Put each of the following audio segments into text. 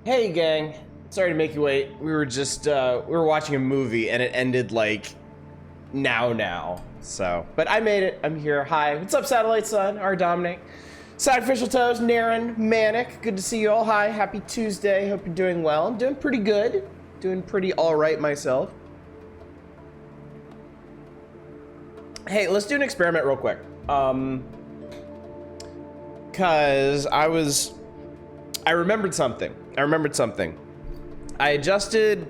Hey gang, sorry to make you wait. We were just we were watching a movie and it ended like now. So, but I made it. I'm here. Hi, what's up, Satellite Sun? Our Dominic, Sacrificial Toes, Naren, Manic. Good to see you all. Hi, happy Tuesday. Hope you're doing well. I'm doing pretty good. Doing pretty all right myself. Hey, let's do an experiment real quick. Cause I remembered something. I adjusted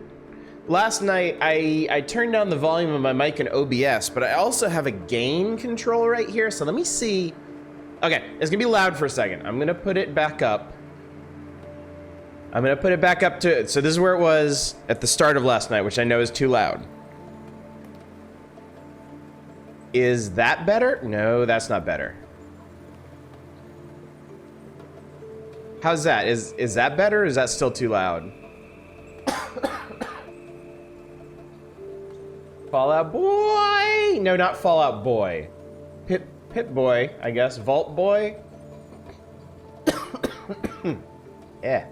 last night. I turned down the volume of my mic in OBS, but I also have a gain control right here. So let me see. Okay, it's gonna be loud for a second. I'm gonna put it back up. To, so this is where it was at the start of last night, which I know is too loud. Is that better? No, that's not better. How's that? Is that better or is that still too loud? Fallout Boy? No, not Fallout Boy. Pip Boy, I guess. Vault Boy? Yeah.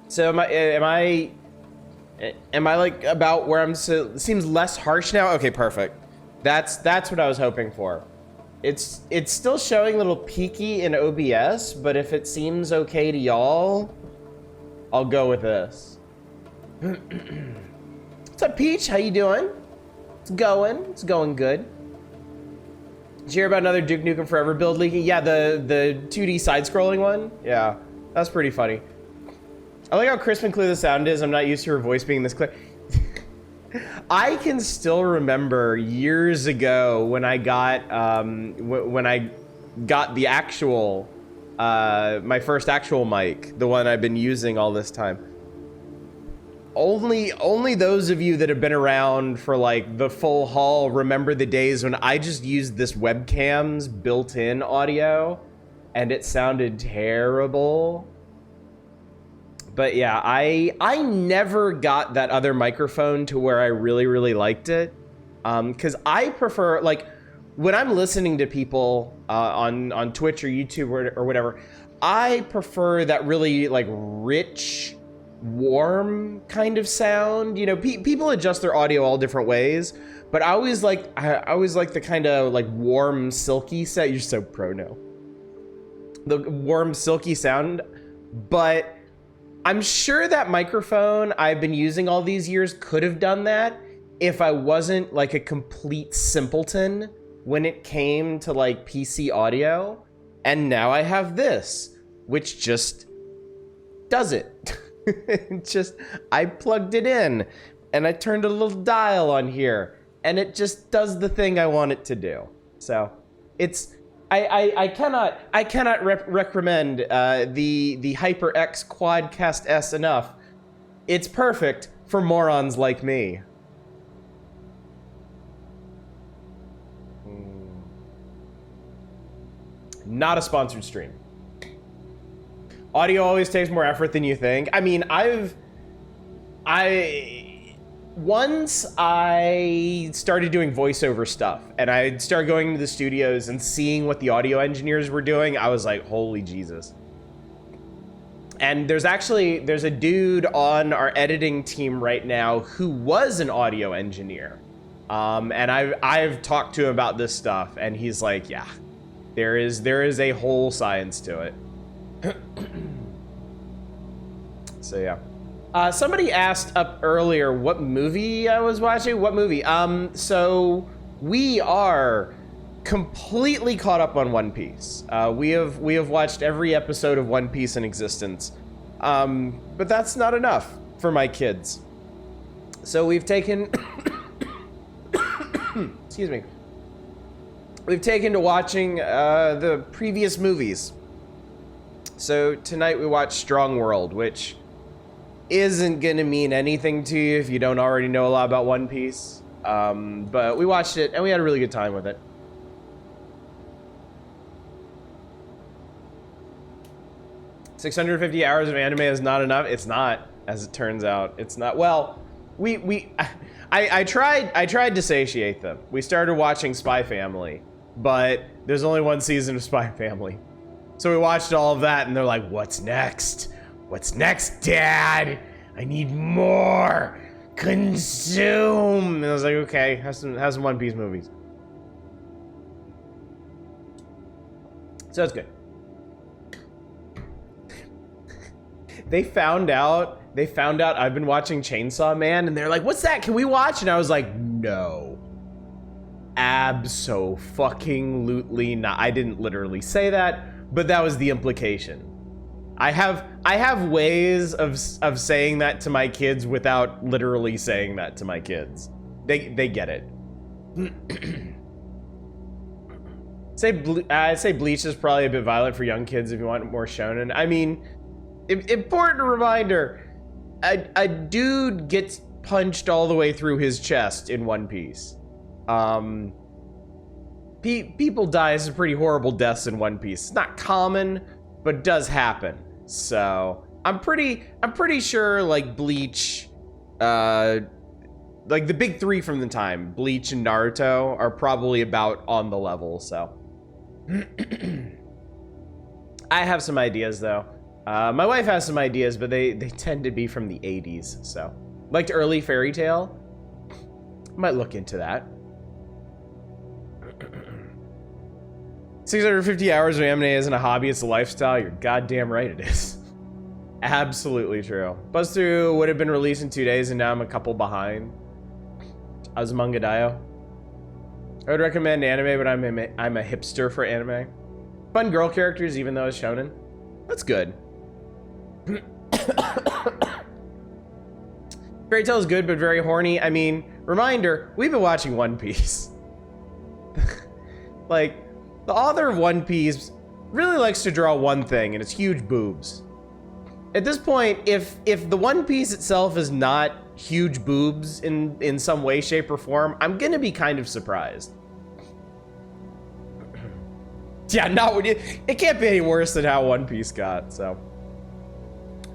So am I like about where I'm so it seems less harsh now? Okay, perfect. That's what I was hoping for. It's still showing a little peaky in OBS, but if it seems okay to y'all, I'll go with this. What's up, Peach? How you doing? It's going good. Did you hear about another Duke Nukem Forever build leaking? Yeah, the 2D side-scrolling one? Yeah, that's pretty funny. I like how crisp and clear the sound is. I'm not used to her voice being this clear. I can still remember years ago when I got the actual my first actual mic, the one I've been using all this time. Only those of you that have been around for like the full haul remember the days when I just used this webcam's built-in audio and it sounded terrible. But yeah, I never got that other microphone to where I really liked it. Because I prefer, like, when I'm listening to people on Twitch or YouTube or whatever, I prefer that really, like, rich, warm kind of sound. You know, people adjust their audio all different ways, but I always like the kind of, like, warm, silky sound. You're so pro now. The warm, silky sound, but I'm sure that microphone I've been using all these years could have done that if I wasn't like a complete simpleton when it came to like PC audio. And now I have this, which just does it. I plugged it in and I turned a little dial on here and it just does the thing I want it to do. So it's, I cannot recommend the HyperX Quadcast S enough. It's perfect for morons like me. Not a sponsored stream. Audio always takes more effort than you think. I mean, once I started doing voiceover stuff and I started going to the studios and seeing what the audio engineers were doing, I was like, holy Jesus. And there's a dude on our editing team right now who was an audio engineer. And I've talked to him about this stuff and he's like, yeah, there is a whole science to it. So yeah. Somebody asked up earlier what movie I was watching. What movie? So we are completely caught up on One Piece. We have watched every episode of One Piece in existence. But that's not enough for my kids. So we've taken excuse me. We've taken to watching the previous movies. So tonight we watched Strong World, which isn't gonna mean anything to you if you don't already know a lot about One Piece. But we watched it and we had a really good time with it. $650 hours of anime is not enough. It's not, as it turns out. It's not. Well, I tried to satiate them. We started watching Spy Family, but there's only one season of Spy Family. So we watched all of that and they're like, what's next? What's next, Dad? I need more. Consume. And I was like, okay, have some One Piece movies. So that's good. They found out I've been watching Chainsaw Man, and they're like, what's that? Can we watch? And I was like, no. Abso-fucking-lutely not. I didn't literally say that, but that was the implication. I have ways of saying that to my kids without literally saying that to my kids. They get it. I'd say Bleach is probably a bit violent for young kids if you want more shonen. I mean, important reminder, a dude gets punched all the way through his chest in One Piece. People die some pretty horrible deaths in One Piece. It's not common, but it does happen. So I'm pretty sure like Bleach, like the big three from the time, Bleach and Naruto, are probably about on the level. So I have some ideas though. My wife has some ideas, but they tend to be from the 80s. So liked early Fairy Tail. Might look into that. 650 hours of anime isn't a hobby, it's a lifestyle. You're goddamn right it is. Absolutely true. Buzz Through would have been released in 2 days, and now I'm a couple behind. Azumanga Daioh. I would recommend anime, but I'm a hipster for anime. Fun girl characters, even though it's shonen. That's good. Fairy Tail is good, but very horny. I mean, reminder, we've been watching One Piece. Like, the author of One Piece really likes to draw one thing, and it's huge boobs. At this point, if the One Piece itself is not huge boobs in some way, shape, or form, I'm gonna be kind of surprised. Yeah, it can't be any worse than how One Piece got, so.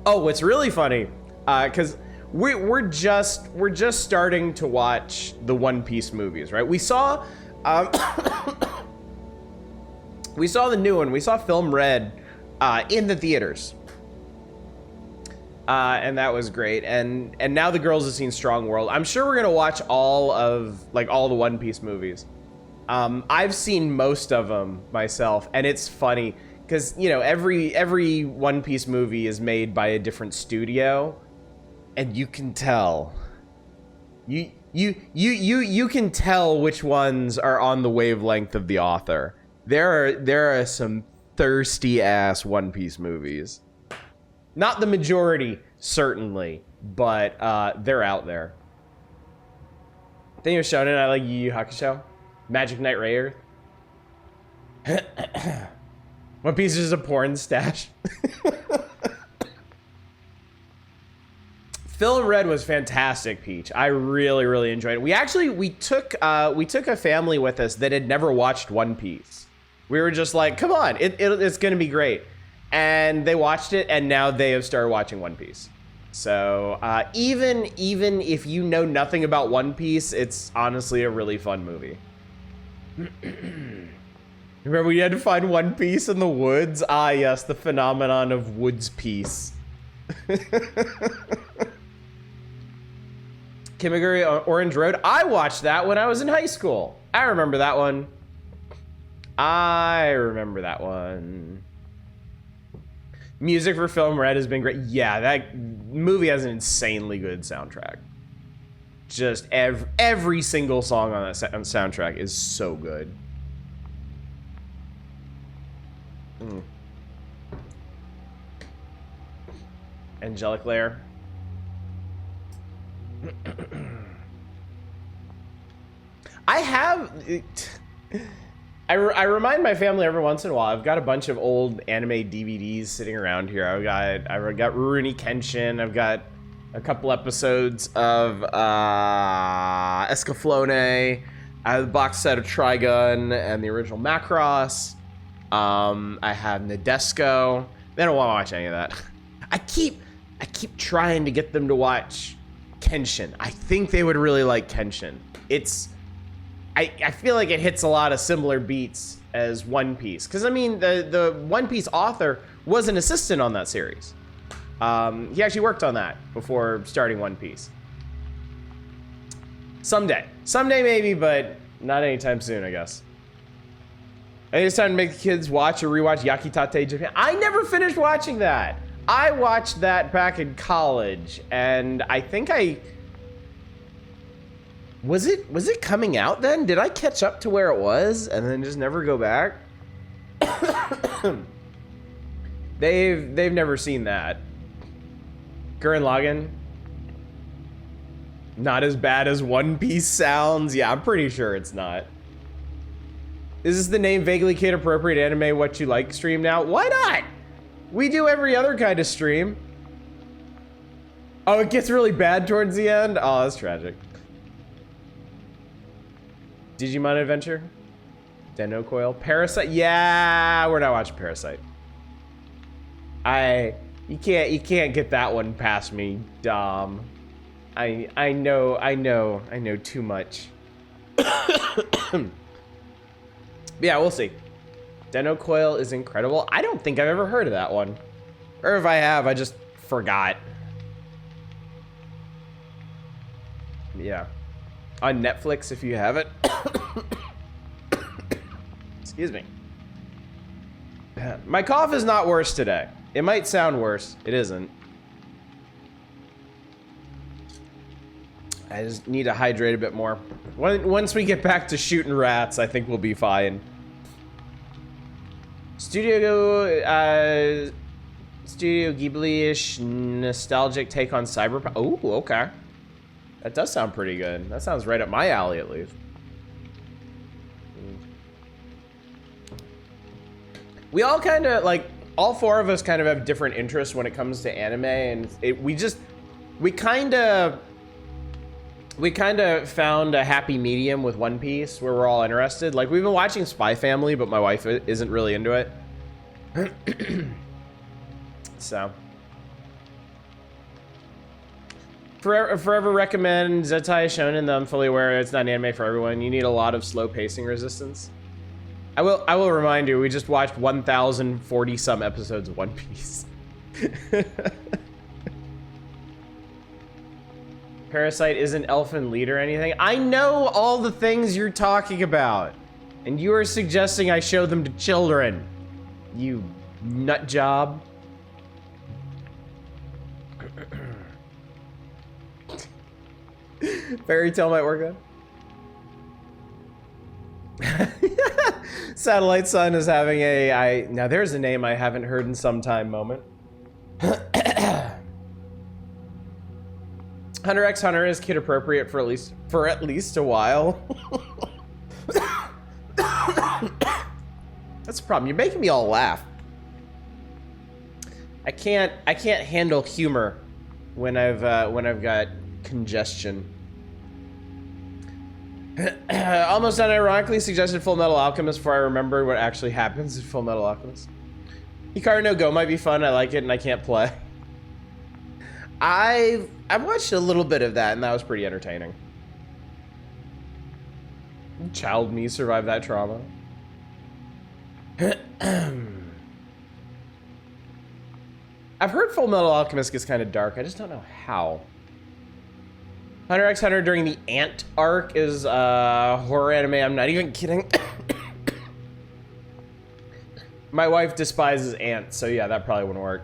Oh, what's really funny, because we're just starting to watch the One Piece movies, right? We saw we saw the new one. We saw Film Red in the theaters. And that was great. And now the girls have seen Strong World. I'm sure we're gonna watch all the One Piece movies. I've seen most of them myself, and it's funny because you know every One Piece movie is made by a different studio, and you can tell. You can tell which ones are on the wavelength of the author. There are some thirsty ass One Piece movies. Not the majority, certainly, but they're out there. Thing of shonen, I like Yu Yu Hakusho, Magic Knight Rayer. One Piece is a porn stash. Film Red was fantastic, Peach. I really enjoyed it. We took a family with us that had never watched One Piece. We were just like, come on, it's gonna be great. And they watched it, and now they have started watching One Piece. So even if you know nothing about One Piece, it's honestly a really fun movie. Remember we had to find One Piece in the woods? Ah, yes, the phenomenon of woods piece. Kimagure Orange Road. I watched that when I was in high school. I remember that one. Music for Film Red has been great. Yeah, that movie has an insanely good soundtrack. Just every single song on that soundtrack is so good. Angelic Lair. I remind my family every once in a while. I've got a bunch of old anime DVDs sitting around here. I've got Rurouni Kenshin. I've got a couple episodes of Escaflowne. I have the box set of Trigun and the original Macross. I have Nadesco. They don't want to watch any of that. I keep trying to get them to watch Kenshin. I think they would really like Kenshin. I feel like it hits a lot of similar beats as One Piece. Because, I mean, the One Piece author was an assistant on that series. He actually worked on that before starting One Piece. Someday maybe, but not anytime soon, I guess. I think it's time to make the kids watch or rewatch Yakitate Japan. I never finished watching that. I watched that back in college, and I think was it coming out then? Did I catch up to where it was and then just never go back? They've never seen that. Gurren Lagann. Not as bad as One Piece sounds. Yeah, I'm pretty sure it's not. Is this the name vaguely kid appropriate anime what you like stream now? Why not? We do every other kind of stream. Oh, it gets really bad towards the end? Oh, that's tragic. Digimon Adventure? Den-No Coil? Parasite? Yeah, we're not watching Parasite. You can't get that one past me, Dom. I know too much. Yeah, we'll see. Den-No Coil is incredible. I don't think I've ever heard of that one. Or if I have, I just forgot. Yeah. On Netflix if you have it. Excuse me. My cough is not worse today. It might sound worse. It isn't. I just need to hydrate a bit more. Once we get back to shooting rats, I think we'll be fine. Studio Ghibli-ish nostalgic take on Cyberpunk. Oh, okay. That does sound pretty good. That sounds right up my alley, at least. We all kind of, like, all four of us kind of have different interests when it comes to anime, and we kind of found a happy medium with One Piece where we're all interested. Like, we've been watching Spy Family, but my wife isn't really into it. So. Forever recommend Zettai Shonen, though I'm fully aware it's not an anime for everyone. You need a lot of slow pacing resistance. I will remind you, we just watched 1,040 some episodes of One Piece. Parasite isn't Elfen Lied or anything. I know all the things you're talking about. And you are suggesting I show them to children. You nut job. Fairy Tail might work out. Satellite Sun is having now there's a name I haven't heard in some time moment. Hunter x Hunter is kid appropriate for at least a while. That's the problem. You're making me all laugh. I can't handle humor when I've got congestion. Almost unironically suggested Full Metal Alchemist before I remembered what actually happens in Full Metal Alchemist. Hikaru no Go might be fun. I like it, and I can't play. I've watched a little bit of that, and that was pretty entertaining. Child me survived that trauma. I've heard Full Metal Alchemist gets kind of dark. I just don't know how. Hunter x Hunter during the Ant arc is horror anime. I'm not even kidding. My wife despises ants, so yeah, that probably wouldn't work.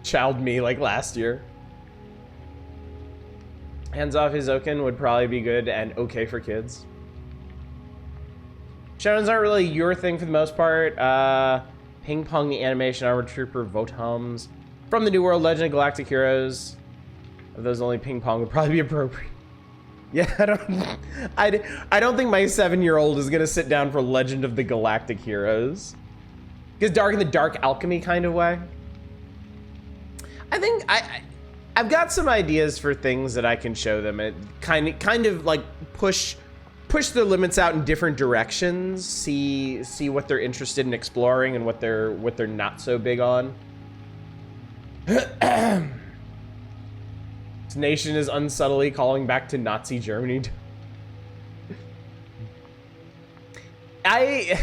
Child me like last year. Hands Off Hizoken would probably be good and okay for kids. Shonens aren't really your thing for the most part. Ping Pong the Animation, Armored Trooper, Votums. From the New World, Legend of Galactic Heroes. Of those, only Ping Pong would probably be appropriate. Yeah, I don't think my 7-year-old is gonna sit down for Legend of the Galactic Heroes. Because dark in the dark alchemy kind of way. I think I've got some ideas for things that I can show them. It kind of like push their limits out in different directions. See what they're interested in exploring and what they're not so big on. This nation is unsubtly calling back to Nazi Germany. I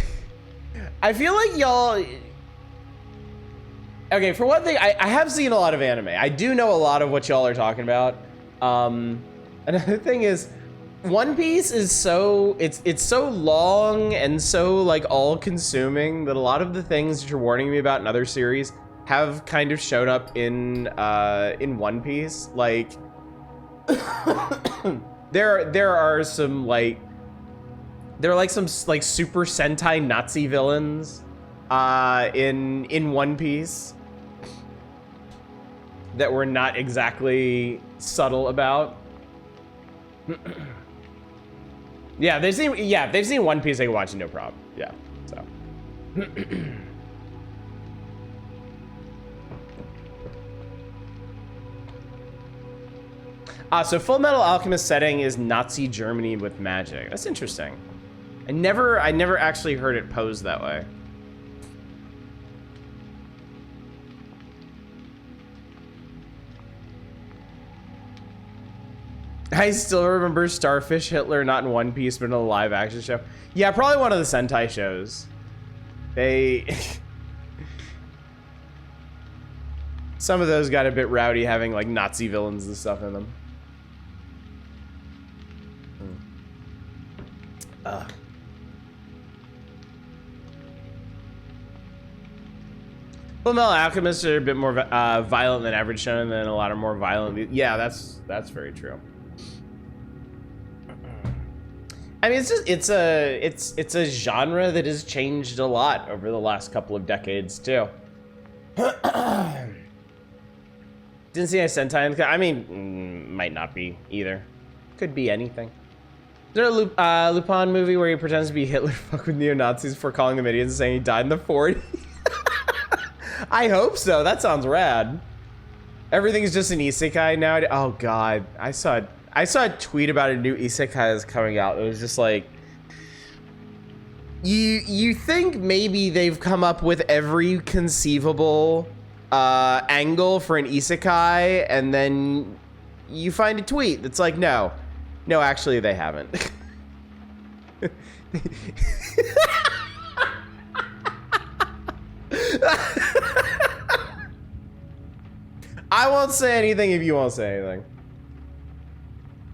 feel like y'all. okay, for one thing, I have seen a lot of anime. I do know a lot of what y'all are talking about. Another thing is, One Piece is so, it's so long and so like all-consuming that a lot of the things that you're warning me about in other series have kind of shown up in One Piece. Like, there are some like, there are like some like Super Sentai Nazi villains in One Piece that we're not exactly subtle about. Yeah, they've seen One Piece, they can watch it, no problem. Yeah, so. So Full Metal Alchemist setting is Nazi Germany with magic. That's interesting. I never actually heard it posed that way. I still remember Starfish Hitler not in One Piece, but in a live action show. Yeah, probably one of the Sentai shows. They... Some of those got a bit rowdy, having like Nazi villains and stuff in them. Full Metal Alchemists are a bit more violent than average shonen, and then a lot are more violent. Yeah, that's very true. I mean, it's a genre that has changed a lot over the last couple of decades too. Didn't see a Sentai. I mean, might not be either. Could be anything. Is there a Lupin movie where he pretends to be Hitler, fuck with neo-Nazis before calling them idiots and saying he died in the 40s? I hope so. That sounds rad. Everything's just an isekai now. Oh god, I saw a tweet about a new isekai that's coming out. It was just like, you think maybe they've come up with every conceivable angle for an isekai, and then you find a tweet that's like, no, actually they haven't. I won't say anything if you won't say anything.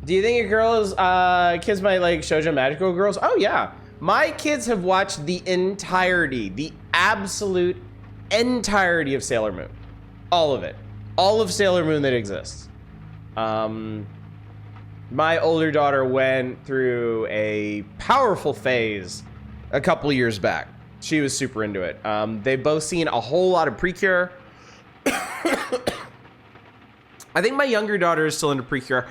Do you think your kids might like Shoujo Magical Girls? Oh yeah. My kids have watched the absolute entirety of Sailor Moon. All of it. All of Sailor Moon that exists. My older daughter went through a powerful phase a couple years back. She was super into it. They've both seen a whole lot of Precure. I think my younger daughter is still into Precure.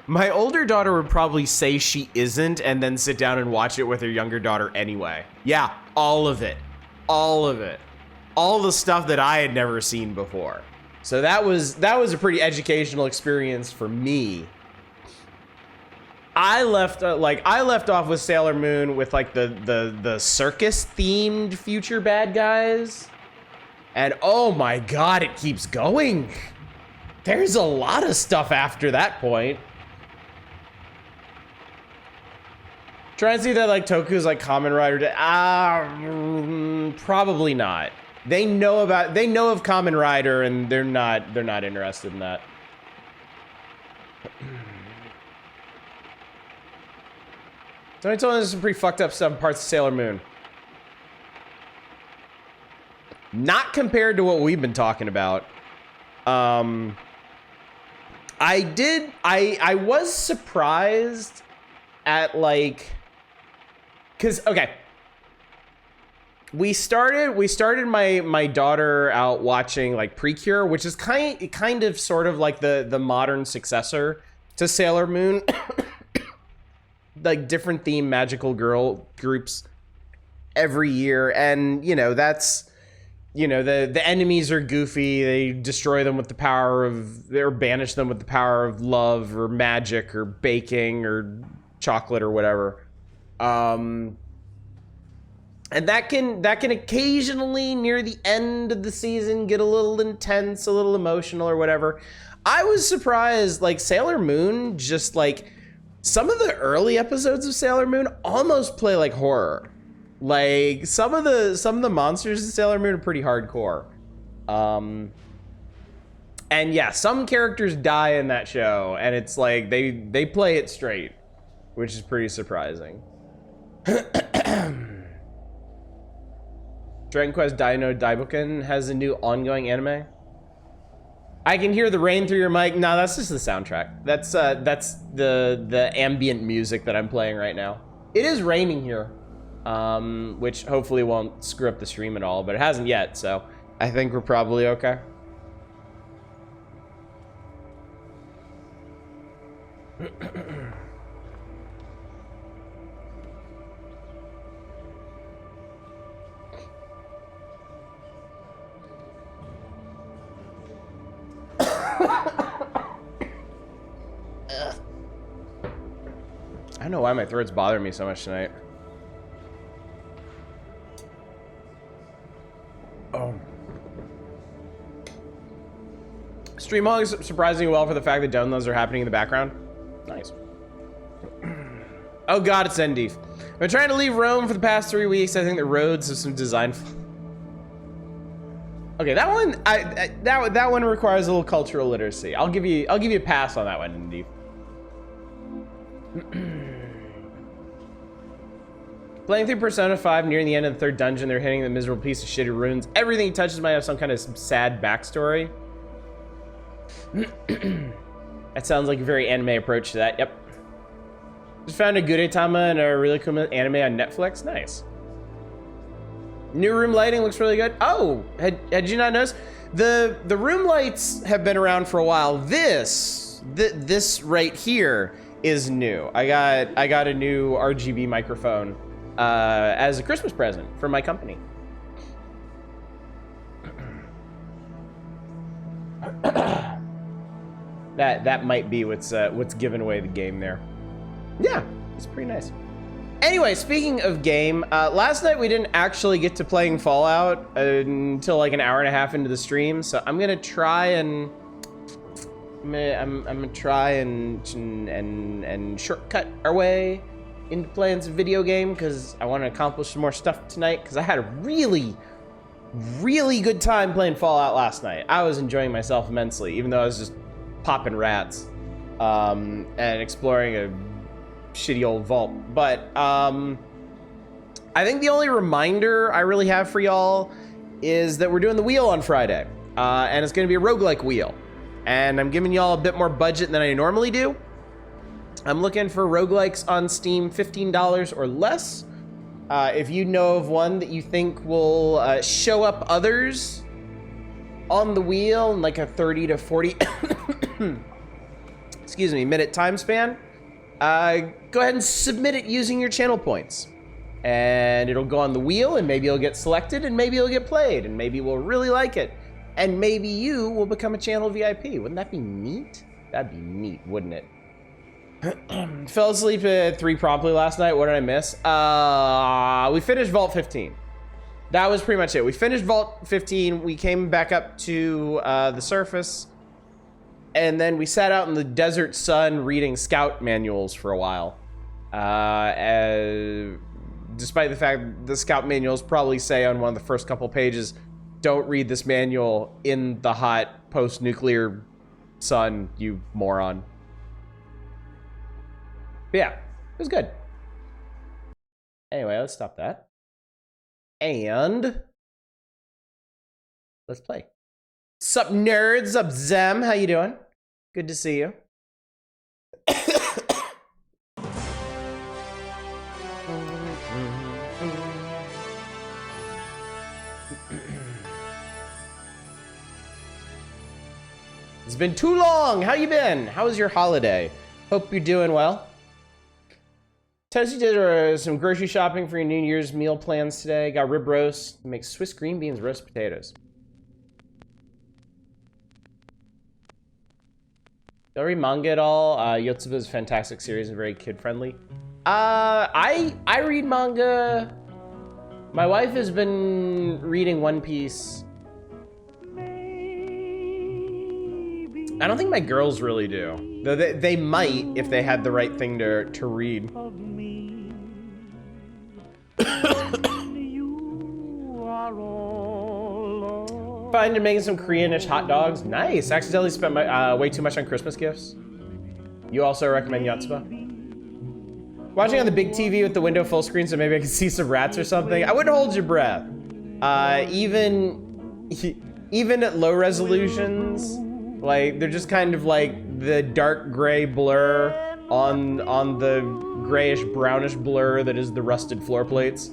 My older daughter would probably say she isn't and then sit down and watch it with her younger daughter anyway. Yeah, all of it. All of it. All the stuff that I had never seen before. So that was a pretty educational experience for me. I left off with Sailor Moon with like the circus themed future bad guys. And oh my god, it keeps going. There's a lot of stuff after that point. Trying to see that like Toku's like Kamen Rider. Probably not. They know of Kamen Rider and they're not interested in that. Somebody told me there's some pretty fucked up stuff in parts of Sailor Moon. Not compared to what we've been talking about. I was surprised at like, cause okay. We started my daughter out watching like Precure, which is kind of sort of like the modern successor to Sailor Moon. Like different theme magical girl groups every year, and you know that's, you know, the enemies are goofy. They destroy them with the power of, or banish them with the power of love or magic or baking or chocolate or whatever. And that can occasionally near the end of the season get a little intense, a little emotional or whatever. I was surprised, like Sailor Moon, just like some of the early episodes of Sailor Moon almost play like horror. Like some of the monsters in Sailor Moon are pretty hardcore. And yeah, some characters die in that show, and it's like they play it straight, which is pretty surprising. Dragon Quest Dino Daiboken has a new ongoing anime. I can hear the rain through your mic. No, that's just the soundtrack. That's the ambient music that I'm playing right now. It is raining here, which hopefully won't screw up the stream at all, but it hasn't yet, so I think we're probably okay. I don't know why my throat's bothering me so much tonight. Oh. Stream logs surprisingly well for the fact that downloads are happening in the background. Nice. Oh god, it's Endeef. I've been trying to leave Rome for the past 3 weeks. I think the roads have some design. Okay, that one, that one requires a little cultural literacy. I'll give you a pass on that one, Endeef. Playing through Persona 5, nearing the end of the 3rd dungeon, they're hitting the miserable piece of shitty runes. Everything he touches might have some kind of sad backstory. That sounds like a very anime approach to that. Yep. Just found a Gudetama and a really cool anime on Netflix. Nice. New room lighting looks really good. Oh, had you not noticed? The room lights have been around for a while. This right here is new. I got a new RGB microphone as a Christmas present from my company. That might be what's giving away the game there. Yeah, it's pretty nice. Anyway, speaking of game, last night we didn't actually get to playing Fallout until like an hour and a half into the stream, so I'm gonna try and shortcut our way into playing some video game because I want to accomplish some more stuff tonight because I had a really good time playing Fallout last night. I was enjoying myself immensely, even though I was just popping rats and exploring a shitty old vault. But I think the only reminder I really have for y'all is that we're doing the wheel on Friday, and it's going to be a roguelike wheel, and I'm giving y'all a bit more budget than I normally do. I'm looking for roguelikes on Steam, $15 or less. If you know of one that you think will show up others on the wheel in like a 30 to 40 excuse me, minute time span, go ahead and submit it using your channel points. And it'll go on the wheel, and maybe it'll get selected, and maybe it'll get played, and maybe we'll really like it. And maybe you will become a channel VIP. Wouldn't that be neat? That'd be neat, wouldn't it? Fell asleep at 3 promptly last night. What did I miss? We finished Vault 15. That was pretty much it. We finished Vault 15. We came back up to the surface. And then we sat out in the desert sun reading scout manuals for a while. Despite the fact the scout manuals probably say on one of the first couple pages, don't read this manual in the hot post-nuclear sun, you moron. But yeah, it was good. Anyway, let's stop that. And let's play. Sup nerds, sup Zem, how you doing? Good to see you. It's been too long. How you been? How was your holiday? Hope you're doing well. Tessie did some grocery shopping for your New Year's meal plans today. Got rib roast, makes Swiss green beans, roast potatoes. Do you read manga at all? Yotsuba's a fantastic series and very kid-friendly. I read manga. My wife has been reading One Piece. I don't think my girls really do. Though they might if they had the right thing to read. Fun to making some Koreanish hot dogs. Nice. Accidentally spent my way too much on Christmas gifts. You also recommend Yotsuba? Watching on the big TV with the window full screen so maybe I can see some rats or something. I wouldn't hold your breath. Even at low resolutions, like they're just kind of like the dark gray blur on the grayish brownish blur that is the rusted floor plates.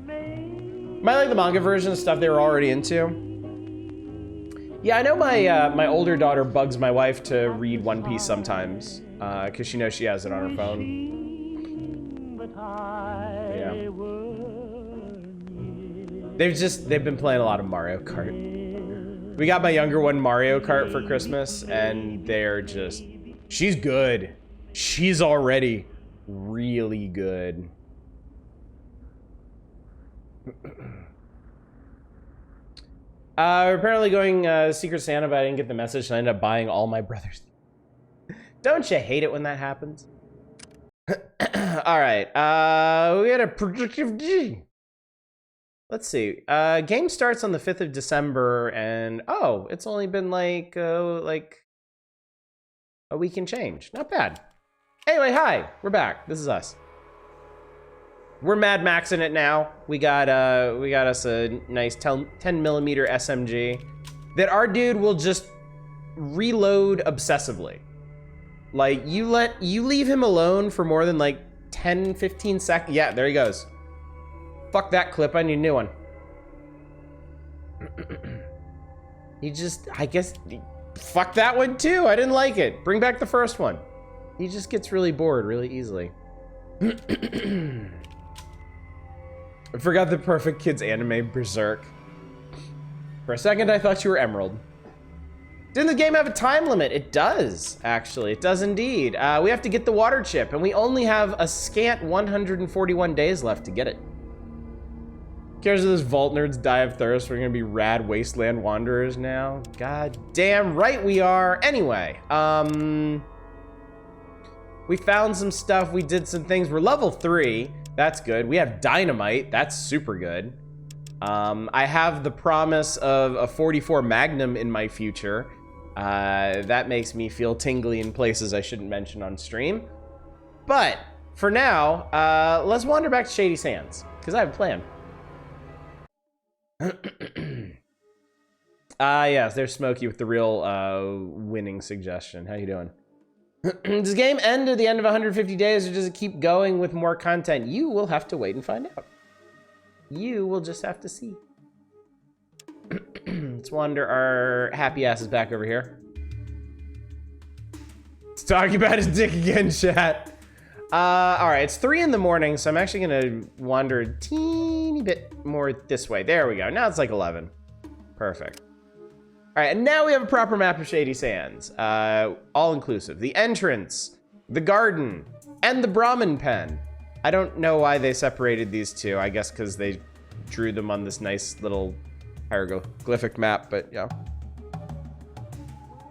Might like the manga version of stuff they were already into. Yeah, I know my older daughter bugs my wife to read One Piece sometimes, because she knows she has it on her phone. Yeah. They've been playing a lot of Mario Kart. We got my younger one Mario Kart for Christmas, and they're just, she's good. She's already really good. We're apparently going Secret Santa, but I didn't get the message, and I ended up buying all my brother's. Don't you hate it when that happens? All right, we had a predictive G. Let's see. Game starts on the 5th of December, and oh, it's only been like a week and change. Not bad. Anyway, hi, we're back. This is us. We're Mad Maxing it now. We got us a nice 10mm SMG that our dude will just reload obsessively. Like you leave him alone for more than like 10-15 seconds. Yeah, there he goes. Fuck that clip, I need a new one. He just, I guess, fuck that one too. I didn't like it. Bring back the first one. He just gets really bored really easily. I forgot the Perfect Kids anime, Berserk. For a second, I thought you were Emerald. Didn't the game have a time limit? It does, actually. It does indeed. We have to get the water chip, and we only have a scant 141 days left to get it. Cares if those vault nerds die of thirst? We're gonna be rad wasteland wanderers now. God damn right we are. Anyway, we found some stuff. We did some things. We're level 3. That's good. We have dynamite. That's super good. I have the promise of a 44 Magnum in my future. That makes me feel tingly in places I shouldn't mention on stream. But for now, let's wander back to Shady Sands, because I have a plan. Yes, there's Smokey with the real winning suggestion. How you doing? Does the game end at the end of 150 days, or does it keep going with more content? You will have to wait and find out. You will just have to see. Let's wander our happy asses back over here. He's talking about his dick again, chat. All right, it's 3 in the morning, so I'm actually gonna wander a teeny bit more this way. There we go. Now it's like 11. Perfect. All right, and now we have a proper map of Shady Sands. All inclusive. The entrance, the garden, and the Brahmin pen. I don't know why they separated these two. I guess because they drew them on this nice little hieroglyphic map, but yeah.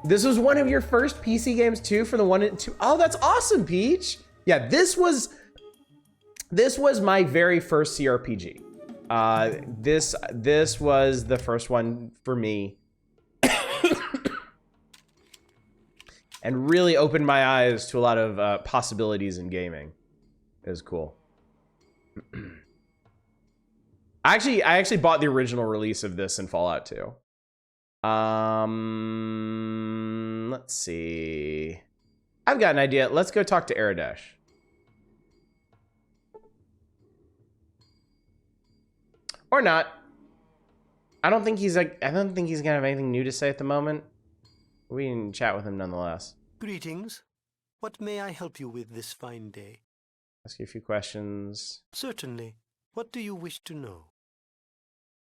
This was one of your first PC games too, for the 1 and 2. Oh, that's awesome, Peach. Yeah, this was my very first CRPG. This was the first one for me. And really opened my eyes to a lot of possibilities in gaming. It was cool. I actually bought the original release of this in Fallout 2. Let's see. I've got an idea. Let's go talk to Aradesh. Or not. I don't think he's gonna have anything new to say at the moment. We can chat with him nonetheless. Greetings. What may I help you with this fine day? Ask you a few questions. Certainly. What do you wish to know?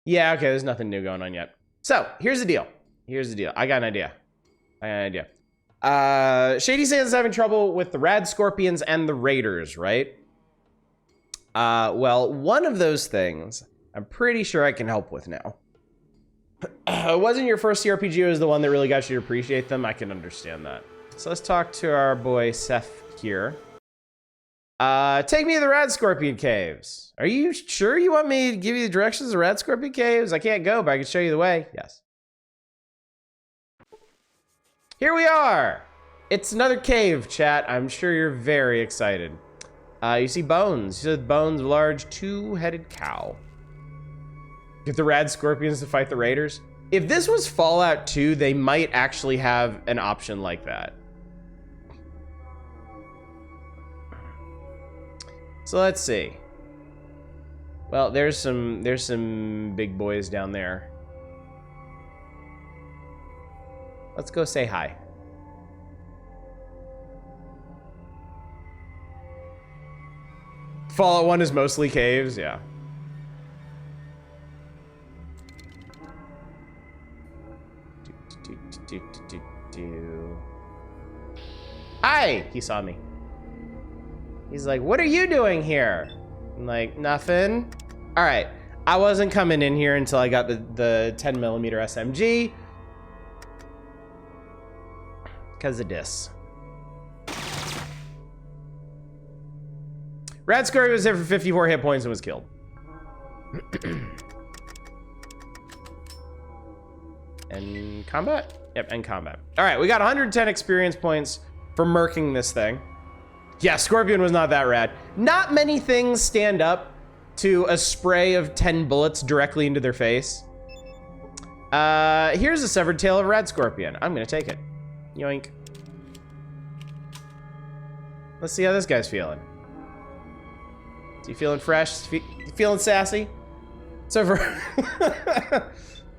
Yeah, okay, there's nothing new going on yet. So, here's the deal. I got an idea. Shady Sands is having trouble with the Rad Scorpions and the Raiders, right? Well, one of those things I'm pretty sure I can help with now. It wasn't your first CRPG, it was the one that really got you to appreciate them. I can understand that. So let's talk to our boy Seth here. Take me to the Rad Scorpion Caves. Are you sure you want me to give you the directions to the Rad Scorpion Caves? I can't go, but I can show you the way. Yes. Here we are. It's another cave, chat. I'm sure you're very excited. You see bones. You see the bones of a large two-headed cow. Get the rad scorpions to fight the raiders. If this was Fallout 2, they might actually have an option like that. So let's see. Well, there's some big boys down there. Let's go say hi. Fallout 1 is mostly caves, yeah. Hi! He saw me. He's like, what are you doing here? I'm like, nothing. All right, I wasn't coming in here until I got the 10mm SMG. Because of this. Rad Scorpion was hit for 54 hit points and was killed. And combat? Yep, and combat. All right, we got 110 experience points for murking this thing. Yeah, Scorpion was not that rad. Not many things stand up to a spray of 10 bullets directly into their face. Here's a severed tail of Rad Scorpion. I'm gonna take it. Yoink. Let's see how this guy's feeling. Is he feeling fresh? You feeling sassy? It's over.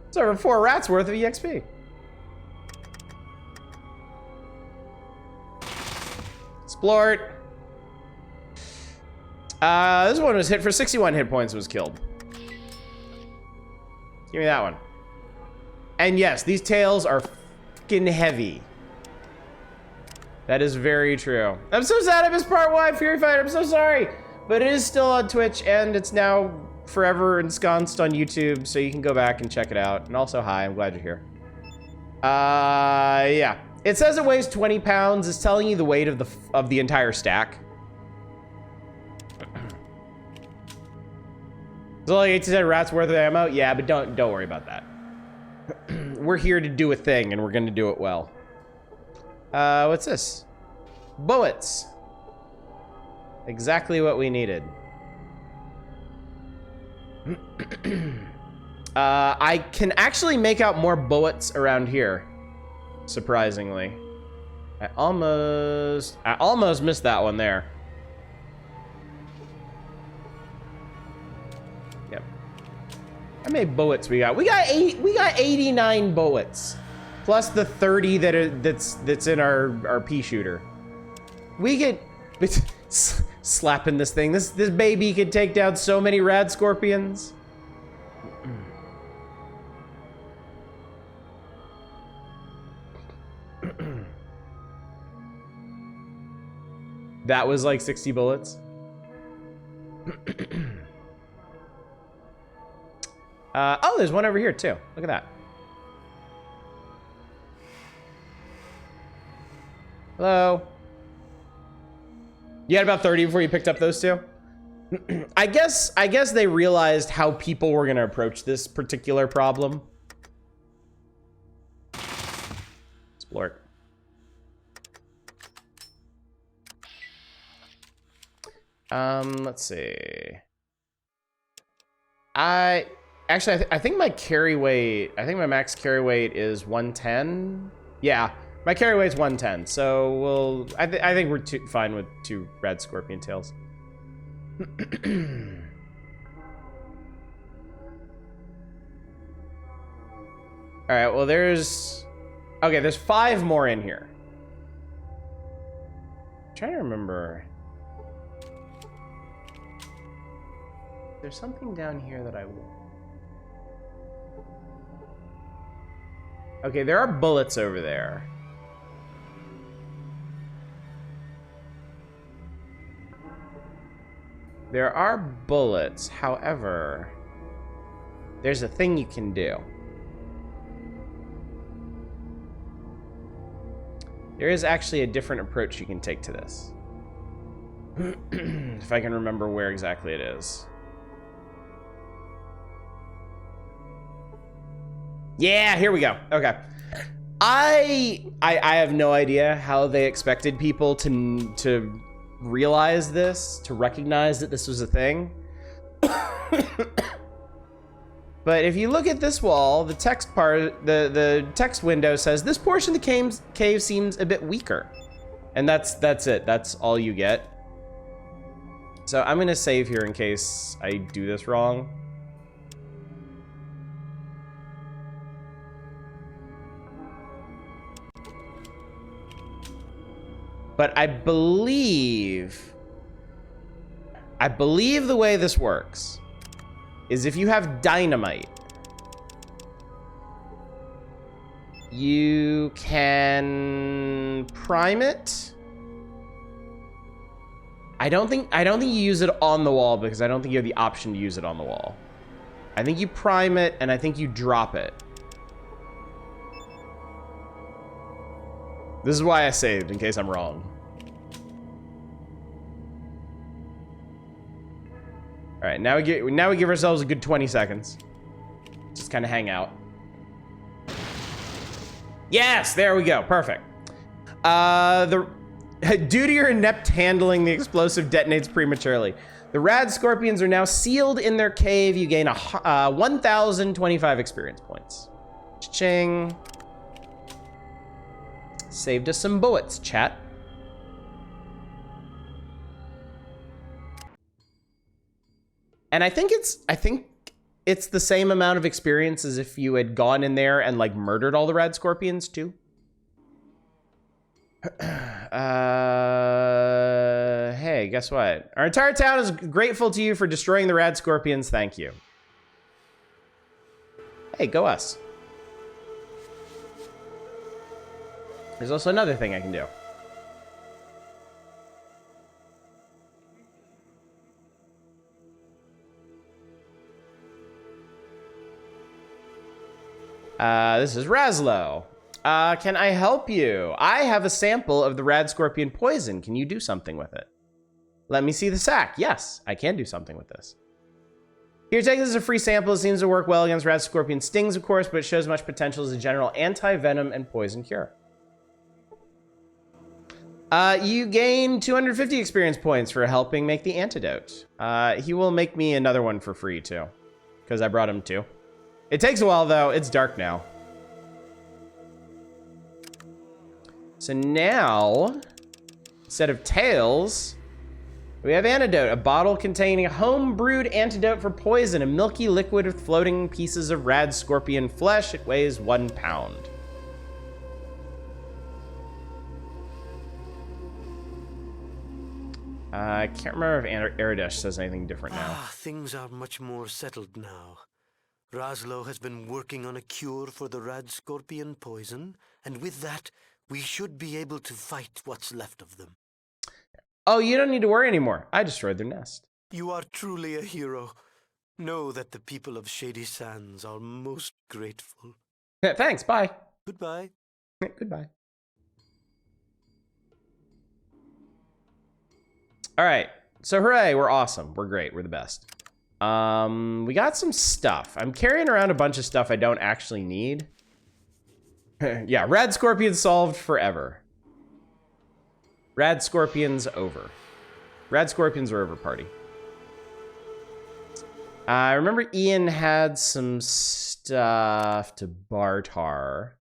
It's over 4 rats worth of EXP. Splort. This one was hit for 61 hit points and was killed. Give me that one. And yes, these tails are fucking heavy. That is very true. I'm so sad I missed part 1, Fury Fight. I'm so sorry. But it is still on Twitch, and it's now forever ensconced on YouTube, so you can go back and check it out. And also, hi, I'm glad you're here. Yeah. It says it weighs 20 pounds. It's telling you the weight of the entire stack. So like 8 to 10 rats worth of ammo? Yeah, but don't worry about that. We're here to do a thing, and we're gonna do it well. What's this? Bullets. Exactly what we needed. I can actually make out more bullets around here, surprisingly. I almost missed that one there. Yep. How many bullets we got? We got 89 bullets. Plus the 30 that's in our pea shooter. We get slapping this thing. This baby could take down so many rad scorpions. That was like 60 bullets. Oh, there's one over here too. Look at that. Hello. You had about 30 before you picked up those two? I guess they realized how people were gonna approach this particular problem. Splort. Let's see. I think my carry weight, I think my max carry weight is 110. Yeah, my carry weight's 110. So I think we're fine with 2 rad scorpion tails. All right, well there's 5 more in here. I'm trying to remember. There's something down here that I will. Okay, there are bullets over there. There are bullets, however, there's a thing you can do. There is actually a different approach you can take to this. If I can remember where exactly it is. Yeah, here we go. Okay. I have no idea how they expected people to realize this, to recognize that this was a thing. But if you look at this wall, the text part, the text window says this portion of the cave seems a bit weaker. And that's it. That's all you get. So I'm gonna save here in case I do this wrong. But I believe the way this works is if you have dynamite, you can prime it. I don't think you use it on the wall because I don't think you have the option to use it on the wall. I think you prime it and I think you drop it. This is why I saved, in case I'm wrong. All right, now we give ourselves a good 20 seconds. Just kind of hang out. Yes, there we go. Perfect. Due to your inept handling, the explosive detonates prematurely. The rad scorpions are now sealed in their cave. You gain 1,025 experience points. Cha-ching. Saved us some bullets, chat. And I think it's the same amount of experience as if you had gone in there and like murdered all the rad scorpions too. Hey, guess what? Our entire town is grateful to you for destroying the rad scorpions. Thank you. Hey, go us. There's also another thing I can do. This is Razlo. Can I help you? I have a sample of the rad scorpion poison. Can you do something with it? Let me see the sack. Yes, I can do something with this. Here, take this as a free sample. It seems to work well against rad scorpion stings, of course, but it shows much potential as a general anti-venom and poison cure. You gain 250 experience points for helping make the antidote. He will make me another one for free, too, because I brought him two. It takes a while, though. It's dark now. So now, instead of tails, we have antidote. A bottle containing a home-brewed antidote for poison. A milky liquid with floating pieces of rad scorpion flesh. It weighs 1 pound. I can't remember if Aradesh says anything different now. Things are much more settled now. Razlo has been working on a cure for the rad scorpion poison, and with that, we should be able to fight what's left of them. Oh, you don't need to worry anymore. I destroyed their nest. You are truly a hero. Know that the people of Shady Sands are most grateful. Yeah, thanks, bye. Goodbye. Goodbye. All right, so hooray, we're awesome. We're great, we're the best. We got some stuff. I'm carrying around a bunch of stuff I don't actually need. Yeah, rad scorpions solved forever. Rad scorpions over. Rad scorpions are over, party. I remember Ian had some stuff to Bartar.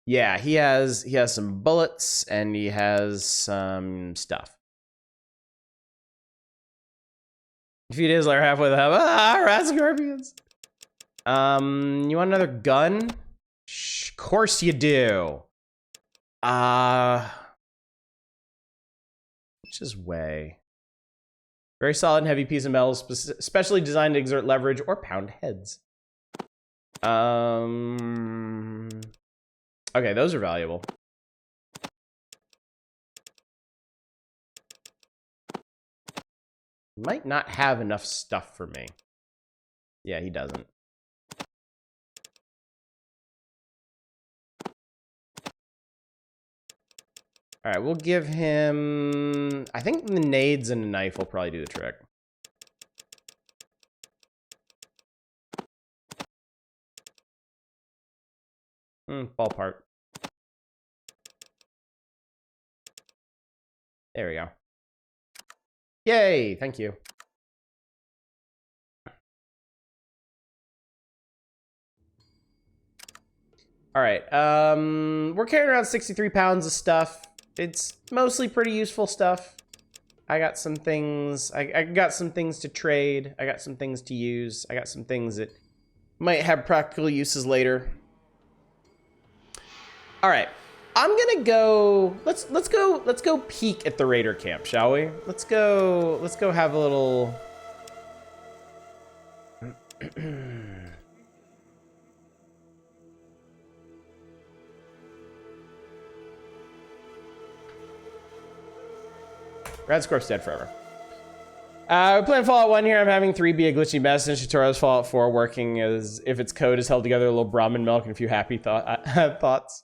Yeah, he has some bullets and he has some stuff. A few days later, halfway the hub. Rad scorpions. You want another gun? Of course you do. Which is way. Very solid and heavy piece of metal, specially designed to exert leverage or pound heads. Okay, those are valuable. Might not have enough stuff for me. Yeah, he doesn't. All right, we'll give him... I think the nades and a knife will probably do the trick. Ballpark. There we go. Yay, thank you. All right, we're carrying around 63 pounds of stuff. It's mostly pretty useful stuff. I got some things, I got some things to trade. I got some things to use. I got some things that might have practical uses later. All right, I'm gonna go, let's go peek at the raider camp, shall we? Let's go have a little, Radscorp's dead forever. We're playing Fallout 1 here. I'm having 3 be a glitchy mess, and tutorials Fallout 4 working as if its code is held together, a little Brahmin milk and a few happy thoughts.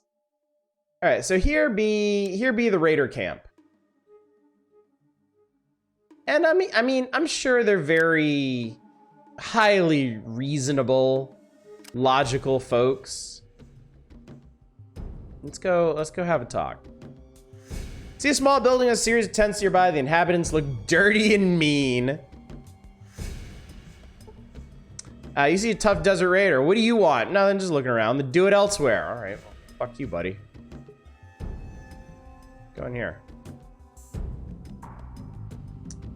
All right, so here be the raider camp. And I mean, I'm sure they're very highly reasonable, logical folks. Let's go have a talk. See a small building with a series of tents nearby. The inhabitants look dirty and mean. You see a tough desert raider. What do you want? Nothing, just looking around. Do it elsewhere. All right, well, fuck you, buddy. Go in here.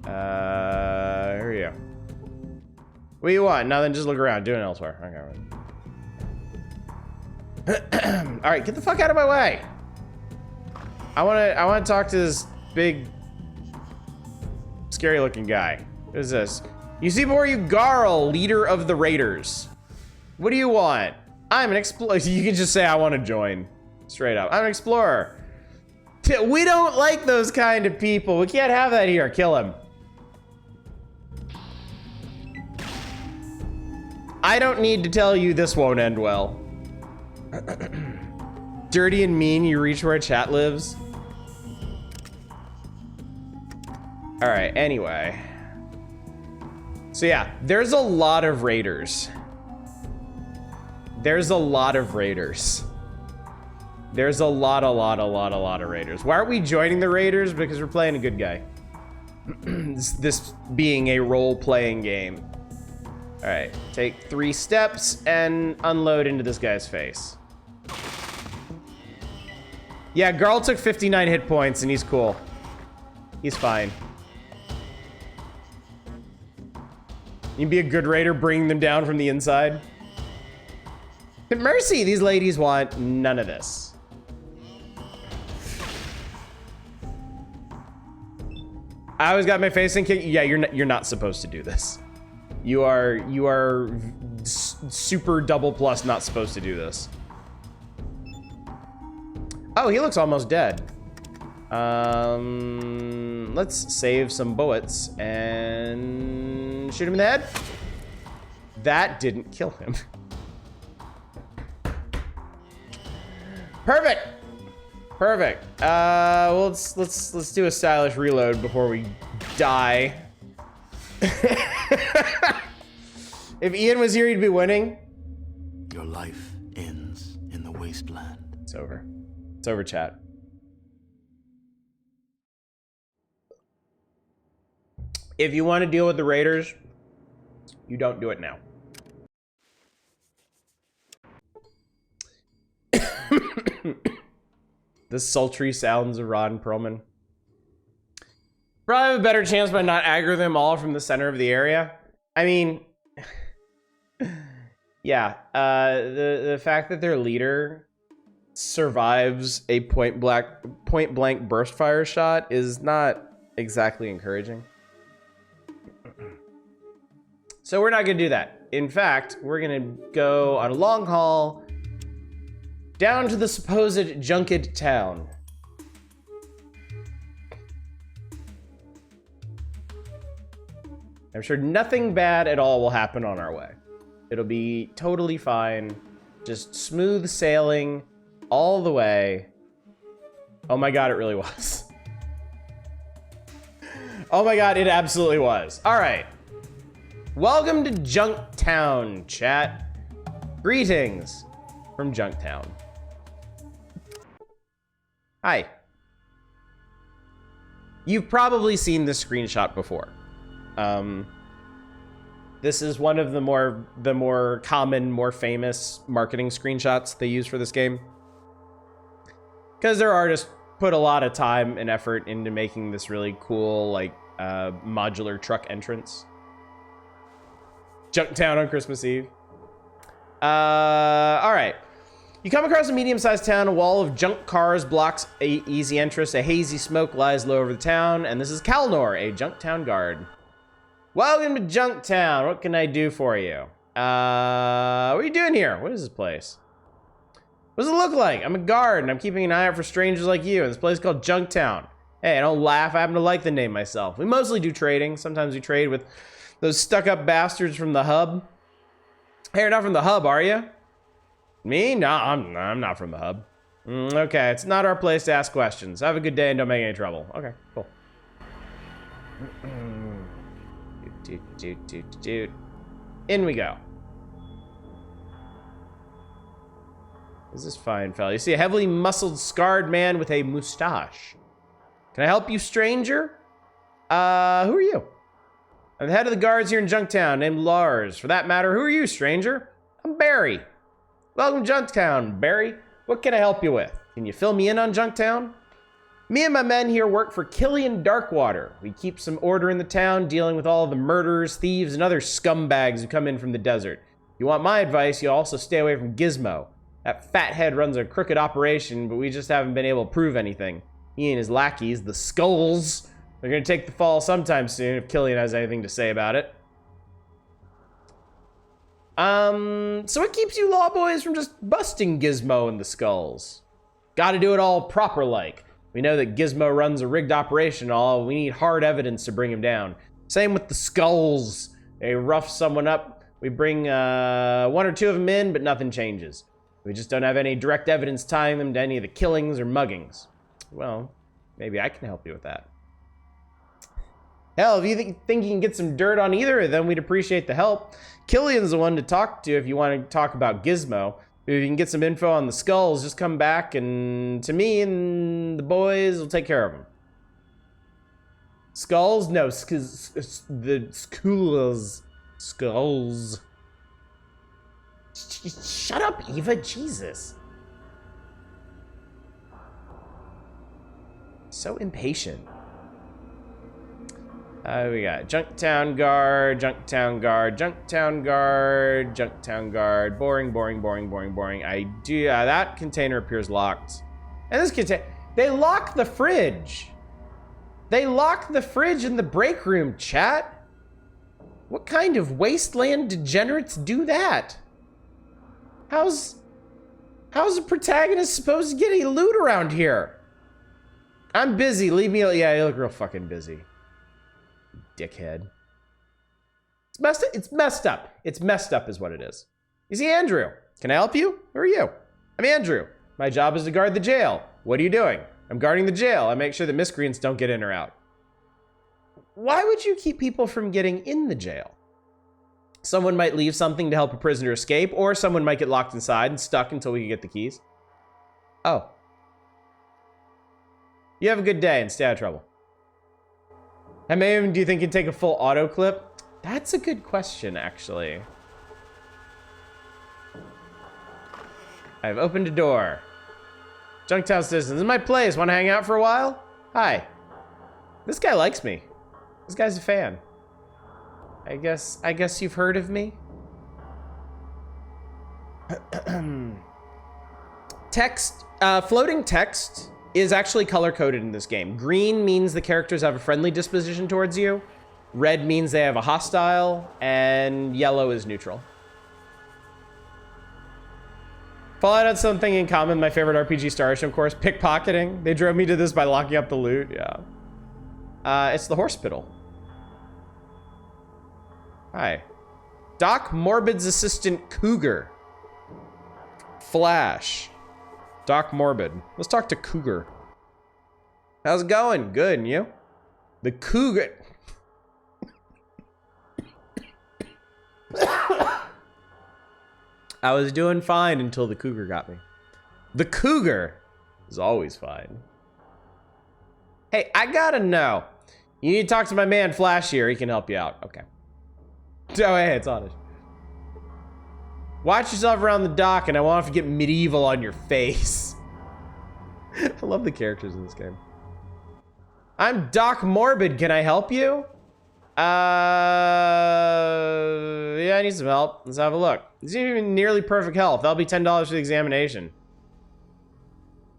Here we go. What do you want? Nothing, just look around. Do it elsewhere. Okay. All right, get the fuck out of my way. I wanna talk to this big, scary-looking guy. What is this? You see before you, Garl, leader of the Raiders. What do you want? I'm an explorer. You can just say I want to join. Straight up. I'm an explorer. We don't like those kind of people. We can't have that here. Kill him. I don't need to tell you this won't end well. Dirty and mean, you reach where chat lives. All right, anyway. So yeah, there's a lot of raiders. There's a lot of raiders. There's a lot of raiders. Why aren't we joining the raiders? Because we're playing a good guy. This being a role-playing game. All right, take 3 steps and unload into this guy's face. Yeah, Garl took 59 hit points and he's cool. He's fine. You can be a good raider, bringing them down from the inside. But mercy, these ladies want none of this. I always got my face in kick. Yeah, you're not supposed to do this. You are super double plus not supposed to do this. Oh, he looks almost dead. Let's save some bullets and shoot him in the head. That didn't kill him. Perfect. Perfect. Well, let's do a stylish reload before we die. If Ian was here, he'd be winning. Your life ends in the wasteland. It's over. It's over, chat. If you want to deal with the raiders, you don't do it now. The sultry sounds of Ron Perlman. Probably have a better chance by not aggro them all from the center of the area. I mean, yeah, the fact that their leader survives a point blank burst fire shot is not exactly encouraging. So we're not gonna do that. In fact, we're gonna go on a long haul down to the supposed Junkett town. I'm sure nothing bad at all will happen on our way. It'll be totally fine. Just smooth sailing all the way. Oh my god, it really was. Oh my god, it absolutely was. All right. Welcome to Junktown, chat. Greetings from Junktown. You've probably seen this screenshot before. This is one of the more common, more famous marketing screenshots they use for this game. Because their artists put a lot of time and effort into making this really cool, like, modular truck entrance. Junktown on Christmas Eve. All right. You come across a medium-sized town. A wall of junk cars blocks easy entrance. A hazy smoke lies low over the town. And this is Kalnor, a Junktown guard. Welcome to Junktown. What can I do for you? What are you doing here? What is this place? What does it look like? I'm a guard, and I'm keeping an eye out for strangers like you in this place called Junktown. Hey, don't laugh. I happen to like the name myself. We mostly do trading. Sometimes we trade with those stuck-up bastards from the hub. Hey, you're not from the hub, are you? Me? No, I'm not from the hub. Okay, it's not our place to ask questions. Have a good day and don't make any trouble. Okay, cool. In we go. This is fine, fella. You see a heavily muscled, scarred man with a mustache. Can I help you, stranger? Who are you? I'm the head of the guards here in Junktown, named Lars. For that matter, who are you, stranger? I'm Barry. Welcome to Junktown, Barry. What can I help you with? Can you fill me in on Junktown? Me and my men here work for Killian Darkwater. We keep some order in the town, dealing with all of the murderers, thieves, and other scumbags who come in from the desert. If you want my advice, you also stay away from Gizmo. That fathead runs a crooked operation, but we just haven't been able to prove anything. He and his lackeys, the Skulls, they're gonna take the fall sometime soon if Killian has anything to say about it. So what keeps you law boys from just busting Gizmo and the Skulls? Gotta do it all proper like. We know that Gizmo runs a rigged operation and all. We need hard evidence to bring him down. Same with the Skulls. They rough someone up. We bring one or two of them in, but nothing changes. We just don't have any direct evidence tying them to any of the killings or muggings. Well, maybe I can help you with that. Hell, if you think you can get some dirt on either of them, we'd appreciate the help. Killian's the one to talk to if you want to talk about Gizmo. If you can get some info on the Skulls, just come back and to me and the boys will take care of them. Skulls? No, the Skulls. Skulls. Shut up, Eva. Jesus. So impatient. We got Junktown guard, Junktown guard, Junktown guard, Junktown guard. Boring, boring, boring, boring, boring. That container appears locked. And this container, they locked the fridge. They locked the fridge in the break room, chat. What kind of wasteland degenerates do that? How's a protagonist supposed to get any loot around here? I'm busy, leave me, yeah, you look real fucking busy. Dickhead. It's messed up. It's messed up. It's messed up is what it is. You see, Andrew, can I help you? Who are you? I'm Andrew. My job is to guard the jail. What are you doing? I'm guarding the jail. I make sure the miscreants don't get in or out. Why would you keep people from getting in the jail? Someone might leave something to help a prisoner escape, or someone might get locked inside and stuck until we can get the keys. Oh. You have a good day and stay out of trouble. How many of them do you think can take a full auto clip? That's a good question, actually. I've opened a door. Junktown citizens, this is my place. Want to hang out for a while? Hi. This guy likes me. This guy's a fan. I guess you've heard of me. Text, floating text is actually color-coded in this game. Green means the characters have a friendly disposition towards you. Red means they have a hostile, and yellow is neutral. Fallout had something in common with my favorite RPG, Star Ocean, of course. Pickpocketing. They drove me to this by locking up the loot, yeah. It's the Hospital. Hi. Doc Morbid's assistant, Cougar. Flash. Doc Morbid. Let's talk to Cougar. How's it going? Good, and you? The Cougar... I was doing fine until the Cougar got me. The Cougar is always fine. Hey, I gotta know. You need to talk to my man Flash here. He can help you out. Okay. Oh, hey, it's honest. Watch yourself around the dock, and I want to get medieval on your face. I love the characters in this game. I'm Doc Morbid. Can I help you? Yeah, I need some help. Let's have a look. This isn't even nearly perfect health. That'll be $10 for the examination.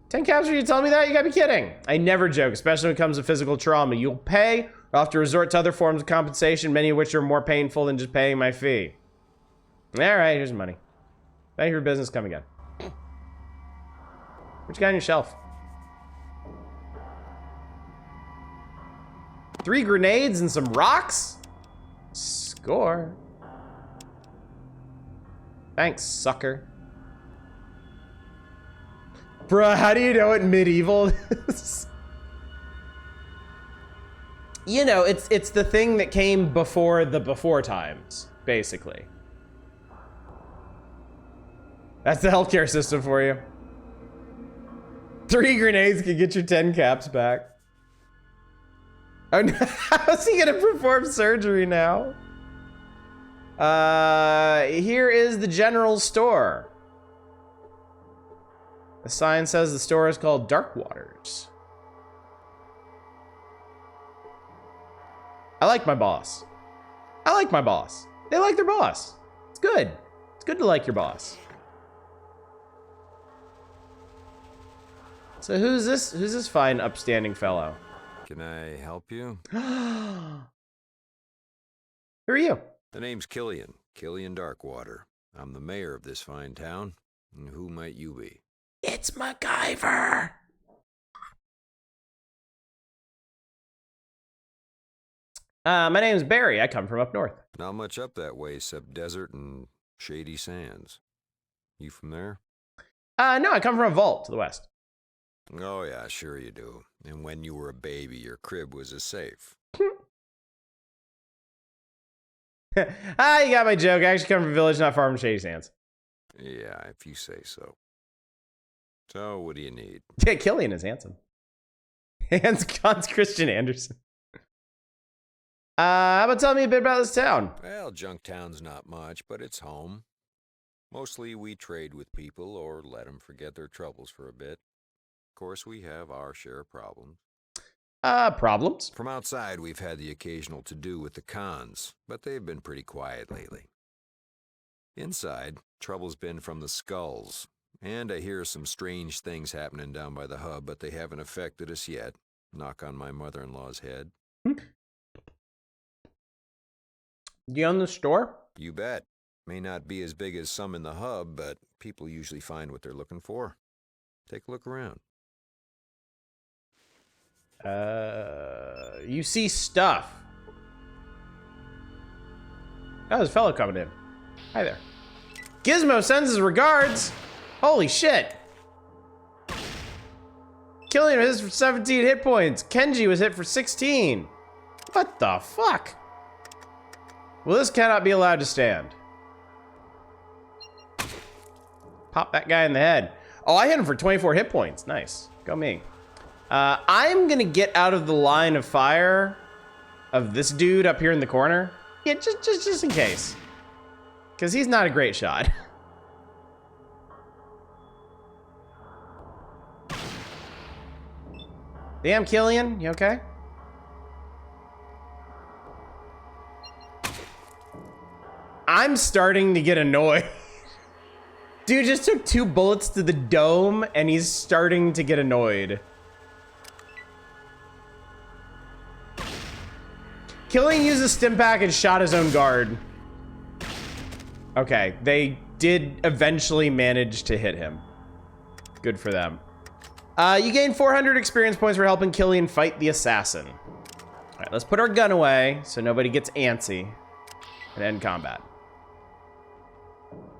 10 caps for you to tell me that? You gotta be kidding. I never joke, especially when it comes to physical trauma. You'll pay, or I'll have to resort to other forms of compensation, many of which are more painful than just paying my fee. All right, here's the money. Thank you for business. Come again. What you got on your shelf? 3 grenades and some rocks? Score. Thanks, sucker. Bruh, how do you know what medieval is? You know, it's the thing that came before the before times, basically. That's the healthcare system for you. 3 grenades can get your 10 caps back. Oh, no. How's he gonna perform surgery now? Here is the general store. The sign says the store is called Dark Waters. I like my boss. I like my boss. They like their boss. It's good. It's good to like your boss. So who's this fine, upstanding fellow? Can I help you? Who are you? The name's Killian. Killian Darkwater. I'm the mayor of this fine town. And who might you be? It's MacGyver. My name's Barry. I come from up north. Not much up that way except desert and shady sands. You from there? No, I come from a vault to the west. Oh yeah, sure you do. And when you were a baby, your crib was a safe. You got my joke. I actually come from a village not far from Shady Sands. Yeah, if you say so. So, what do you need? Yeah, Killian is handsome. Hans Christian Andersen. How about telling me a bit about this town? Well, Junktown's not much, but it's home. Mostly we trade with people or let them forget their troubles for a bit. Of course, we have our share of problems. Problems? From outside, we've had the occasional to-do with the cons, but they've been pretty quiet lately. Inside, trouble's been from the skulls, and I hear some strange things happening down by the hub, but they haven't affected us yet. Knock on my mother-in-law's head. Do you own the store? You bet. May not be as big as some in the hub, but people usually find what they're looking for. Take a look around. You see stuff. Oh, there's a fellow coming in. Hi there. Gizmo sends his regards. Holy shit. Killian was hit for 17 hit points. Kenji was hit for 16. What the fuck? Well, this cannot be allowed to stand. Pop that guy in the head. Oh, I hit him for 24 hit points. Nice. Go me. I'm gonna get out of the line of fire of this dude up here in the corner. Yeah, just in case. Because he's not a great shot. Damn, Killian, you okay? I'm starting to get annoyed. Dude just took 2 bullets to the dome and he's starting to get annoyed. Killian used a stim pack and shot his own guard. Okay, they did eventually manage to hit him. Good for them. You gain 400 experience points for helping Killian fight the assassin. All right, let's put our gun away so nobody gets antsy and end combat.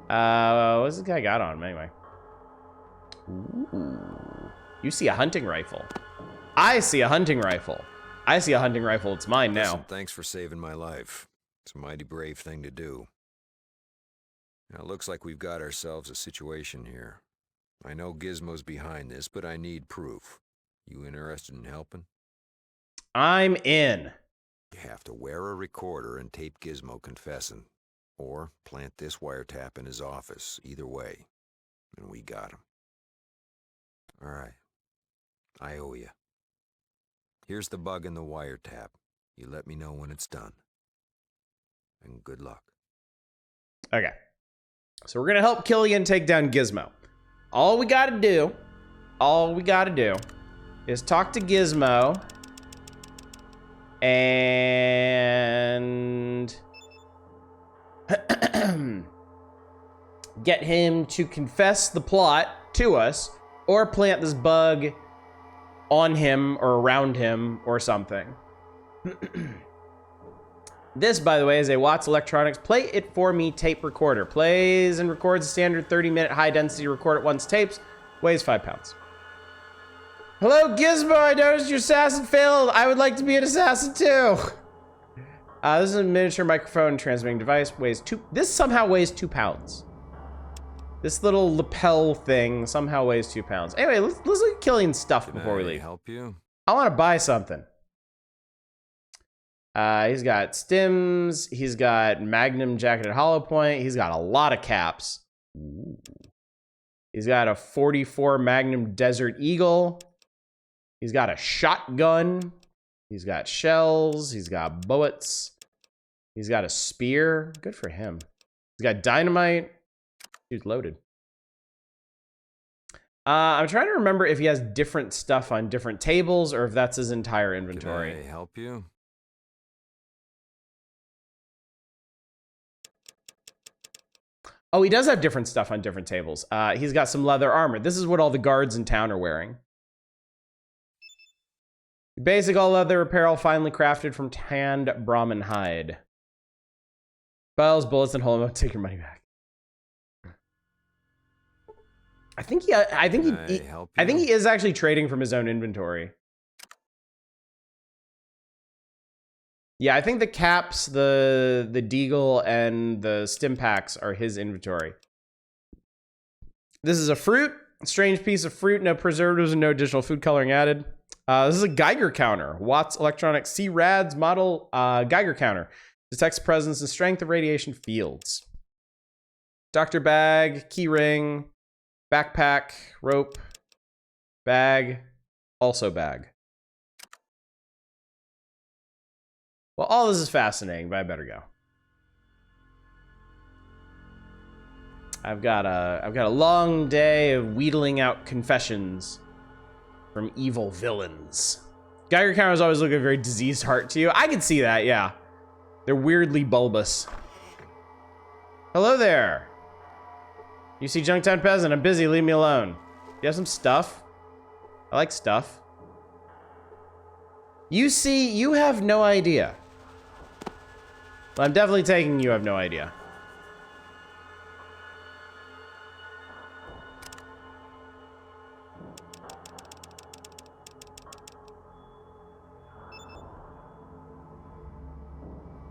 What's this guy got on him anyway? Ooh. You see a hunting rifle. I see a hunting rifle. I see a hunting rifle. It's mine now. Listen, thanks for saving my life. It's a mighty brave thing to do. Now, it looks like we've got ourselves a situation here. I know Gizmo's behind this, but I need proof. You interested in helping? I'm in. You have to wear a recorder and tape Gizmo confessing. Or plant this wiretap in his office. Either way. And we got him. All right. I owe you. Here's the bug in the wiretap. You let me know when it's done. And good luck. Okay. So we're going to help Killian take down Gizmo. All we got to do is talk to Gizmo and get him to confess the plot to us or plant this bug on him or around him or something. This, by the way, is a Watts Electronics Play It For Me tape recorder. Plays and records a standard 30-minute high-density record-at-once tapes. Weighs 5 pounds. Hello, Gizmo. I noticed your assassin failed. I would like to be an assassin, too. This is a miniature microphone transmitting device. This somehow weighs 2 pounds. This little lapel thing somehow weighs 2 pounds. Anyway, let's look at Killian's stuff before we leave. Help you? I want to buy something. He's got stims. He's got Magnum jacketed hollow point. He's got a lot of caps. Ooh. He's got a 44 Magnum Desert Eagle. He's got a shotgun. He's got shells. He's got bullets. He's got a spear. Good for him. He's got dynamite. He's loaded. I'm trying to remember if he has different stuff on different tables or if that's his entire inventory. Can I help you? Oh, he does have different stuff on different tables. He's got some leather armor. This is what all the guards in town are wearing. Basic all-leather apparel, finely crafted from tanned Brahmin hide. Files, bullets, and hold them up. Take your money back. I think he is actually trading from his own inventory. Yeah, I think the caps, the deagle, and the stim packs are his inventory. This is a fruit, strange piece of fruit, no preservatives and no additional food coloring added. This is a Geiger counter, Watts Electronics C-RADS model Geiger counter. Detects presence and strength of radiation fields. Doctor bag, key ring, backpack, rope, bag, also bag. Well, all this is fascinating, but I better go. I've got a long day of wheedling out confessions from evil villains. Geiger counters always look a very diseased heart to you. I can see that, yeah. They're weirdly bulbous. Hello there. You see Junktown Peasant, I'm busy, leave me alone. You have some stuff? I like stuff. You see, you have no idea. Well, I'm definitely taking you have no idea.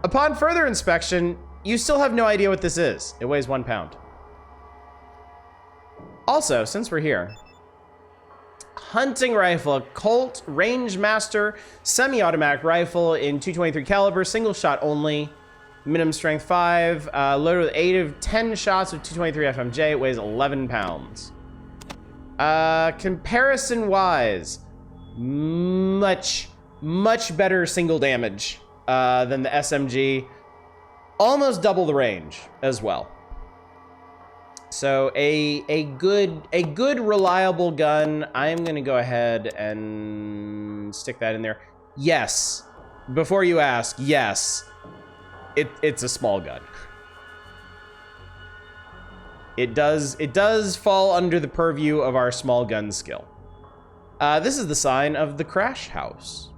Upon further inspection, you still have no idea what this is. It weighs 1 pound. Also, since we're here, hunting rifle, Colt Rangemaster semi-automatic rifle in .223 caliber, single shot only, minimum strength 5, loaded with 8 of 10 shots of .223 FMJ. It weighs 11 pounds. Comparison-wise, much better single damage than the SMG. Almost double the range as well. So a good reliable gun. I'm gonna go ahead and stick that in there. Yes, before you ask, yes, it's a small gun. It does fall under the purview of our small gun skill. This is the sign of the Crash House.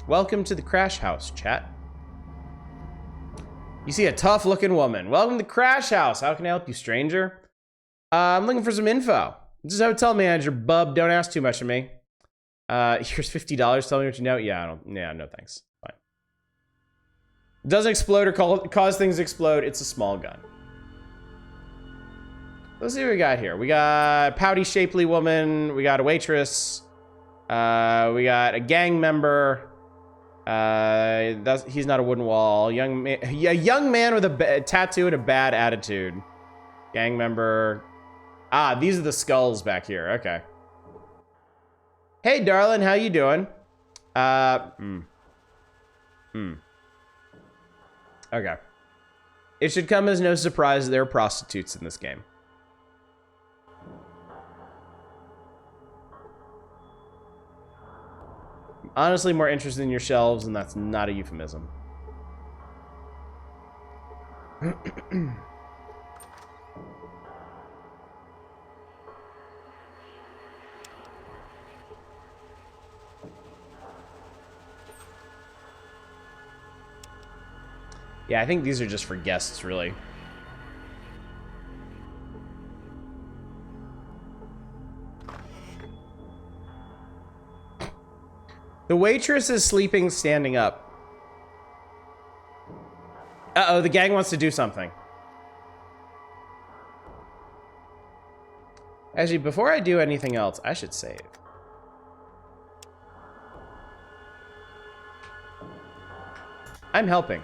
Welcome to the Crash House, chat. You see a tough-looking woman. Welcome to Crash House. How can I help you, stranger? I'm looking for some info. This is hotel manager, bub. Don't ask too much of me. Here's $50. Tell me what you know. Yeah, no thanks. Fine. It doesn't explode or cause things to explode. It's a small gun. Let's see what we got here. We got pouty, shapely woman. We got a waitress. We got a gang member. He's not a wooden wall. A young man with a tattoo and a bad attitude. Gang member. Ah, these are the skulls back here. Okay. Hey, darling, how you doing? Okay. It should come as no surprise that there are prostitutes in this game. Honestly, more interested in your shelves, and that's not a euphemism. Yeah, I think these are just for guests, really. The waitress is sleeping standing up. Uh-oh, the gang wants to do something. Actually, before I do anything else, I should save. I'm helping.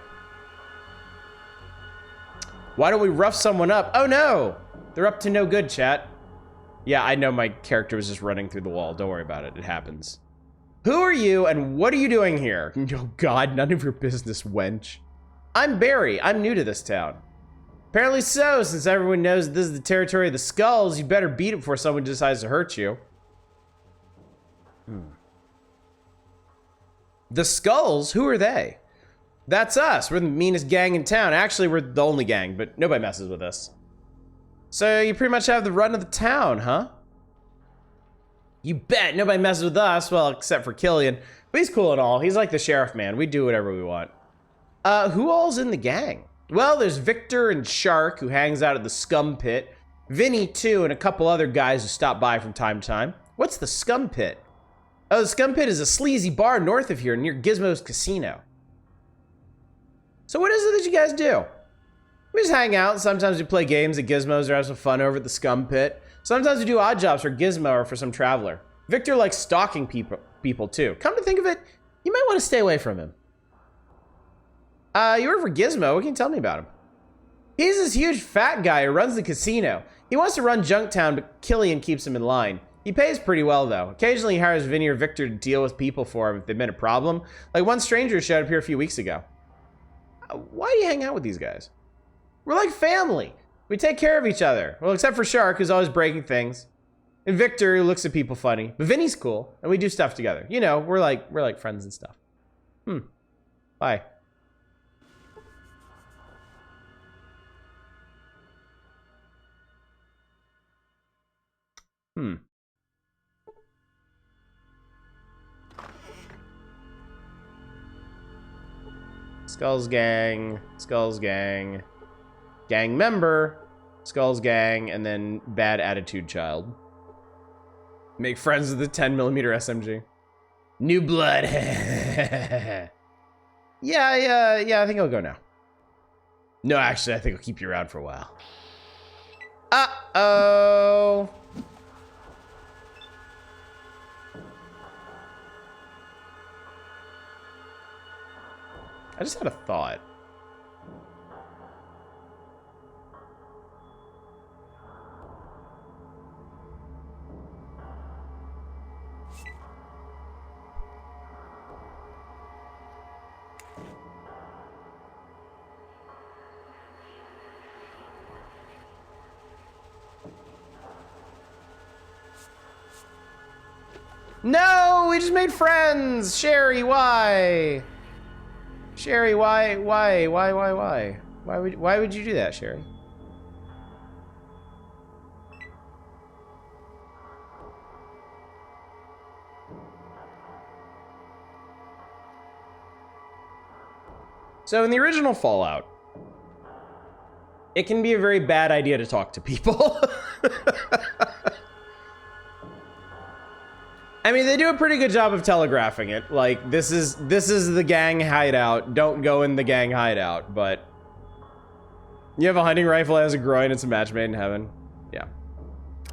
Why don't we rough someone up? Oh no! They're up to no good, chat. Yeah, I know my character was just running through the wall. Don't worry about it. It happens. Who are you and what are you doing here? Oh god, none of your business, wench. I'm Barry. I'm new to this town. Apparently so, since everyone knows this is the territory of the Skulls, you better beat it before someone decides to hurt you. The Skulls? Who are they? That's us. We're the meanest gang in town. Actually, we're the only gang, but nobody messes with us. So you pretty much have the run of the town, huh? You bet. Nobody messes with us. Well, except for Killian. But he's cool and all. He's like the sheriff, man. We do whatever we want. Who all's in the gang? Well, there's Victor and Shark, who hangs out at the Scum Pit. Vinny, too, and a couple other guys who stop by from time to time. What's the Scum Pit? Oh, the Scum Pit is a sleazy bar north of here, near Gizmo's Casino. So what is it that you guys do? We just hang out. Sometimes we play games at Gizmo's or have some fun over at the Scum Pit. Sometimes we do odd jobs for Gizmo or for some traveler. Victor likes stalking people too. Come to think of it, you might want to stay away from him. You work for Gizmo. What can you tell me about him? He's this huge fat guy who runs the casino. He wants to run Junktown, but Killian keeps him in line. He pays pretty well, though. Occasionally he hires Vinny or Victor to deal with people for him if they've been a problem. Like one stranger showed up here a few weeks ago. Why do you hang out with these guys? We're like family. We take care of each other. Well, except for Shark, who's always breaking things. And Victor, who looks at people funny. But Vinny's cool, and we do stuff together. You know, we're like friends and stuff. Bye. Skulls gang, gang member, Skulls gang, and then bad attitude child. Make friends with the 10mm SMG. New blood. yeah, I think I'll go now. No, actually, I think I'll keep you around for a while. Uh-oh. I just had a thought. No, we just made friends. Sherry, why? Sherry, why? Why would you do that, Sherry? So in the original Fallout, it can be a very bad idea to talk to people. I mean, they do a pretty good job of telegraphing it. Like, this is the gang hideout. Don't go in the gang hideout, but you have a hunting rifle that has a groin. It's a match made in heaven. Yeah.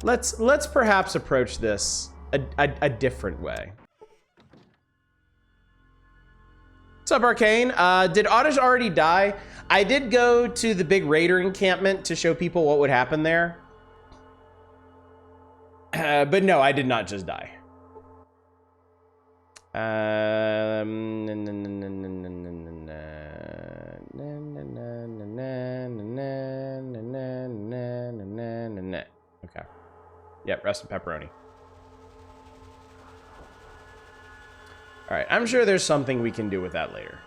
Let's perhaps approach this a different way. What's up, Arcane? Did Oddish already die? I did go to the big raider encampment to show people what would happen there. But no, I did not just die. Okay. Yep, rest in pepperoni. All right, I'm sure there's something we can do with that later.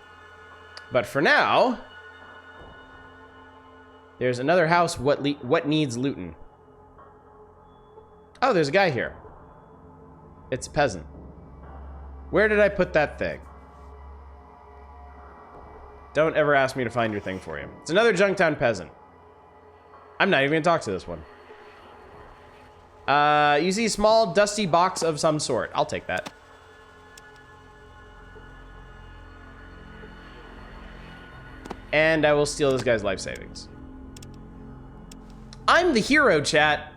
But for now, there's another house. What needs looting? Oh, there's a guy here. It's a peasant. Where did I put that thing? Don't ever ask me to find your thing for you. It's another Junktown peasant. I'm not even gonna talk to this one. You see a small, dusty box of some sort. I'll take that. And I will steal this guy's life savings. I'm the hero, chat.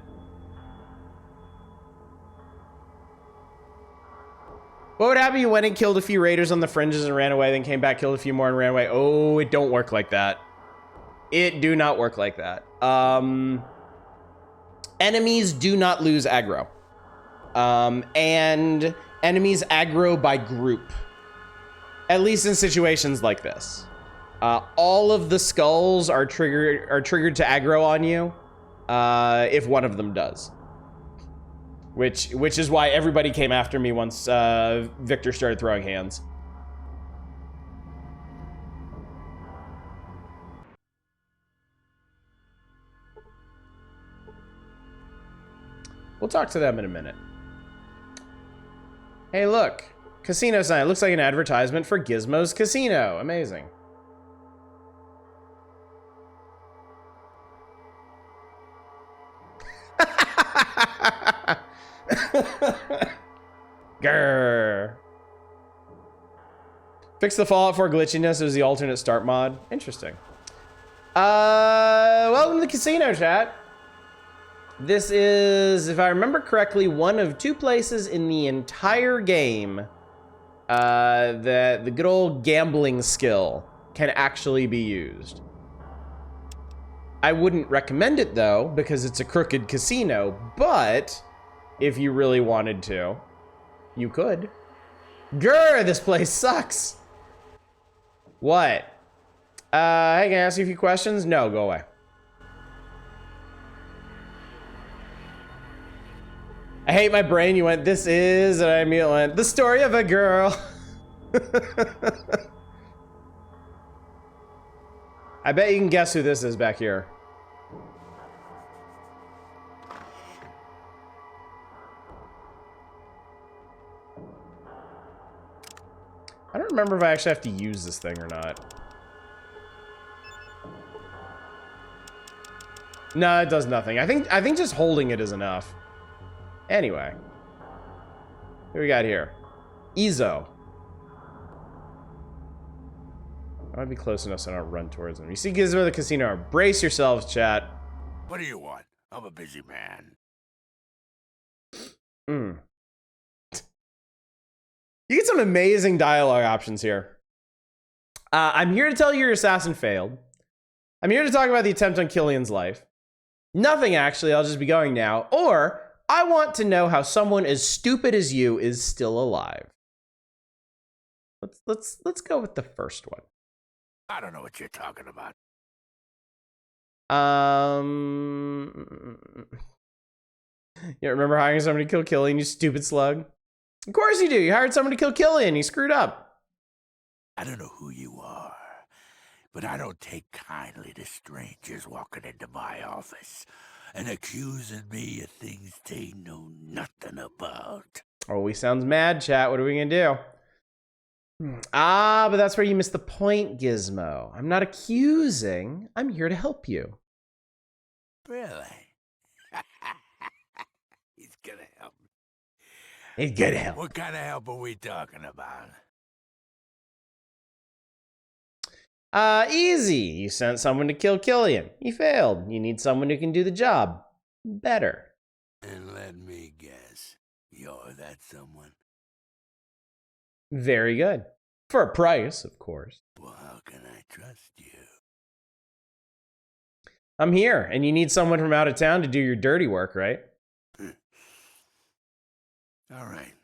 What would happen if you went and killed a few raiders on the fringes and ran away, then came back, killed a few more and ran away? Oh, it don't work like that. It do not work like that. Enemies do not lose aggro. And enemies aggro by group. At least in situations like this. All of the skulls are triggered to aggro on you if one of them does. Which is why everybody came after me once Victor started throwing hands. We'll talk to them in a minute. Hey, look. Casino sign. It looks like an advertisement for Gizmo's Casino. Amazing. Grrr. Fix the Fallout 4 glitchiness as the alternate start mod. Interesting. Welcome to the casino, chat. This is, if I remember correctly, one of two places in the entire game that the good old gambling skill can actually be used. I wouldn't recommend it, though, because it's a crooked casino, but if you really wanted to, you could. Grr, this place sucks. What? Hey, can I ask you a few questions? No, go away. I hate my brain. You went, this is, and I immediately went, the story of a girl. I bet you can guess who this is back here. I don't remember if I actually have to use this thing or not. No, it does nothing. I think just holding it is enough. Anyway. What do we got here? Ezo. I want to be close enough so I don't run towards him. You see Gizmo the Casino. Brace yourselves, chat. What do you want? I'm a busy man. You get some amazing dialogue options here. I'm here to tell you your assassin failed. I'm here to talk about the attempt on Killian's life. Nothing, actually. I'll just be going now. Or, I want to know how someone as stupid as you is still alive. Let's go with the first one. I don't know what you're talking about. You remember hiring someone to kill Killian, you stupid slug? Of course you do. You hired someone to kill Killian. He screwed up. I don't know who you are, but I don't take kindly to strangers walking into my office and accusing me of things they know nothing about. Oh, he sounds mad, chat. What are we gonna do? But that's where you missed the point, Gizmo. I'm not accusing. I'm here to help you. Really? He's gonna help me. He's gonna help. What kind of help are we talking about? Easy. You sent someone to kill Killian. He failed. You need someone who can do the job. better. And let me guess, you're that someone? Very good. For a price, of course. Well, how can I trust you? I'm here, and you need someone from out of town to do your dirty work, right? All right,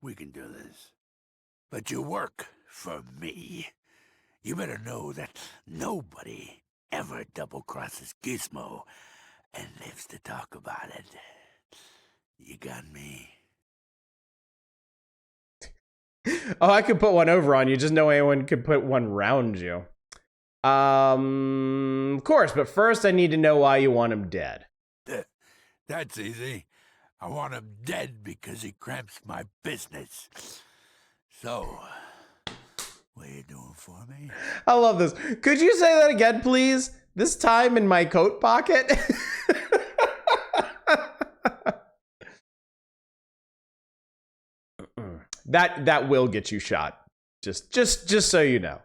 we can do this. But you work for me. You better know that nobody ever double-crosses Gizmo and lives to talk about it. You got me? Oh, I could put one over on you, just no anyone could put one round you. Of course, but first I need to know why you want him dead. That's easy. I want him dead because he cramps my business. So, what are you doing for me? I love this. Could you say that again, please? This time in my coat pocket? That will get you shot. Just so you know.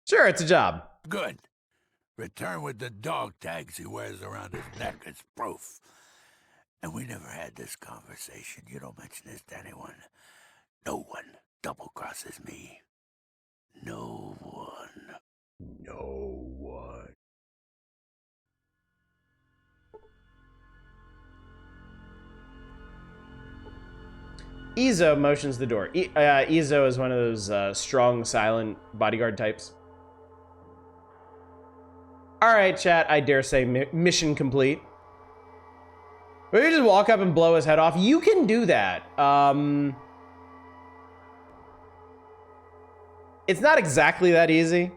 Sure, it's a job. Good. Return with the dog tags he wears around his neck as proof. And we never had this conversation. You don't mention this to anyone. No one double-crosses me. No one. No one. Izo motions the door. Izo is one of those strong, silent bodyguard types. All right, chat. I dare say mission complete. Maybe just walk up and blow his head off. You can do that. It's not exactly that easy.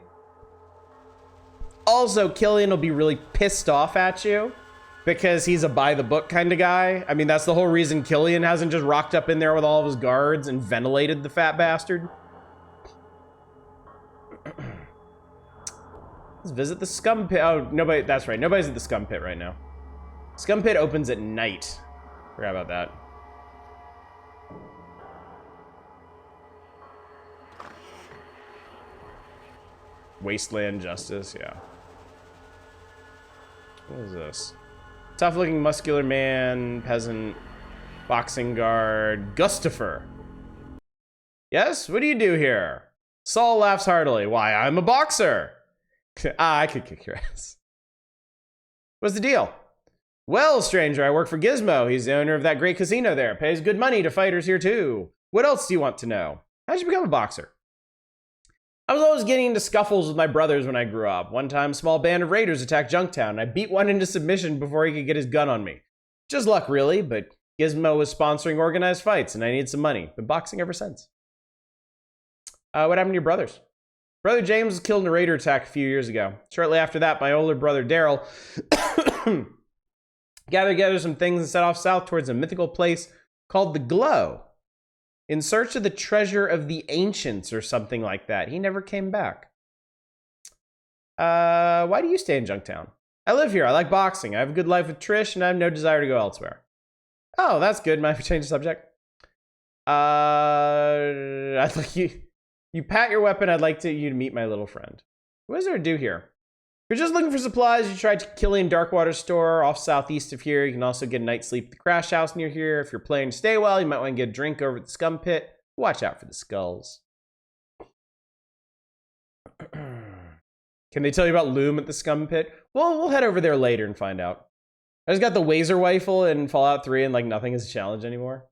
Also, Killian will be really pissed off at you because he's a by-the-book kind of guy. I mean, that's the whole reason Killian hasn't just rocked up in there with all of his guards and ventilated the fat bastard. Let's visit the scum pit. Oh, nobody, that's right. Nobody's at the scum pit right now. Scum pit opens at night. Forgot about that. Wasteland Justice, yeah. What is this? Tough-looking muscular man, peasant, boxing guard, Gustafer. Yes, what do you do here? Saul laughs heartily. Why, I'm a boxer. I could kick your ass. What's the deal? Well, stranger, I work for Gizmo. He's the owner of that great casino there. Pays good money to fighters here, too. What else do you want to know? How'd you become a boxer? I was always getting into scuffles with my brothers when I grew up. One time, a small band of raiders attacked Junktown, and I beat one into submission before he could get his gun on me. Just luck, really, but Gizmo was sponsoring organized fights, and I needed some money. Been boxing ever since. What happened to your brothers? Brother James was killed in a raider attack a few years ago. Shortly after that, my older brother Daryl gathered together some things and set off south towards a mythical place called the Glow, in search of the treasure of the ancients or something like that. He never came back. Why do you stay in Junktown? I live here. I like boxing. I have a good life with Trish, and I have no desire to go elsewhere. Oh, that's good. Might change the subject. I'd like you. You pat your weapon. I'd like you to meet my little friend. What is there to do here? If you're just looking for supplies, you try Killian Darkwater store off southeast of here. You can also get a night's sleep at the Crash House near here. If you're playing to stay well, you might want to get a drink over at the Scum Pit. Watch out for the skulls. Can they tell you about Loom at the Scum Pit? Well, we'll head over there later and find out. I just got the Wazer Rifle in Fallout 3 and like nothing is a challenge anymore.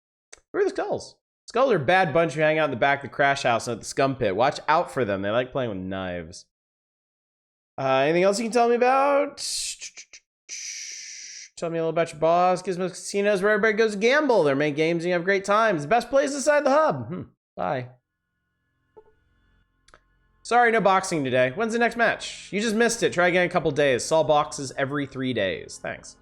Where are the skulls? Skulls are a bad bunch who hang out in the back of the Crash House and at the Scum Pit. Watch out for them. They like playing with knives. Anything else you can tell me about? Tell me a little about your boss. Gizmo Casinos where everybody goes to gamble. They're making games and you have great times. The best place inside the hub. Bye. Sorry, no boxing today. When's the next match? You just missed it. Try again in a couple days. Saul boxes every 3 days. Thanks.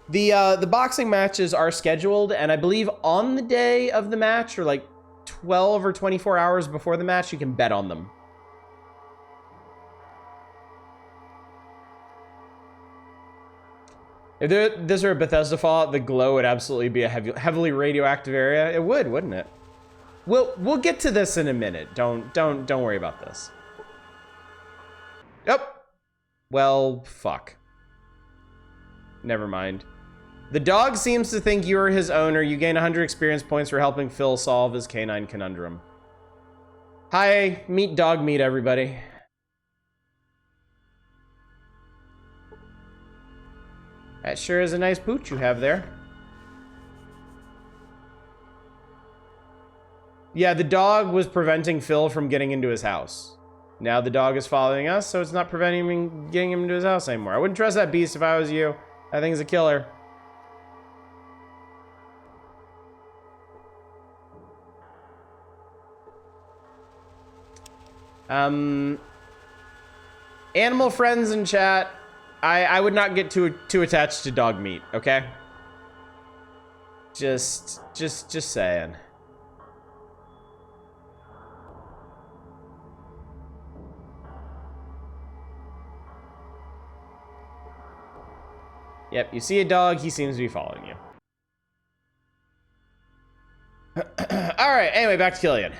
The boxing matches are scheduled, and I believe on the day of the match, or like 12 or 24 hours before the match, you can bet on them. If this were a Bethesda Fallout, the Glow would absolutely be a heavily radioactive area. It would, wouldn't it? We'll get to this in a minute. Don't worry about this. Yep. Well, fuck. Never mind. The dog seems to think you are his owner. You gain 100 experience points for helping Phil solve his canine conundrum. Hi, meet dog meat, everybody. That sure is a nice pooch you have there. Yeah, the dog was preventing Phil from getting into his house. Now the dog is following us, so it's not preventing him from getting him into his house anymore. I wouldn't trust that beast if I was you. That thing's a killer. Animal friends in chat, I would not get too attached to dog meat, okay? Just saying. Yep, you see a dog, he seems to be following you. Alright, anyway, back to Killian.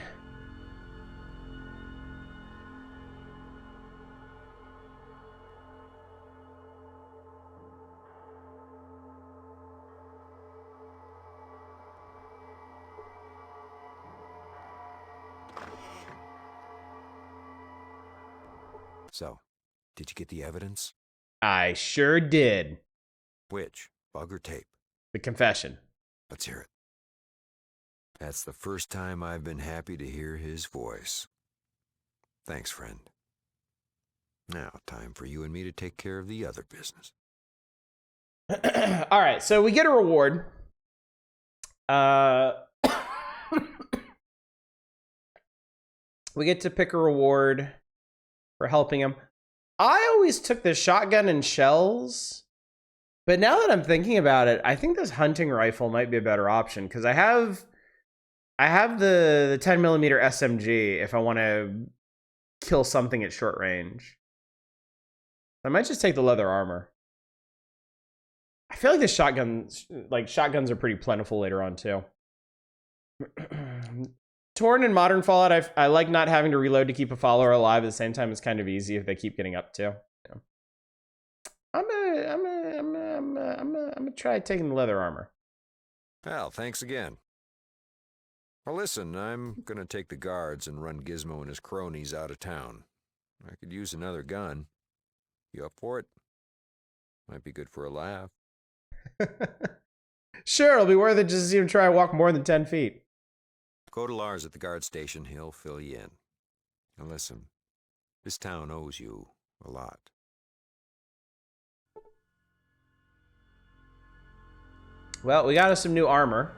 So, did you get the evidence? I sure did. Which? Bug or tape? The confession. Let's hear it. That's the first time I've been happy to hear his voice. Thanks, friend. Now, time for you and me to take care of the other business. All right, so we get a reward. We get to pick a reward for helping him. I always took the shotgun and shells, but now that I'm thinking about it, I think this hunting rifle might be a better option because I have the 10mm SMG if I want to kill something at short range. I might just take the leather armor. I feel like the shotguns are pretty plentiful later on too. Torn in modern Fallout, I like not having to reload to keep a follower alive. At the same time, it's kind of easy if they keep getting up too. Yeah. I'm gonna try taking the leather armor. Well, thanks again. Well, listen, I'm gonna take the guards and run Gizmo and his cronies out of town. I could use another gun. You up for it? Might be good for a laugh. Sure, it'll be worth it just to see him try to walk more than 10 feet. Go to Lars at the guard station. He'll fill you in. And listen, this town owes you a lot. Well, we got us some new armor.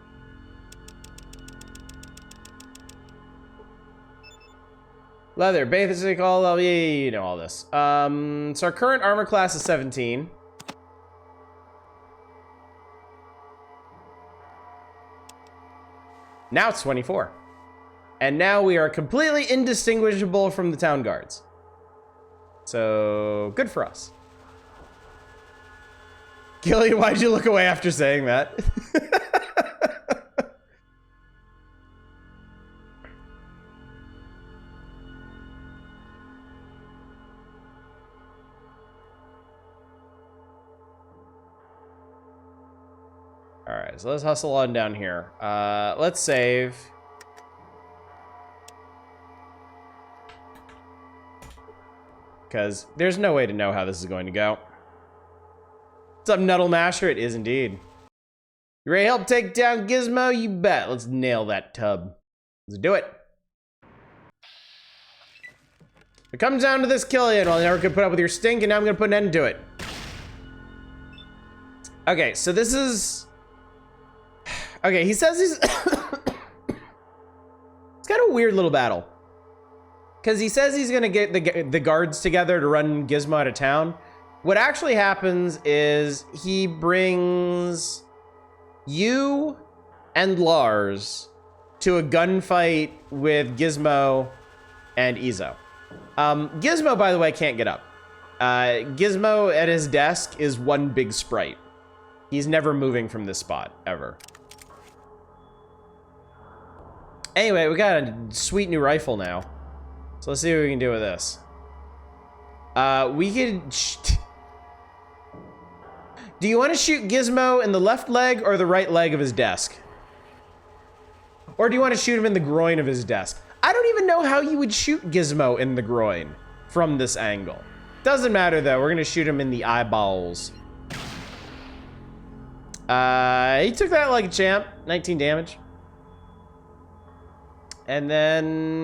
Leather, basic, all, yeah, you know all this. So our current armor class is 17. Now it's 24. And now we are completely indistinguishable from the town guards. So, good for us. Gilly, why'd you look away after saying that? Alright, so let's hustle on down here. Let's save. Because there's no way to know how this is going to go. What's up, Nuddle Masher? It is indeed. You ready to help take down Gizmo? You bet. Let's nail that tub. Let's do it. It comes down to this, Killian. Well, I never could put up with your stink, and now I'm going to put an end to it. Okay, so this is... Okay, he says he's... It's kind of a weird little battle. Because he says he's going to get the guards together to run Gizmo out of town. What actually happens is he brings you and Lars to a gunfight with Gizmo and Izo. Gizmo, by the way, can't get up. Gizmo at his desk is one big sprite. He's never moving from this spot, ever. Anyway, we got a sweet new rifle now. So let's see what we can do with this. We could... Do you want to shoot Gizmo in the left leg or the right leg of his desk? Or do you want to shoot him in the groin of his desk? I don't even know how you would shoot Gizmo in the groin from this angle. Doesn't matter though, we're gonna shoot him in the eyeballs. He took that like a champ, 19 damage. And then,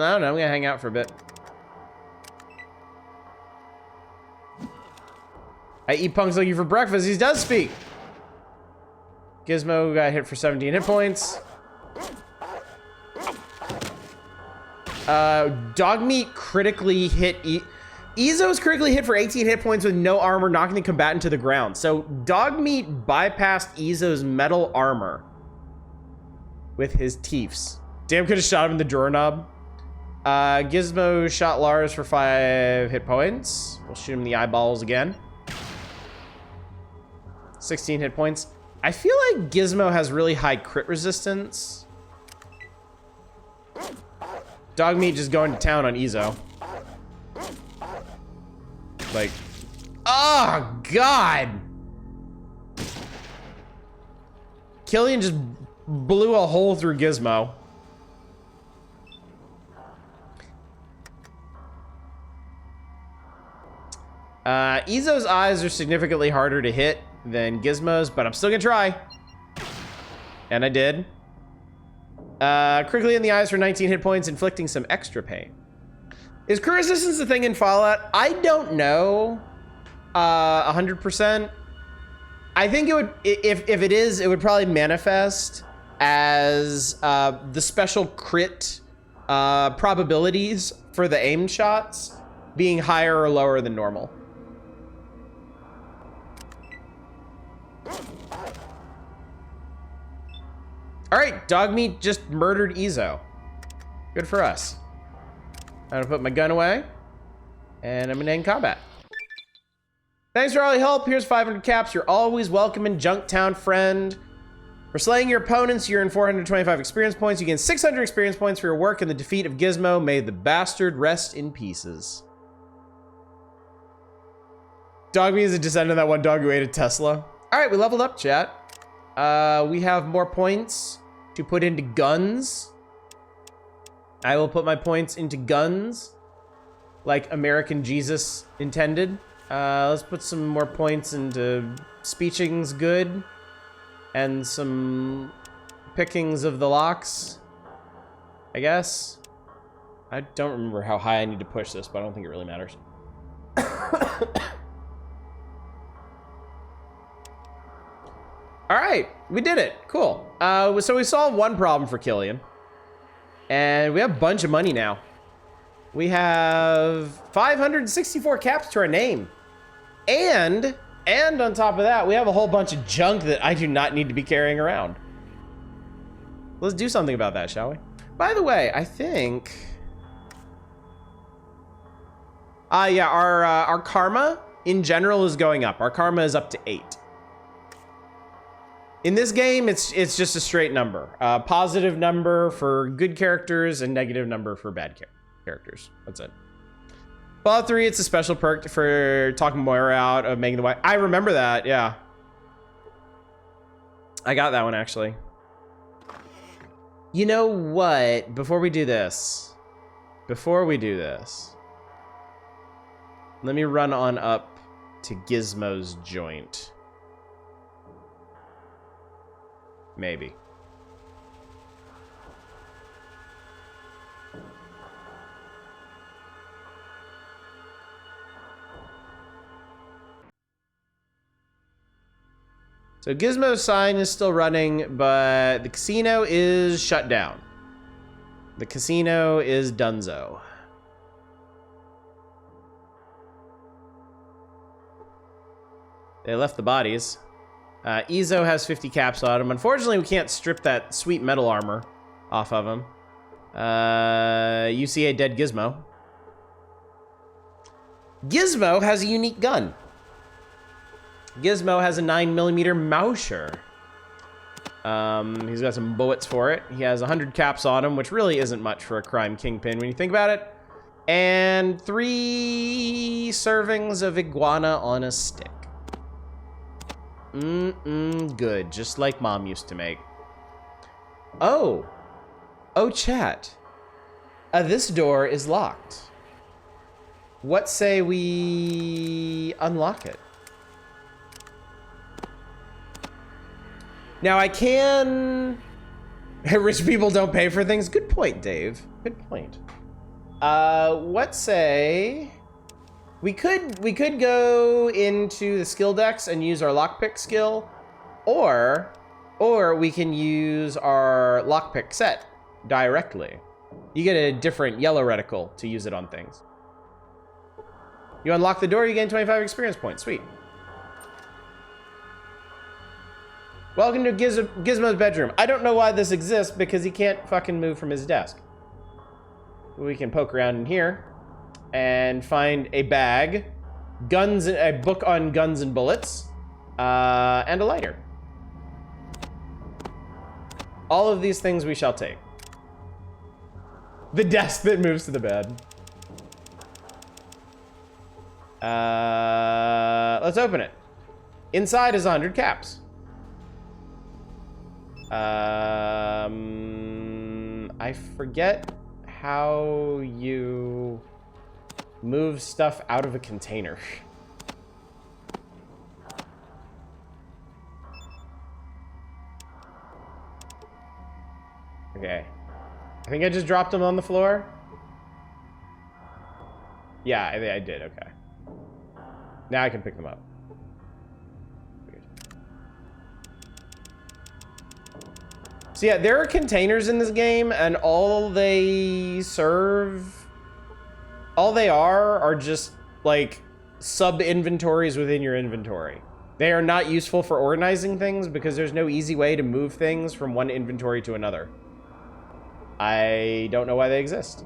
I don't know, I'm gonna hang out for a bit. I eat punks like you for breakfast, he does speak. Gizmo got hit for 17 hit points. Dogmeat critically hit, Izo's critically hit for 18 hit points with no armor, knocking the combatant to the ground. So Dogmeat bypassed Izo's metal armor with his teeths. Damn, could have shot him in the drawer knob. Gizmo shot Lars for 5 hit points. We'll shoot him in the eyeballs again. 16 hit points. I feel like Gizmo has really high crit resistance. Dogmeat just going to town on Izo. Like, oh God! Killian just blew a hole through Gizmo. Izo's eyes are significantly harder to hit than Gizmo's, but I'm still gonna try. And I did. Critically in the eyes for 19 hit points, inflicting some extra pain. Is crit resistance a thing in Fallout? I don't know. 100%. I think it would, if it is, it would probably manifest as the special crit probabilities for the aim shots being higher or lower than normal. All right, Dogmeat just murdered Izo. Good for us. I'm gonna put my gun away, and I'm gonna end combat. Thanks for all your help. Here's 500 caps. You're always welcome in Junktown, friend. For slaying your opponents, you earn 425 experience points. You gain 600 experience points for your work in the defeat of Gizmo. May the bastard rest in pieces. Dogmeat is a descendant of that one dog who ate a Tesla. All right, we leveled up, chat. We have more points to put into guns. I will put my points into guns like American Jesus intended. Let's put some more points into speeching's good and some pickings of the locks, I guess. I don't remember how high I need to push this, but I don't think it really matters. All right, we did it. Cool. So we solved one problem for Killian. And we have a bunch of money now. We have 564 caps to our name. And on top of that, we have a whole bunch of junk that I do not need to be carrying around. Let's do something about that, shall we? By the way, I think... yeah, our karma in general is going up. Our karma is up to 8. In this game, it's just a straight number. Positive number for good characters and negative number for bad characters. That's it. Fallout 3, it's a special perk for talking Moira out of making the white. I remember that, yeah. I got that one, actually. You know what? Before we do this, let me run on up to Gizmo's joint. Maybe. So Gizmo's sign is still running, but the casino is shut down. The casino is donezo. They left the bodies. Izo has 50 caps on him. Unfortunately, we can't strip that sweet metal armor off of him. You see a dead Gizmo. Gizmo has a unique gun. Gizmo has a 9mm Mauscher. He's got some bullets for it. He has 100 caps on him, which really isn't much for a crime kingpin when you think about it. And 3 servings of iguana on a stick. Good, just like Mom used to make. Oh, chat. This door is locked. What say we unlock it? Now I can... Rich people don't pay for things. Good point, Dave. Good point. What say... We could go into the skill decks and use our lockpick skill, or we can use our lockpick set directly. You get a different yellow reticle to use it on things. You unlock the door, you gain 25 experience points. Sweet. Welcome to Gizmo's bedroom. I don't know why this exists because he can't fucking move from his desk. We can poke around in here and find a bag, a book on guns and bullets, and a lighter. All of these things we shall take. The desk that moves to the bed. Let's open it. Inside is 100 caps. I forget how you move stuff out of a container. Okay. I think I just dropped them on the floor. Yeah, I did. Okay. Now I can pick them up. So yeah, there are containers in this game, and all they are just like sub-inventories within your inventory. They are not useful for organizing things because there's no easy way to move things from one inventory to another. I don't know why they exist.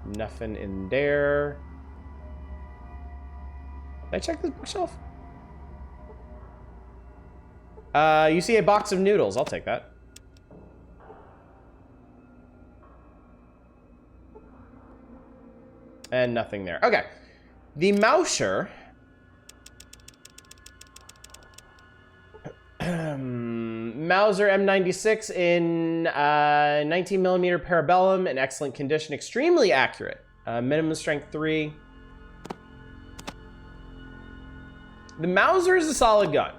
Nothing in there. Did I check this bookshelf? You see a box of noodles. I'll take that. And nothing there. Okay. The Mauser. Mauser M96 in 19mm Parabellum in excellent condition. Extremely accurate. Minimum strength 3. The Mauser is a solid gun.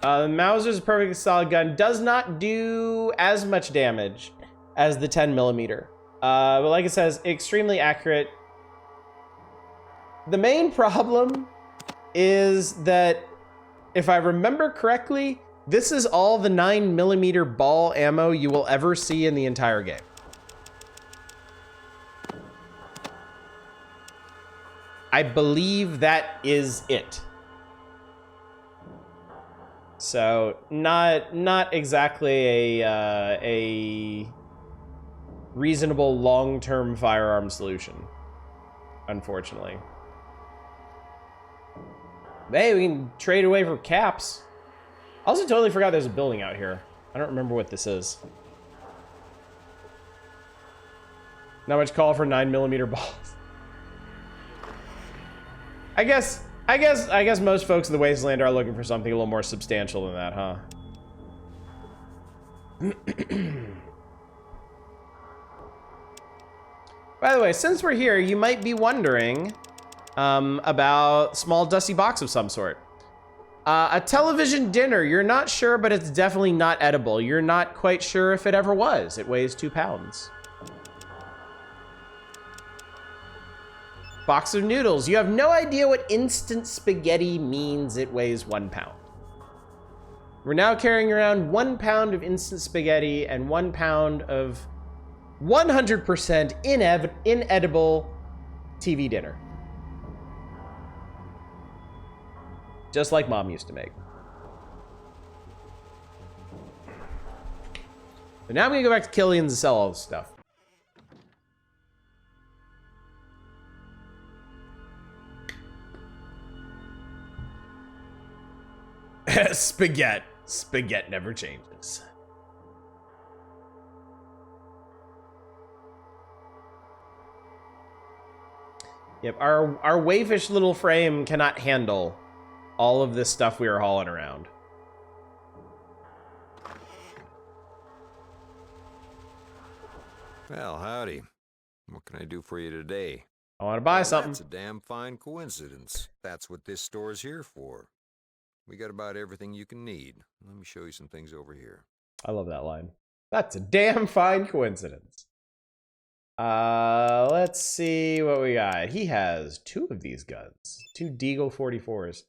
The Mauser is a perfectly solid gun. Does not do as much damage as the 10mm. But like it says, extremely accurate. The main problem is that, if I remember correctly, this is all the 9mm ball ammo you will ever see in the entire game. I believe that is it. So not exactly a reasonable long-term firearm solution, unfortunately. Hey, we can trade away for caps. I also totally forgot there's a building out here. I don't remember what this is. Not much call for 9mm balls. I guess most folks in the Wasteland are looking for something a little more substantial than that, huh? By the way, since we're here, you might be wondering about small dusty box of some sort. A television dinner, you're not sure, but it's definitely not edible. You're not quite sure if it ever was. It weighs 2 pounds. Box of noodles. You have no idea what instant spaghetti means. It weighs 1 pound. We're now carrying around 1 pound of instant spaghetti and 1 pound of 100% inedible TV dinner. Just like Mom used to make. But now I'm gonna go back to Killian's and sell all this stuff. Spaghetti. Spaghetti never changes. Yep, our waifish little frame cannot handle all of this stuff we were hauling around. Well, howdy. What can I do for you today? I want to buy Well, something. That's a damn fine coincidence. That's what this store's here for. We got about everything you can need. Let me show you some things over here. I love that line. That's a damn fine coincidence. Let's see what we got. He has 2 of these guns. 2 Deagle 44s.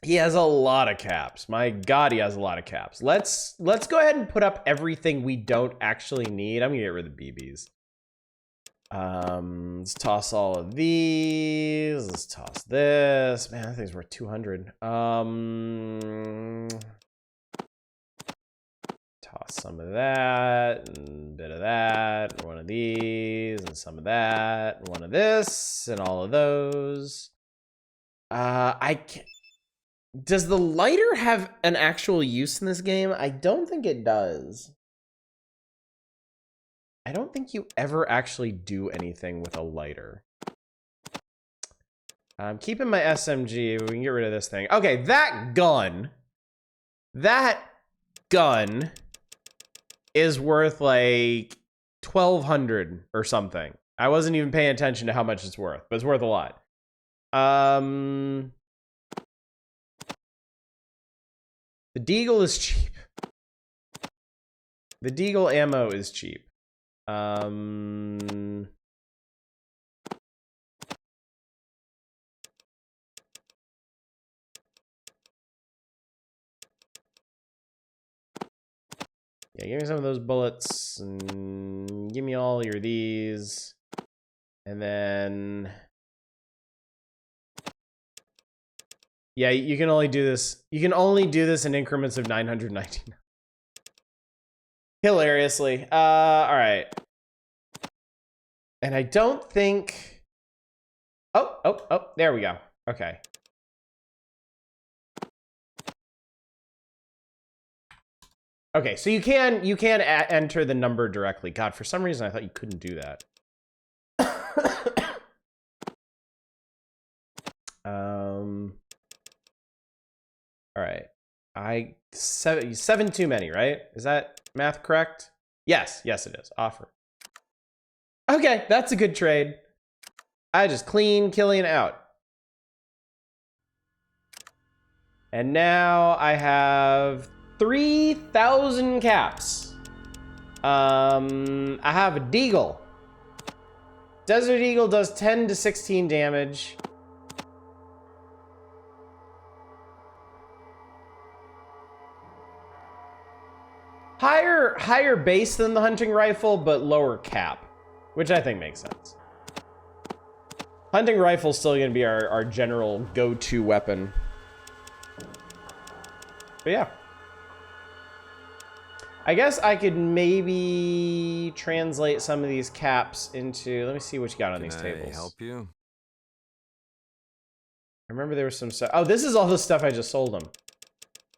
He has a lot of caps. My God, he has a lot of caps. Let's go ahead and put up everything we don't actually need. I'm gonna get rid of the BBs. Let's toss all of these. Let's toss this. Man, that thing's worth 200. Toss some of that, and a bit of that, and one of these, and some of that, and one of this, and all of those. Does the lighter have an actual use in this game? I don't think it does. I don't think you ever actually do anything with a lighter. I'm keeping my SMG. We can get rid of this thing. Okay, that gun is worth like 1,200 or something. I wasn't even paying attention to how much it's worth, but it's worth a lot. The Deagle is cheap. The Deagle ammo is cheap. Yeah, give me some of those bullets, and give me all your these, and then yeah, you can only do this. You can only do this in increments of 999. Hilariously. All right. And I don't think. Oh, there we go. Okay. Okay, so you can enter the number directly. God, for some reason I thought you couldn't do that. All right. Seven too many, right? Is that math correct? Yes, it is. Offer. Okay, that's a good trade. I just clean Killian out. And now I have 3,000 caps. I have a Deagle. Desert Eagle does 10 to 16 damage. Higher base than the hunting rifle, but lower cap, which I think makes sense. Hunting rifle's still going to be our general go-to weapon. But yeah. I guess I could maybe translate some of these caps into... Let me see what you got on these tables. Can I help you? I remember there was some stuff... Oh, this is all the stuff I just sold them.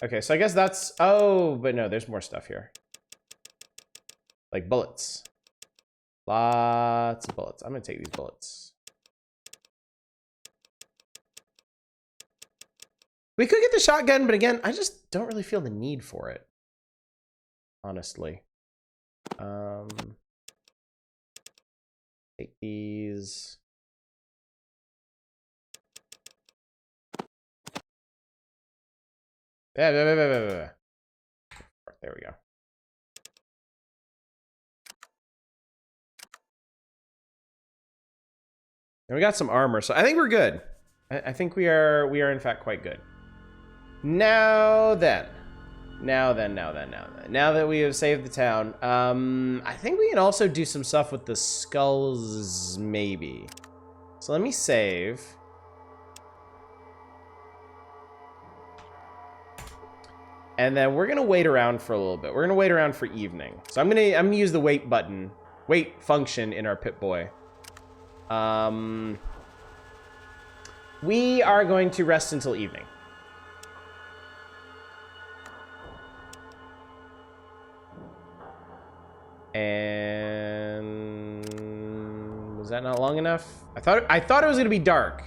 Okay, so I guess that's... Oh, but no, there's more stuff here. Like bullets. Lots of bullets. I'm going to take these bullets. We could get the shotgun, but again, I just don't really feel the need for it. Honestly. Take these. Yeah, there we go. And we got some armor, so I think we're good. I think we are in fact quite good. Now that we have saved the town, I think we can also do some stuff with the skulls, maybe. So let me save. And then we're gonna wait around for a little bit. We're gonna wait around for evening. So I'm gonna use the wait button, wait function in our Pip-Boy. We are going to rest until evening. And was that not long enough? I thought it was gonna be dark.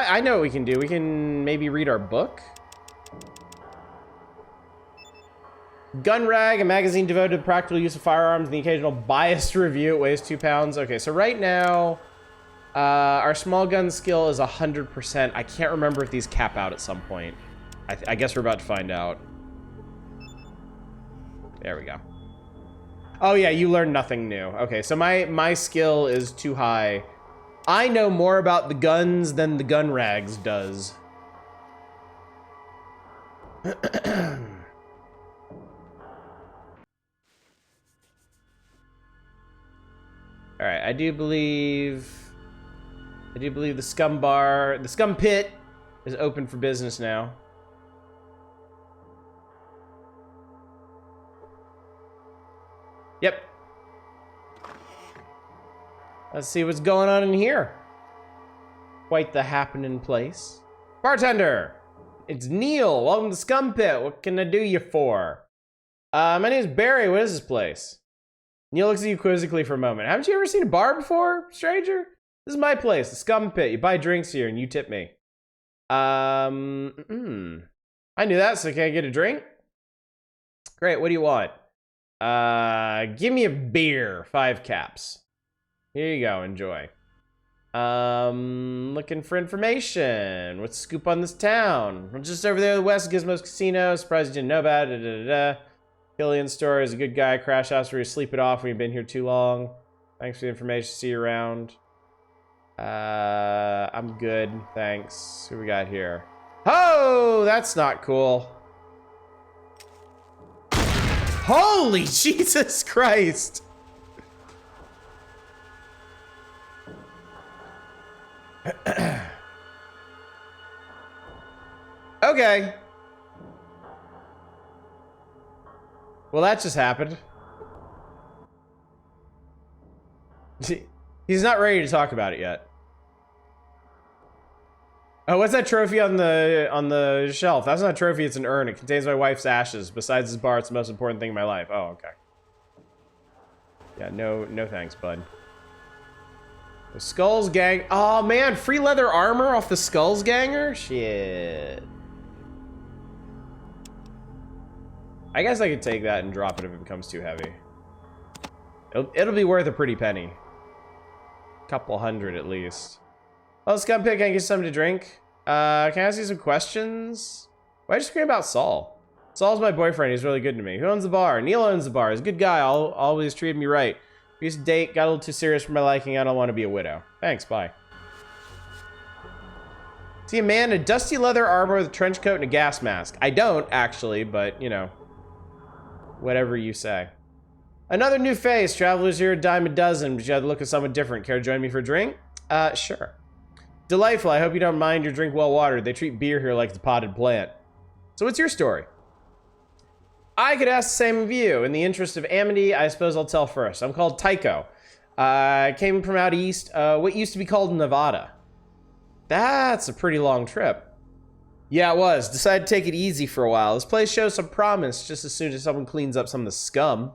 I know what we can do. We can maybe read our book. Gun Rag, a magazine devoted to the practical use of firearms and the occasional biased review. It weighs 2 pounds. Okay, so right now, our small gun skill is 100%. I can't remember if these cap out at some point. I guess we're about to find out. There we go. Oh yeah, you learned nothing new. Okay, so my skill is too high. I know more about the guns than the Gun Rags does. All right, I do believe the Scum Bar, the Scum Pit is open for business now. Yep. Let's see what's going on in here. Quite the happening place. Bartender, it's Neil. Welcome to Scum Pit. What can I do you for? My name is Barry. What is this place? Neil looks at you quizzically for a moment. Haven't you ever seen a bar before, stranger? This is my place, the Scum Pit. You buy drinks here and you tip me. I knew that, so can I get a drink? Great, what do you want? Give me a beer, 5 caps. Here you go, enjoy. Looking for information. What's the scoop on this town? Well, just over there, the West Gizmos Casino. Surprised you didn't know about it. Killian store is a good guy. Crash house where you sleep it off when you've been here too long. Thanks for the information. See you around. I'm good. Thanks. Who we got here? Oh, that's not cool. Holy Jesus Christ. Okay. Well, that just happened. He's not ready to talk about it yet. Oh, what's that trophy on the shelf? That's not a trophy, it's an urn. It contains my wife's ashes. Besides this bar, it's the most important thing in my life. Oh, okay. Yeah, no thanks, bud. The Skulls Gang. Oh man, free leather armor off the Skulls Ganger? Shit. I guess I could take that and drop it if it becomes too heavy. It'll be worth a pretty penny. Couple hundred at least. Oh, Scum Pit, can I get something to drink? Can I ask you some questions? Why'd you scream about Saul? Saul's my boyfriend, he's really good to me. Who owns the bar? Neil owns the bar, he's a good guy, always treated me right. We used to date, got a little too serious for my liking, I don't want to be a widow. Thanks, bye. See a man in a dusty leather armor with a trench coat and a gas mask. I don't, actually, but, you know. Whatever you say. Another new face. Travelers here, a dime a dozen, but you had to look at someone different. Care to join me for a drink? Sure. Delightful. I hope you don't mind your drink well watered. They treat beer here like it's a potted plant. So what's your story? I could ask the same of you. In the interest of amity, I suppose I'll tell first. I'm called Tycho. I came from out east, what used to be called Nevada. That's a pretty long trip. Yeah, it was. Decided to take it easy for a while. This place shows some promise just as soon as someone cleans up some of the scum.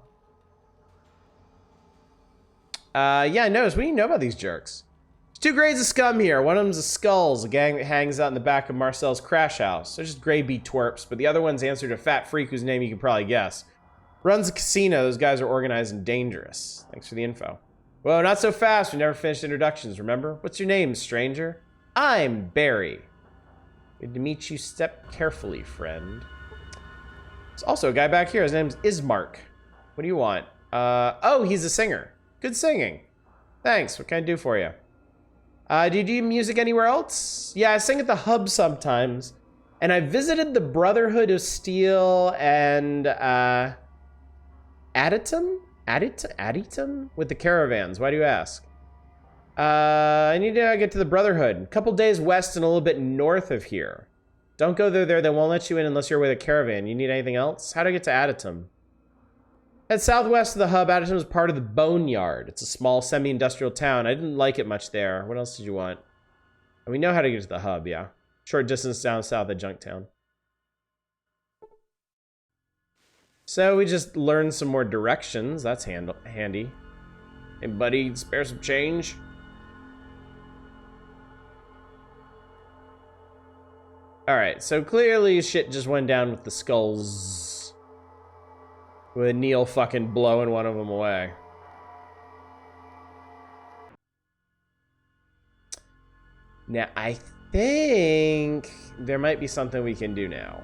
Yeah, I noticed. What do you know about these jerks? There's 2 grades of scum here. One of them's the Skulls, a gang that hangs out in the back of Marcel's crash house. They're just gray beat twerps, but the other one's answered to a fat freak whose name you can probably guess. Runs a casino. Those guys are organized and dangerous. Thanks for the info. Well, not so fast. We never finished introductions, remember? What's your name, stranger? I'm Barry. Good to meet you. Step carefully, friend. There's also a guy back here. His name's Ismark. What do you want? Oh, he's a singer. Good singing. Thanks. What can I do for you? Do you do music anywhere else? Yeah, I sing at the Hub sometimes. And I visited the Brotherhood of Steel and, Aditum? With the caravans. Why do you ask? I need to get to the Brotherhood. A couple days west and a little bit north of here. Don't go there. They won't let you in unless you're with a caravan. You need anything else? How do I get to Aditum? At southwest of the Hub, Aditum is part of the Boneyard. It's a small semi-industrial town. I didn't like it much there. What else did you want? And we know how to get to the Hub, yeah. Short distance down south of Junktown. So we just learned some more directions. That's handy. Hey, buddy, spare some change? Alright, so clearly shit just went down with the skulls. With Neil fucking blowing one of them away. Now, I think there might be something we can do now.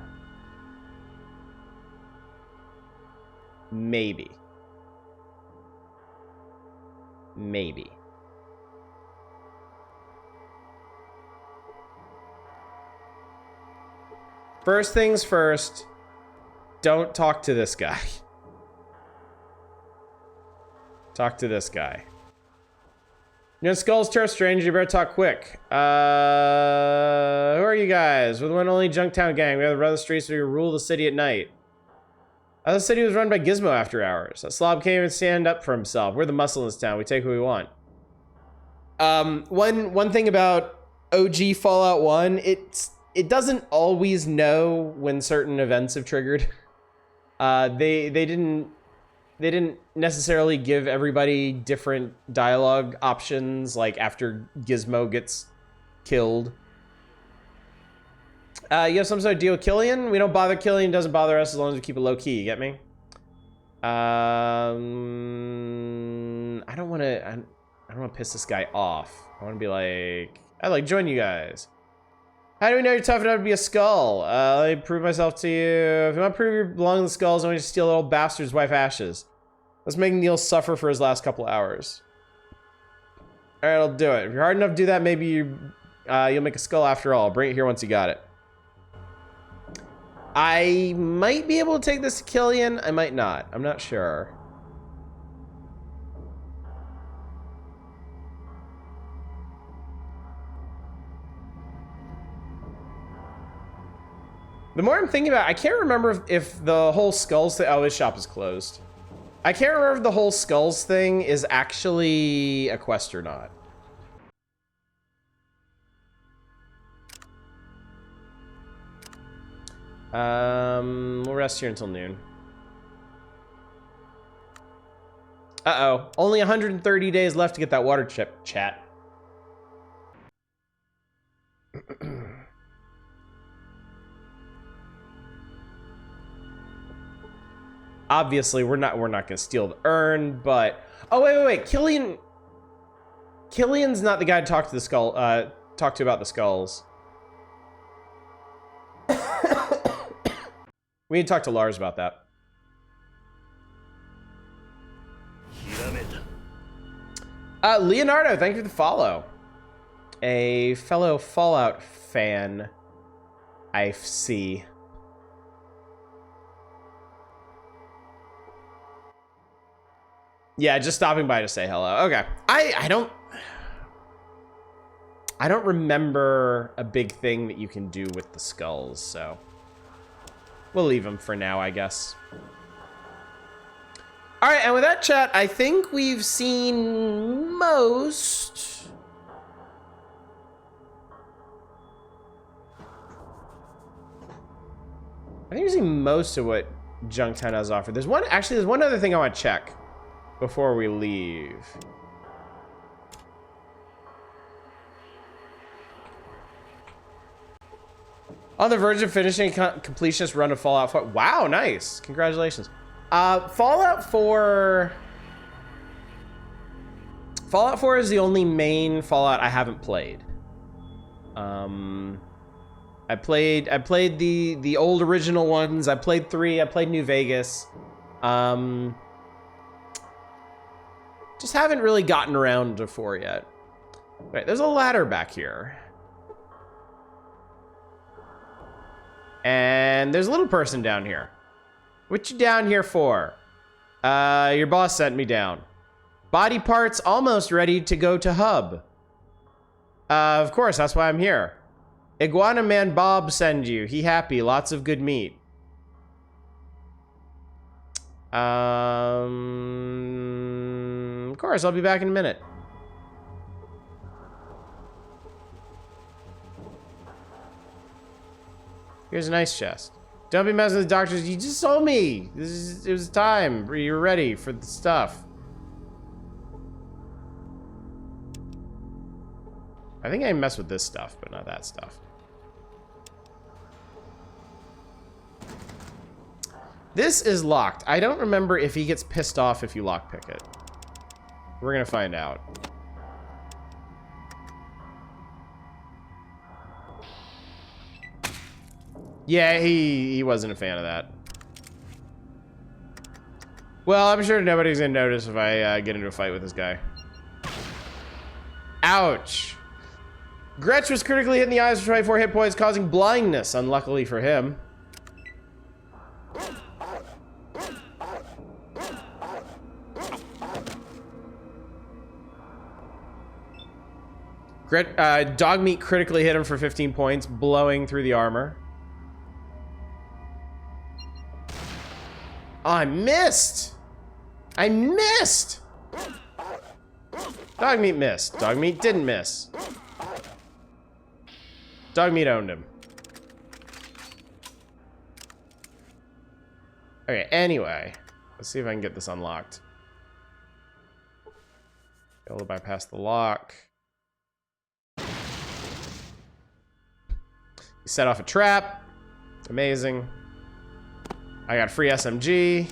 Maybe. Maybe. First things first, don't talk to this guy. Talk to this guy. You know, Skull's turf strange, you better talk quick. Who are you guys? We're the one and only Junktown gang. We have the run the streets, we rule the city at night. The city was run by Gizmo after hours. That slob can't even stand up for himself. We're the muscle in this town. We take who we want. One thing about OG Fallout 1, it doesn't always know when certain events have triggered. They didn't necessarily give everybody different dialogue options, like after Gizmo gets killed. You have some sort of deal with Killian? We don't bother Killian, doesn't bother us as long as we keep it low key, you get me? I don't wanna piss this guy off. I wanna be like, I'd like join you guys. How do we know you're tough enough to be a skull? Let me prove myself to you. If you want to prove you belong to the skulls, I want you to steal the old bastard's wife ashes. Let's make Neil suffer for his last couple hours. Alright, I'll do it. If you're hard enough to do that, maybe you'll make a skull after all. Bring it here once you got it. I might be able to take this to Killian. I might not. I'm not sure. The more I'm thinking about it, I can't remember if the whole skulls thing... Oh, his shop is closed. I can't remember if the whole skulls thing is actually a quest or not. We'll rest here until noon. Uh-oh. Only 130 days left to get that water chip, chat. Obviously, we're not gonna steal the urn, but oh wait. Killian's not the guy to talk to the skull. Talk to about the skulls. We need to talk to Lars about that. Leonardo, thank you for the follow. A fellow Fallout fan, I see. Yeah, just stopping by to say hello. Okay. I don't remember a big thing that you can do with the skulls, so we'll leave them for now, I guess. All right, and with that, chat, I think we've seen most. I think we've seen most of what Junktown has offered. There's one other thing I want to check before we leave. On the verge of finishing a completionist run of Fallout 4. Wow, nice. Congratulations. Fallout 4 is the only main Fallout I haven't played. I played the old original ones. I played 3. I played New Vegas. Just haven't really gotten around to 4 yet. Wait, there's a ladder back here. And there's a little person down here. What you down here for? Your boss sent me down. Body parts almost ready to go to hub. Of course, that's why I'm here. Iguana Man Bob send you. He happy, lots of good meat. Of course, I'll be back in a minute. Here's a nice chest. Don't be messing with the doctors. You just told me. It was time. You're ready for the stuff. I think I mess with this stuff, but not that stuff. This is locked. I don't remember if he gets pissed off if you lockpick it. We're gonna find out. Yeah, he wasn't a fan of that. Well, I'm sure nobody's gonna notice if I get into a fight with this guy. Ouch. Gretch was critically hit in the eyes for 24 hit points, causing blindness, unluckily for him. Dogmeat critically hit him for 15 points, blowing through the armor. Oh, I missed! I missed! Dogmeat missed. Dogmeat didn't miss. Dogmeat owned him. Okay, anyway. Let's see if I can get this unlocked. Be able to bypass the lock. You set off a trap. Amazing. I got free SMG.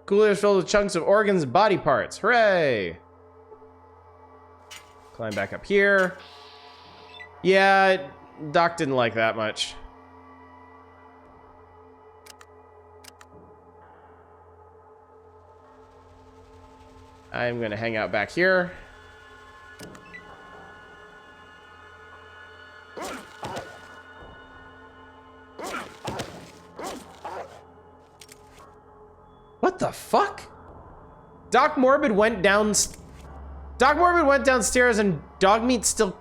Cooler is filled with chunks of organs and body parts. Hooray! Climb back up here. Yeah, Doc didn't like that much. I'm gonna hang out back here. What the fuck? Doc Morbid went downstairs and Dogmeat's still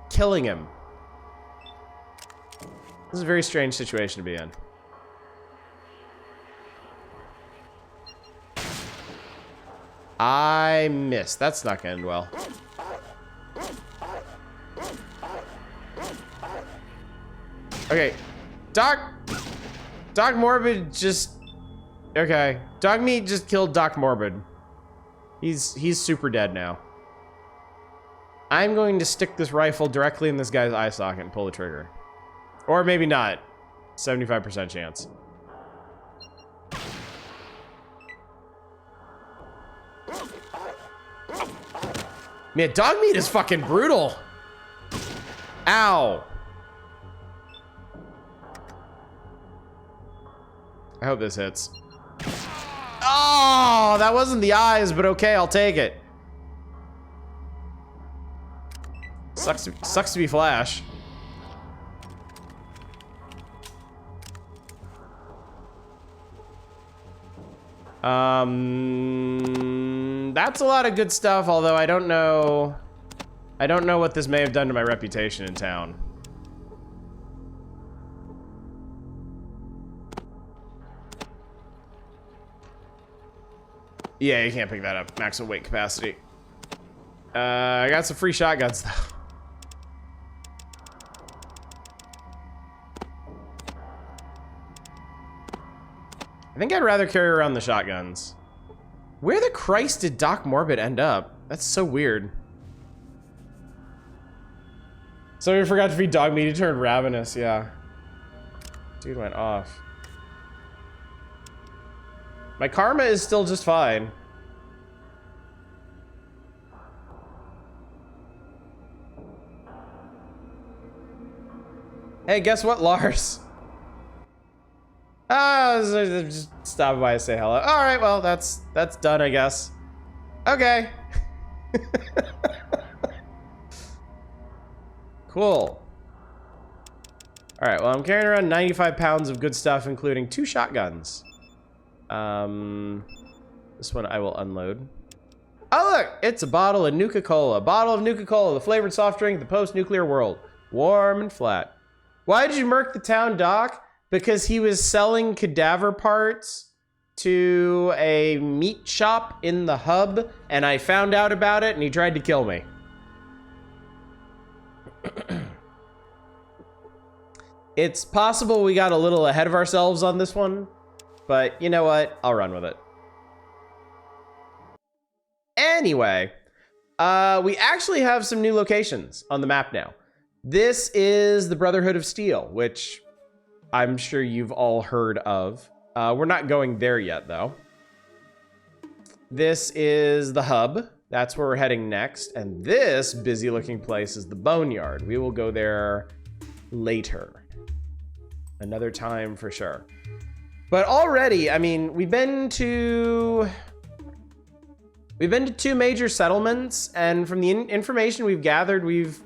killing him. This is a very strange situation to be in. I missed. That's not gonna end well. Okay. Doc Morbid just... Okay. Dogmeat just killed Doc Morbid. He's super dead now. I'm going to stick this rifle directly in this guy's eye socket and pull the trigger. Or maybe not. 75% chance. Man, Dogmeat is fucking brutal. Ow. I hope this hits. Oh, that wasn't the eyes, but okay, I'll take it. Sucks to be Flash. That's a lot of good stuff, although I don't know what this may have done to my reputation in town. Yeah, you can't pick that up. Maximum weight capacity. I got some free shotguns though. I think I'd rather carry around the shotguns. Where the Christ did Doc Morbid end up? That's so weird. Somebody forgot to feed Dogmeat, he turned ravenous, yeah. Dude went off. My karma is still just fine. Hey, guess what, Lars? Just stop by and say hello. All right, well, that's done, I guess. Okay. Cool. All right, well, I'm carrying around 95 pounds of good stuff, including 2 shotguns. This one I will unload. Oh, look, it's a bottle of Nuka-Cola. A bottle of Nuka-Cola, the flavored soft drink of the post-nuclear world. Warm and flat. Why did you murk the town, Doc? Because he was selling cadaver parts to a meat shop in the hub, and I found out about it, and he tried to kill me. It's possible we got a little ahead of ourselves on this one, but you know what? I'll run with it. Anyway, we actually have some new locations on the map now. This is the Brotherhood of Steel, which I'm sure you've all heard of. We're not going there yet, though. This is the hub. That's where we're heading next. And this busy-looking place is the Boneyard. We will go there later. Another time for sure. But already, I mean, we've been to 2 major settlements, and from the information we've gathered, we've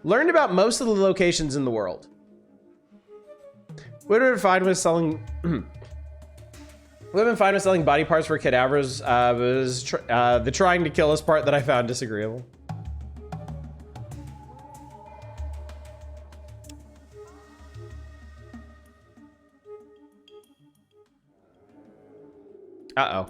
learned about most of the locations in the world. What we've been fine with selling... We've been fine with selling body parts for cadavers. Was the trying to kill us part that I found disagreeable. Uh-oh.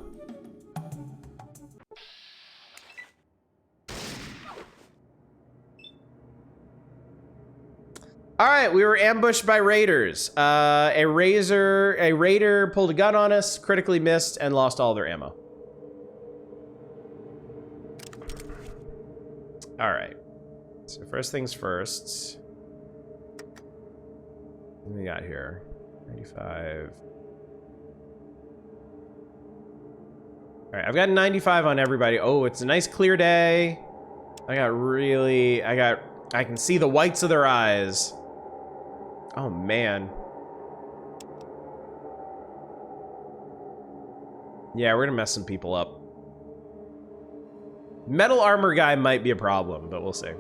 All right, we were ambushed by raiders. A raider pulled a gun on us, critically missed, and lost all their ammo. All right. So first things first. What do we got here? 95. All right, I've got 95 on everybody. Oh, it's a nice clear day. I can see the whites of their eyes. Oh, man. Yeah, we're gonna mess some people up. Metal armor guy might be a problem, but we'll see.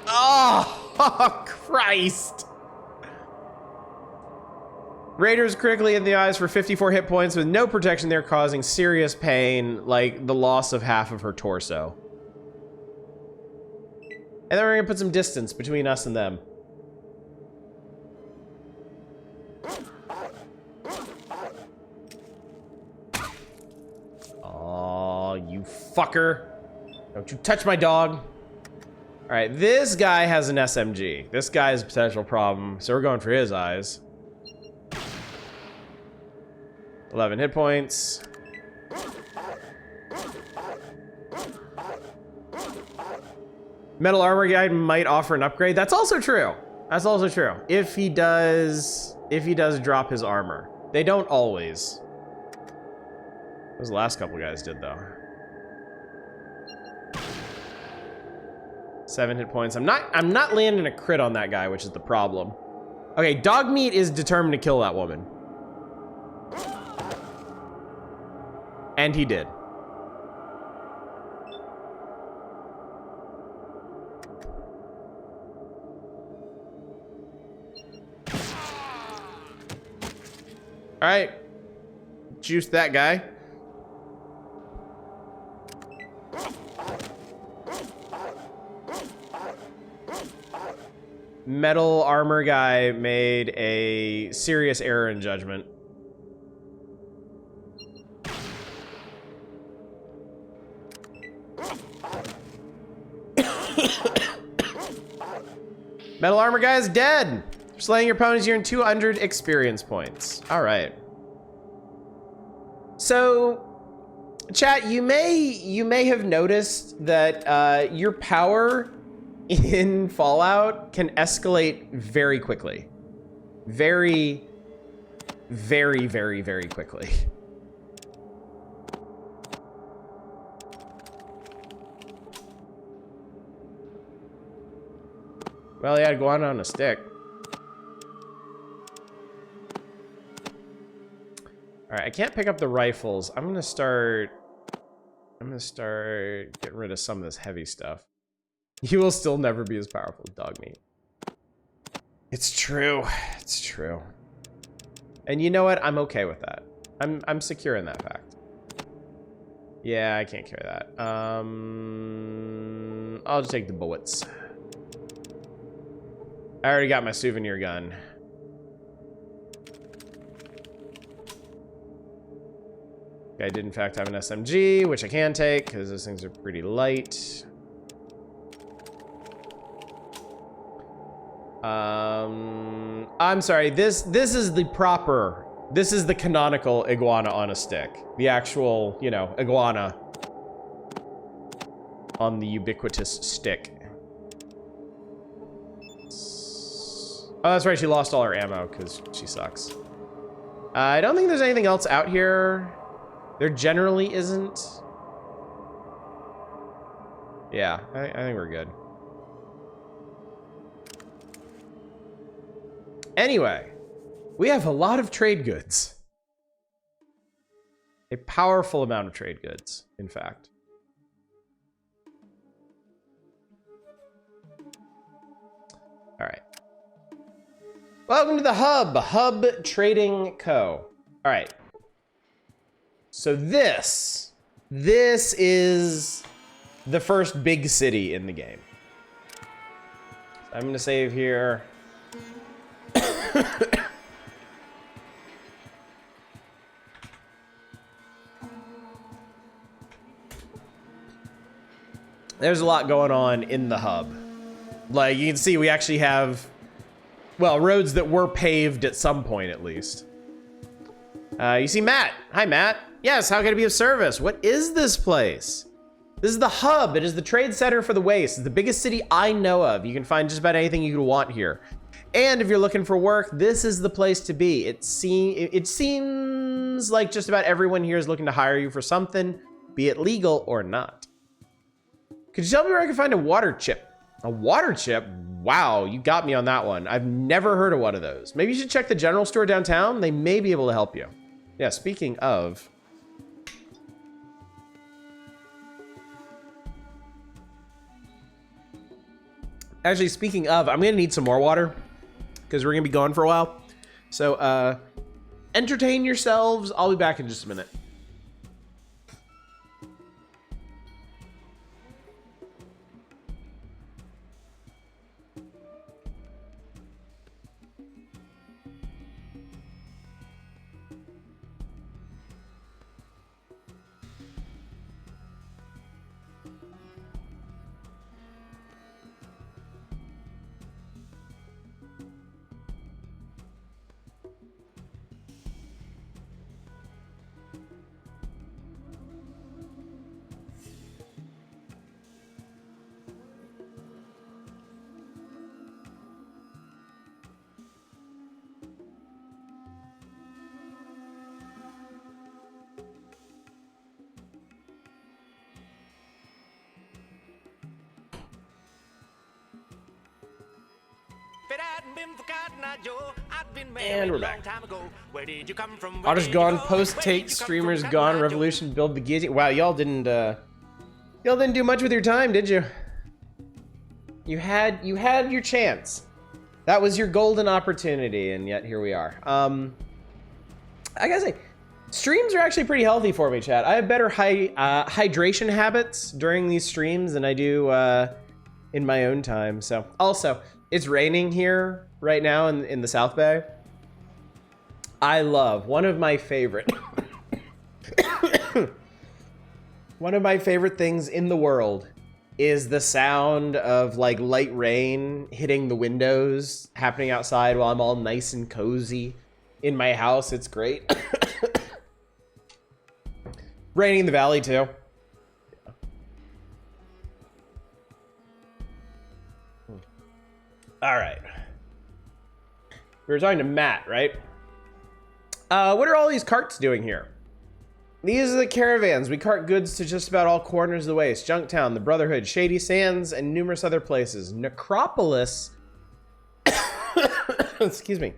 Oh, Christ. Raiders critically in the eyes for 54 hit points with no protection there, causing serious pain, like the loss of half of her torso. And then we're gonna put some distance between us and them. Oh, you fucker. Don't you touch my dog. All right, this guy has an SMG. This guy is a potential problem, so we're going for his eyes. 11 hit points. Metal armor guy might offer an upgrade. That's also true. That's also true. If he does drop his armor. They don't always. Those last couple guys did though. 7 hit points. I'm not landing a crit on that guy, which is the problem. Okay, Dogmeat is determined to kill that woman. And he did. All right, juice that guy. Metal armor guy made a serious error in judgment. Metal armor guy is dead. Slaying your opponents, you earn 200 experience points. All right. So, chat, you may have noticed that your power in Fallout can escalate very quickly. Very, very, very, very quickly. Well, he had iguana on a stick. All right, I can't pick up the rifles. I'm gonna start getting rid of some of this heavy stuff. You will still never be as powerful as Dogmeat. It's true. It's true. And you know what? I'm okay with that. I'm secure in that fact. Yeah, I can't carry that. I'll just take the bullets. I already got my souvenir gun. I did in fact have an SMG, which I can take because those things are pretty light. I'm sorry. This is the proper. This is the canonical iguana on a stick. The actual, you know, iguana on the ubiquitous stick. Oh, that's right. She lost all her ammo because she sucks. I don't think there's anything else out here. There generally isn't. Yeah, I think we're good. Anyway, we have a lot of trade goods. A powerful amount of trade goods, in fact. All right. Welcome to the Hub, Hub Trading Co. All right. So this is the first big city in the game. So I'm gonna save here. There's a lot going on in the hub. Like, you can see we actually have, well, roads that were paved at some point, at least. You see Matt. Hi, Matt. Yes, how can I be of service? What is this place? This is the hub. It is the trade center for the waste. It's the biggest city I know of. You can find just about anything you could want here. And if you're looking for work, this is the place to be. It seems like just about everyone here is looking to hire you for something, be it legal or not. Could you tell me where I can find a water chip? A water chip? Wow, you got me on that one. I've never heard of one of those. Maybe you should check the general store downtown. They may be able to help you. Yeah, speaking of... Actually, speaking of, I'm gonna need some more water because we're gonna be gone for a while. So, entertain yourselves. I'll be back in just a minute. And we're back. I'll just go on post take streamers gone revolution build the guillotine. Wow, y'all didn't do much with your time, did you? You had your chance. That was your golden opportunity, and yet here we are. I gotta say, streams are actually pretty healthy for me, chat. I have better hydration habits during these streams than I do in my own time. So also, it's raining here right now in the South Bay. I love one of my favorite things in the world is the sound of like light rain hitting the windows happening outside while I'm all nice and cozy in my house. It's great. Raining in the valley too. All right. We were talking to Matt, right? What are all these carts doing here? These are the caravans. We cart goods to just about all corners of the waste. Junktown, the Brotherhood, Shady Sands, and numerous other places. Necropolis... Excuse me.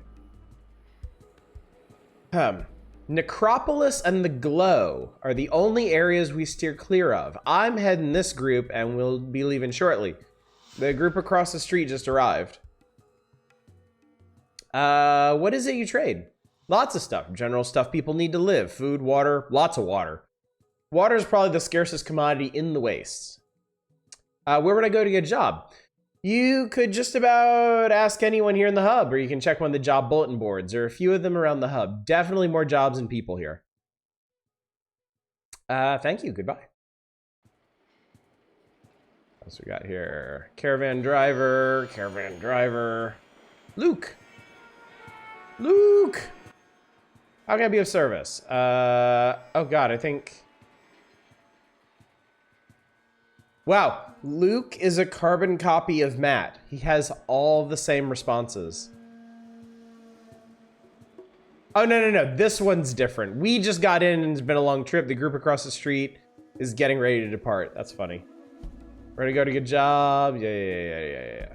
Necropolis and the Glow are the only areas we steer clear of. I'm heading this group, and we'll be leaving shortly. The group across the street just arrived. What is it you trade? Lots of stuff. General stuff people need to live. Food, water, lots of water. Water is probably the scarcest commodity in the wastes. Where would I go to get a job? You could just about ask anyone here in the hub, or you can check one of the job bulletin boards. There are a few of them around the hub. Definitely more jobs than people here. Thank you. Goodbye. What else we got here? Caravan driver. Luke. How can I be of service? Oh God, I think... Wow, Luke is a carbon copy of Matt. He has all the same responses. Oh, no. This one's different. We just got in and it's been a long trip. The group across the street is getting ready to depart. That's funny. Ready to go to good job. Yeah.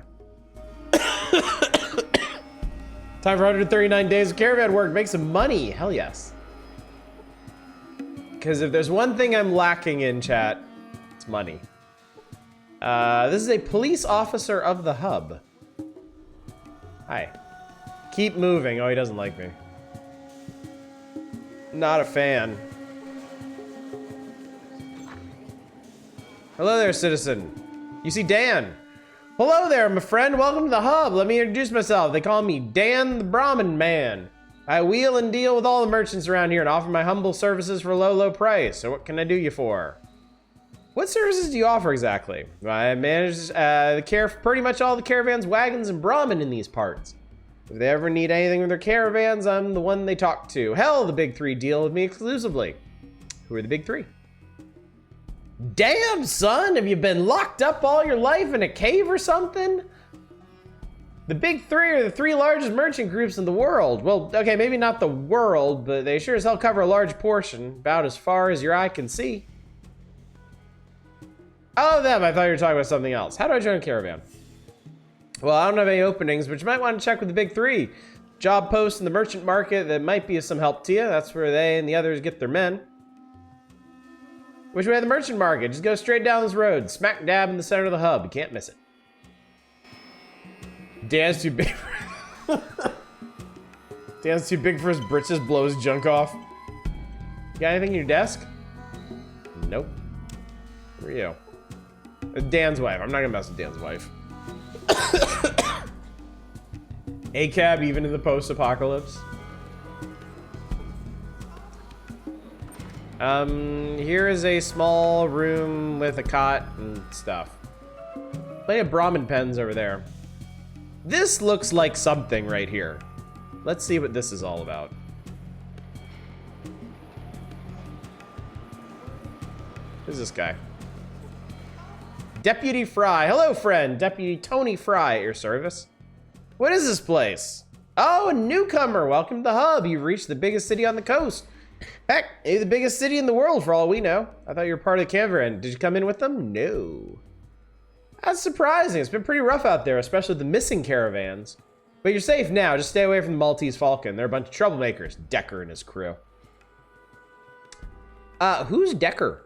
Time for 139 days of caravan work. Make some money. Hell yes. Because if there's one thing I'm lacking in, chat, it's money. This is a police officer of the hub. Hi. Keep moving. Oh, he doesn't like me. Not a fan. Hello there, citizen. You see Dan. Hello there, my friend. Welcome to the hub. Let me introduce myself. They call me Dan the Brahmin Man. I wheel and deal with all the merchants around here and offer my humble services for a low price. So what can I do you for? What services do you offer exactly? I manage the care for pretty much all the caravans, wagons, and Brahmin in these parts. If they ever need anything with their caravans, I'm the one they talk to. Hell, the big three deal with me exclusively. Who are the big three? Damn, son, have you been locked up all your life in a cave or something? The big three are the three largest merchant groups in the world. Well, okay, maybe not the world, but they sure as hell cover a large portion, about as far as your eye can see. Oh, them, I thought you were talking about something else. How do I join a caravan? Well, I don't have any openings, but you might want to check with the big three. Job posts in the merchant market that might be of some help to you. That's where they and the others get their men. Which way of the merchant market? Just go straight down this road. Smack dab in the center of the hub. You can't miss it. Dan's too big for... Dan's too big for his britches. Blow his junk off. You got anything in your desk? Nope. Who are you? Dan's wife. I'm not gonna mess with Dan's wife. ACAB even in the post-apocalypse. Here is a small room with a cot and stuff. Plenty of Brahmin pens over there. This looks like something right here. Let's see what this is all about. Who's this guy? Deputy Fry. Hello, friend. Deputy Tony Fry at your service. What is this place? Oh, a newcomer. Welcome to the hub. You've reached the biggest city on the coast. Heck, maybe the biggest city in the world for all we know. I thought you were part of the caravan. Did you come in with them? No. That's surprising. It's been pretty rough out there, especially the missing caravans. But you're safe now. Just stay away from the Maltese Falcon. They're a bunch of troublemakers. Decker and his crew. Who's Decker?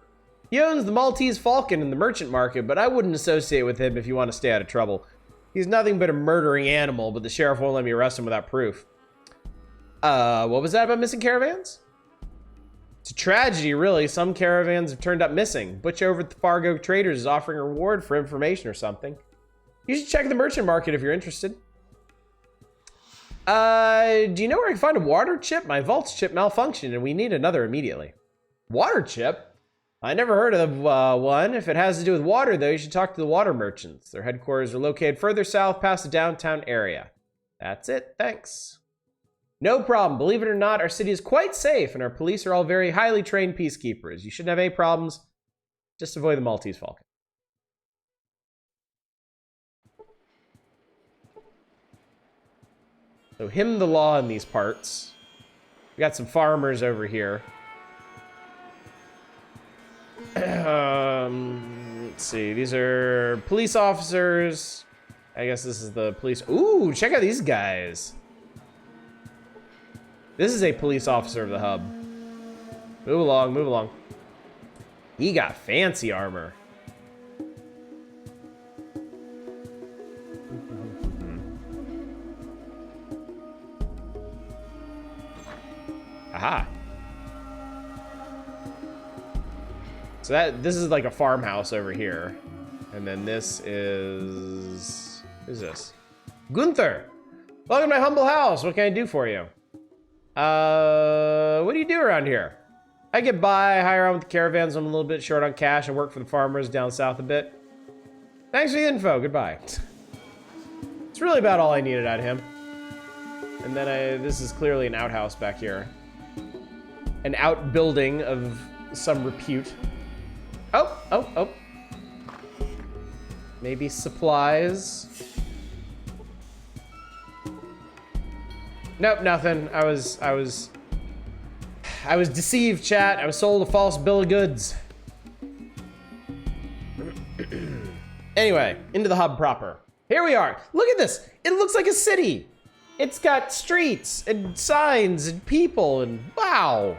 He owns the Maltese Falcon in the merchant market, but I wouldn't associate with him if you want to stay out of trouble. He's nothing but a murdering animal, but the sheriff won't let me arrest him without proof. What was that about missing caravans? It's a tragedy, really. Some caravans have turned up missing. Butch over at the Fargo Traders is offering a reward for information or something. You should check the merchant market if you're interested. Do you know where I can find a water chip? My vault's chip malfunctioned and we need another immediately. Water chip? I never heard of one. If it has to do with water, though, you should talk to the water merchants. Their headquarters are located further south past the downtown area. That's it. Thanks. No problem. Believe it or not, our city is quite safe, and our police are all very highly trained peacekeepers. You shouldn't have any problems. Just avoid the Maltese Falcon. So, him the law in these parts. We got some farmers over here. Let's see. These are police officers. I guess this is the police. Ooh, check out these guys. This is a police officer of the hub. Move along, move along. He got fancy armor. Aha. So this is like a farmhouse over here. And then this is... Who's this? Gunther! Welcome to my humble house. What can I do for you? What do you do around here? I get by, hire on with the caravans. I'm a little bit short on cash. I work for the farmers down south a bit. Thanks for the info. Goodbye. It's really about all I needed out of him. And then this is clearly an outhouse back here. An outbuilding of some repute. Oh. Maybe supplies. Nope, nothing. I was deceived, chat. I was sold a false bill of goods. Anyway, into the hub proper. Here we are. Look at this. It looks like a city. It's got streets and signs and people and wow.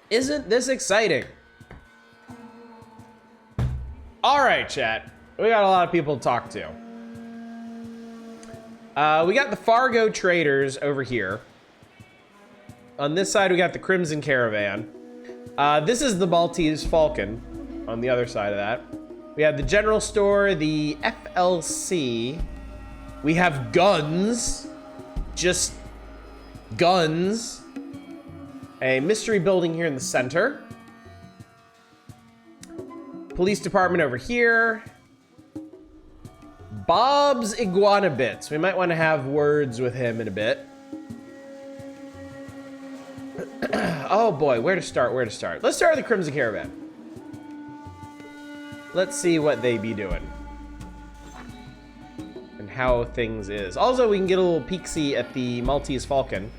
Isn't this exciting? All right, chat. We got a lot of people to talk to. We got the Fargo traders over here. On this side, we got the Crimson Caravan. This is the Maltese Falcon on the other side of that. We have the General Store, the FLC. We have guns. Just guns. A mystery building here in the center. Police department over here. Bob's Iguana Bits. We might want to have words with him in a bit. Oh boy, where to start, where to start? Let's start with the Crimson Caravan. Let's see what they be doing. And how things is. Also, we can get a little peek-see at the Maltese Falcon,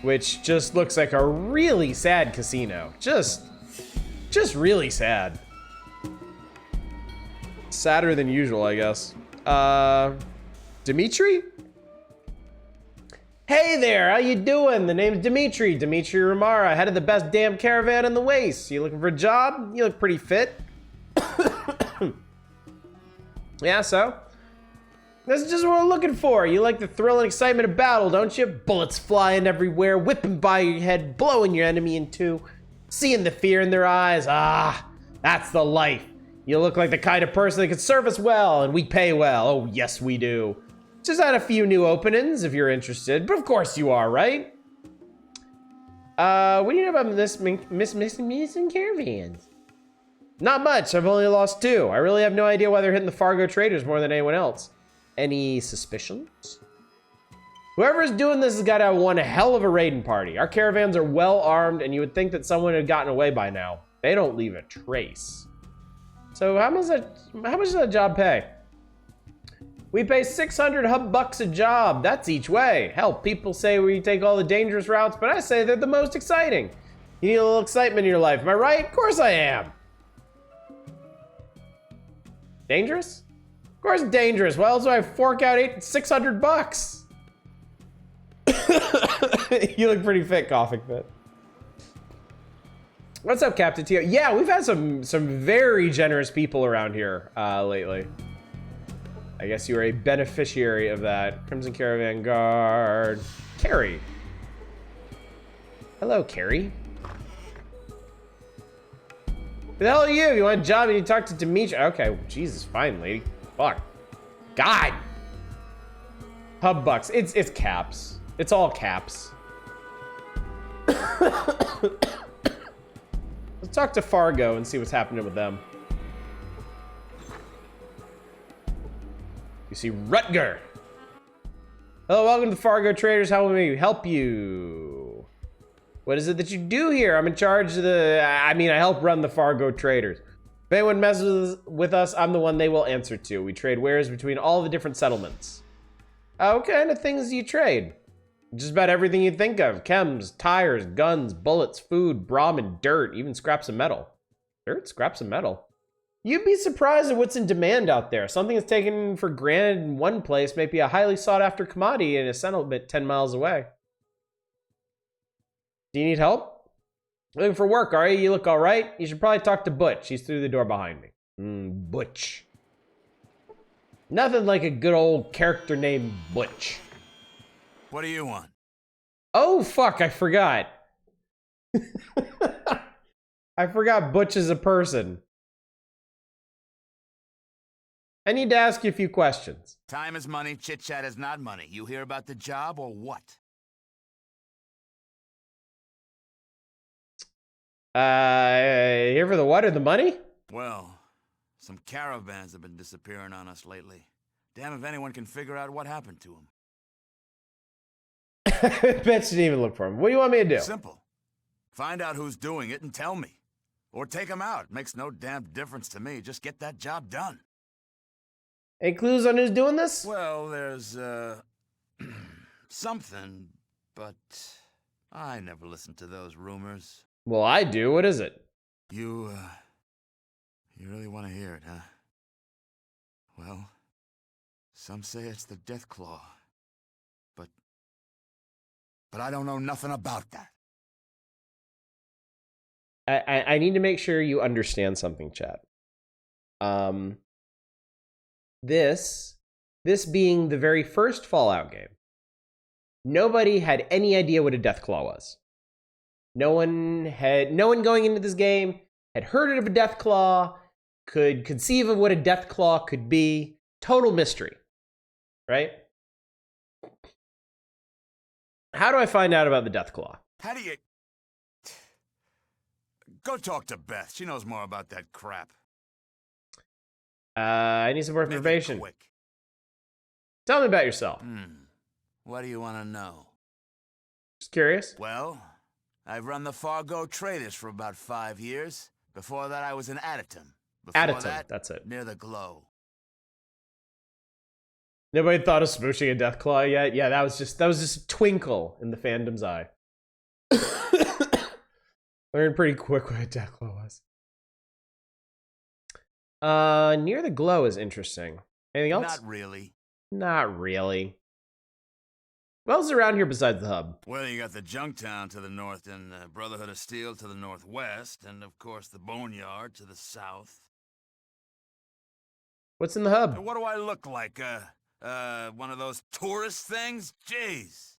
which just looks like a really sad casino. Just really sad. Sadder than usual, I guess. Dimitri? Hey there, how you doing? The name's Dimitri Ramara, head of the best damn caravan in the Waste. You looking for a job? You look pretty fit. Yeah, so? This is just what we're looking for. You like the thrill and excitement of battle, don't you? Bullets flying everywhere, whipping by your head, blowing your enemy in two, seeing the fear in their eyes. Ah, that's the life. You look like the kind of person that could serve us well, and we pay well. Oh, yes, we do. Just had a few new openings, if you're interested. But of course you are, right? What do you know about this missing caravans? Not much. I've only lost 2. I really have no idea why they're hitting the Fargo traders more than anyone else. Any suspicions? Whoever's doing this has got to have one hell of a raiding party. Our caravans are well armed, and you would think that someone had gotten away by now. They don't leave a trace. So how much does that job pay? We pay 600 hub bucks a job. That's each way. Hell, people say we take all the dangerous routes, but I say they're the most exciting. You need a little excitement in your life. Am I right? Of course I am. Dangerous? Of course dangerous. Why else do I fork out 600 bucks? You look pretty fit, Coughing Fit. What's up, Captain Tio? Yeah, we've had some very generous people around here lately. I guess you are a beneficiary of that. Crimson Caravan Guard. Carrie. Hello, Carrie. Who the hell are you? You want a job? You need to talk to Dimitri. Okay, Jesus, fine, lady. Fuck. God. Hub bucks. It's caps. It's all caps. Let's talk to Fargo and see what's happening with them. You see Rutger. Hello, welcome to Fargo Traders. How may we help you? What is it that you do here? I'm in charge of I help run the Fargo Traders. If anyone messes with us, I'm the one they will answer to. We trade wares between all the different settlements. What kind of things do you trade? Just about everything you think of. Chems, tires, guns, bullets, food, brahmin, dirt, even scraps of metal. Dirt? Scraps of metal? You'd be surprised at what's in demand out there. Something that's taken for granted in one place may be a highly sought after commodity in a settlement 10 miles away. Do you need help? Looking for work, are you? You look all right. You should probably talk to Butch. He's through the door behind me. Butch. Nothing like a good old character named Butch. What do you want? Oh, fuck, I forgot. I forgot Butch is a person. I need to ask you a few questions. Time is money, chit-chat is not money. You hear about the job or what? Here for the what or the money? Well, some caravans have been disappearing on us lately. Damn if anyone can figure out what happened to them. Bet you didn't even look for him. What do you want me to do? Simple. Find out who's doing it and tell me. Or take them out. Makes no damn difference to me. Just get that job done. Any clues on who's doing this? Well, there's, something, but I never listened to those rumors. Well, I do. What is it? You really want to hear it, huh? Well, some say it's the Deathclaw. But I don't know nothing about that. I need to make sure you understand something, chat. This being the very first Fallout game, nobody had any idea what a Deathclaw was. No one going into this game had heard of a Deathclaw, could conceive of what a Deathclaw could be. Total mystery, right? How do I find out about the Deathclaw? How do you... Go talk to Beth. She knows more about that crap. I need some more information. Make it quick. Tell me about yourself. What do you want to know? Just curious. Well, I've run the Fargo Traders for about 5 years. Before that, I was in Aditum. Aditum, that's it. Near the Glow. Nobody thought of smooshing a Deathclaw yet? Yeah, that was just a twinkle in the fandom's eye. Learned pretty quick what a Deathclaw was. Near the Glow is interesting. Anything else? Not really. Not really. What else is around here besides the hub? Well, you got the Junktown to the north and Brotherhood of Steel to the northwest, and of course the Boneyard to the south. What's in the hub? What do I look like? One of those tourist things? Jeez.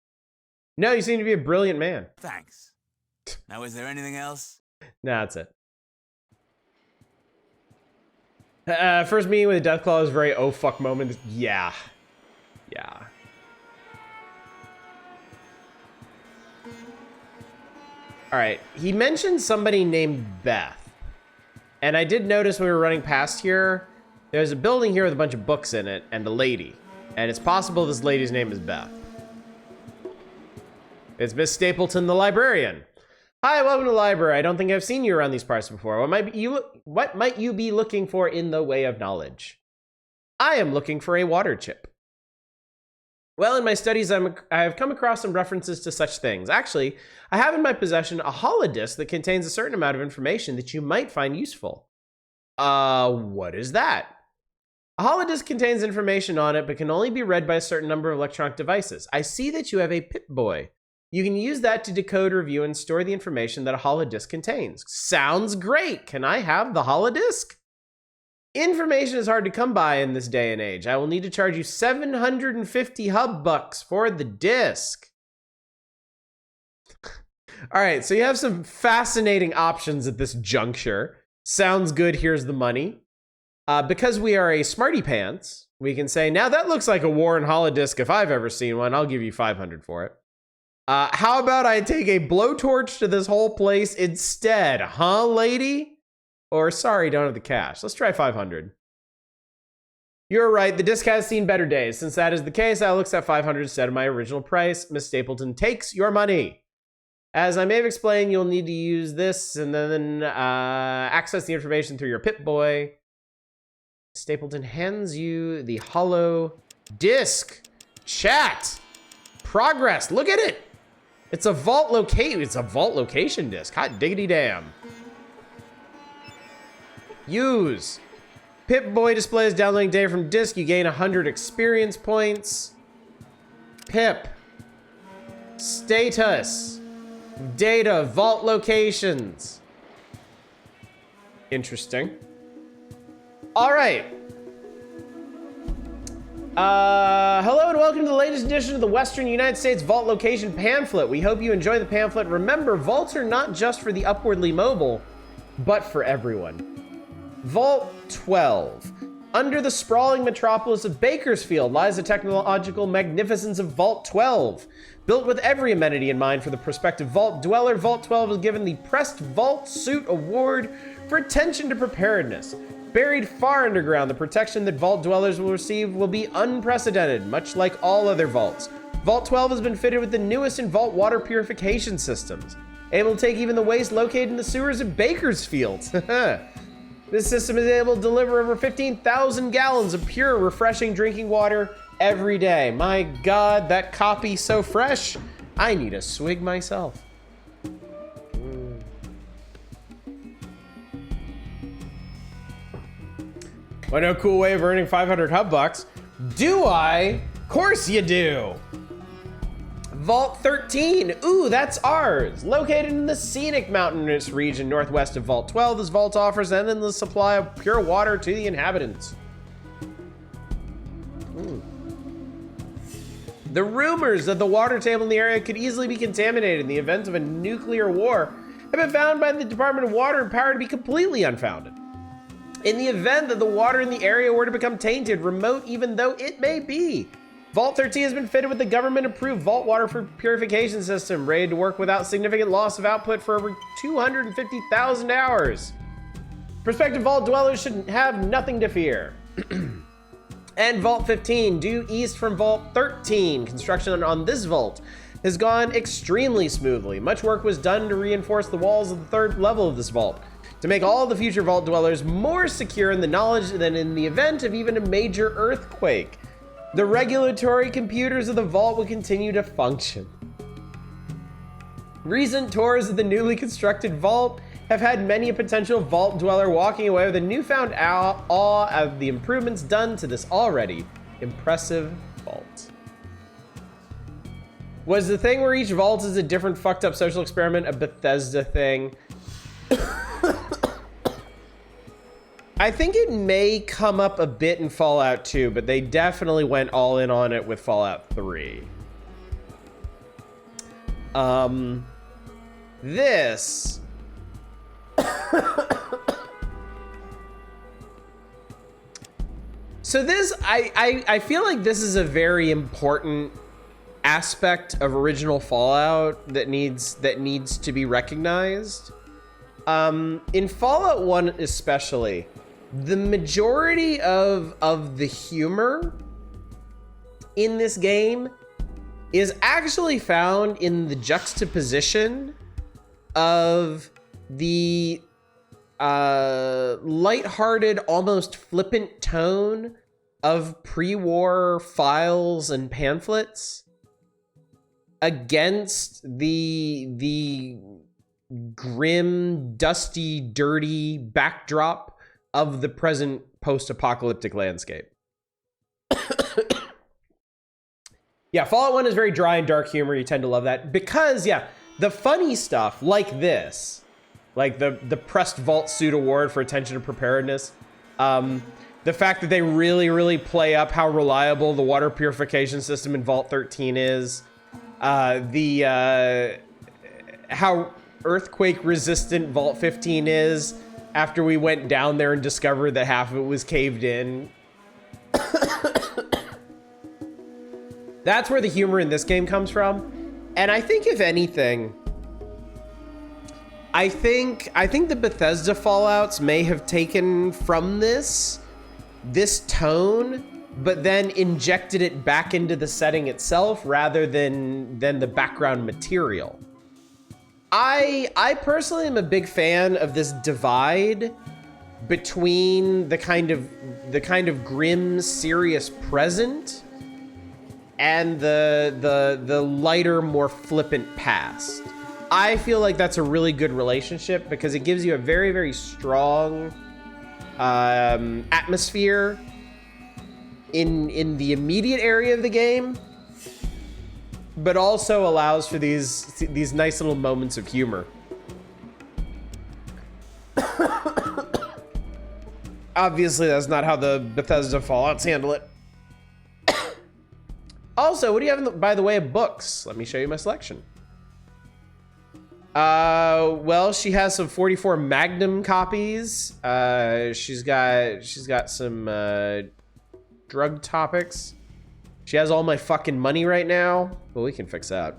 No, you seem to be a brilliant man. Thanks. Now, is there anything else? Nah, that's it. First meeting with a Deathclaw was a very oh fuck moment. Yeah. Yeah. Alright, he mentioned somebody named Beth. And I did notice when we were running past here, there's a building here with a bunch of books in it and a lady. And it's possible this lady's name is Beth. It's Miss Stapleton, the librarian. Hi, welcome to the library. I don't think I've seen you around these parts before. What might you be looking for in the way of knowledge? I am looking for a water chip. Well, in my studies, I have come across some references to such things. Actually, I have in my possession a holodisk that contains a certain amount of information that you might find useful. What is that? A holodisk contains information on it, but can only be read by a certain number of electronic devices. I see that you have a Pip-Boy. You can use that to decode, review, and store the information that a holodisk contains. Sounds great! Can I have the holodisk? Information is hard to come by in this day and age. I will need to charge you 750 hub bucks for the disc. All right, so you have some fascinating options at this juncture. Sounds good, here's the money. Because we are a smarty pants, we can say, now that looks like a Warren holodisk if I've ever seen one. I'll give you 500 for it. How about I take a blowtorch to this whole place instead, huh, lady? Or, sorry, don't have the cash. Let's try 500. You're right, the disc has seen better days. Since that is the case, I'll accept 500 instead of my original price. Miss Stapleton takes your money. As I may have explained, you'll need to use this and then access the information through your Pip-Boy. Stapleton hands you the hollow disc. Chat. Progress. Look at it. It's a vault location. It's a vault location disc. Hot diggity damn. Use. Pip-Boy displays downloading data from disk. You gain 100 experience points. Pip. Status. Data. Vault locations. Interesting. All right. Hello and welcome to the latest edition of the Western United States Vault Location Pamphlet. We hope you enjoy the pamphlet. Remember, vaults are not just for the upwardly mobile, but for everyone. Vault 12. Under the sprawling metropolis of Bakersfield lies the technological magnificence of Vault 12. Built with every amenity in mind for the prospective vault dweller, Vault 12 is given the Pressed Vault Suit Award for attention to preparedness. Buried far underground, the protection that vault dwellers will receive will be unprecedented, much like all other vaults. Vault 12 has been fitted with the newest in vault water purification systems, able to take even the waste located in the sewers of Bakersfield. This system is able to deliver over 15,000 gallons of pure, refreshing drinking water every day. My God, that copy's so fresh. I need a swig myself. Want no cool way of earning 500 hub bucks? Do I? Of course you do. Vault 13. Ooh, that's ours. Located in the scenic mountainous region northwest of Vault 12, this vault offers an endless supply of pure water to the inhabitants. The rumors that the water table in the area could easily be contaminated in the event of a nuclear war have been found by the Department of Water and Power to be completely unfounded. In the event that the water in the area were to become tainted, remote even though it may be, Vault 13 has been fitted with the government-approved Vault Water Purification System, ready to work without significant loss of output for over 250,000 hours. Prospective Vault dwellers should have nothing to fear. And Vault 15, due east from Vault 13. Construction on this vault has gone extremely smoothly. Much work was done to reinforce the walls of the third level of this vault, to make all the future vault dwellers more secure in the knowledge that in the event of even a major earthquake, the regulatory computers of the vault will continue to function. Recent tours of the newly constructed vault have had many a potential vault dweller walking away with a newfound awe of the improvements done to this already impressive vault. Was the thing where each vault is a different fucked up social experiment a Bethesda thing? I think it may come up a bit in Fallout 2, but they definitely went all in on it with Fallout 3. This. So this, I feel like this is a very important aspect of original Fallout that needs to be recognized. In Fallout 1 especially, the majority of the humor in this game is actually found in the juxtaposition of the lighthearted, almost flippant tone of pre-war files and pamphlets against the grim, dusty, dirty backdrop of the present post-apocalyptic landscape. Yeah, Fallout 1 is very dry and dark humor. You tend to love that because, yeah, the funny stuff like this, like the pressed Vault Suit Award for attention to preparedness, the fact that they really play up how reliable the water purification system in Vault 13 is, how earthquake resistant Vault 15 is after we went down there and discovered that half of it was caved in. That's where the humor in this game comes from. And I think if anything, I think the Bethesda Fallouts may have taken from this tone, but then injected it back into the setting itself rather than the background material. I personally am a big fan of this divide between the kind of grim, serious present and the lighter, more flippant past. I feel like that's a really good relationship because it gives you a very, very strong atmosphere in the immediate area of the game, but also allows for these nice little moments of humor. Obviously, that's not how the Bethesda Fallouts handle it. Also, what do you have by the way of books? Let me show you my selection. Well, she has some 44 Magnum copies. She's got some drug topics. She has all my fucking money right now, but we can fix that.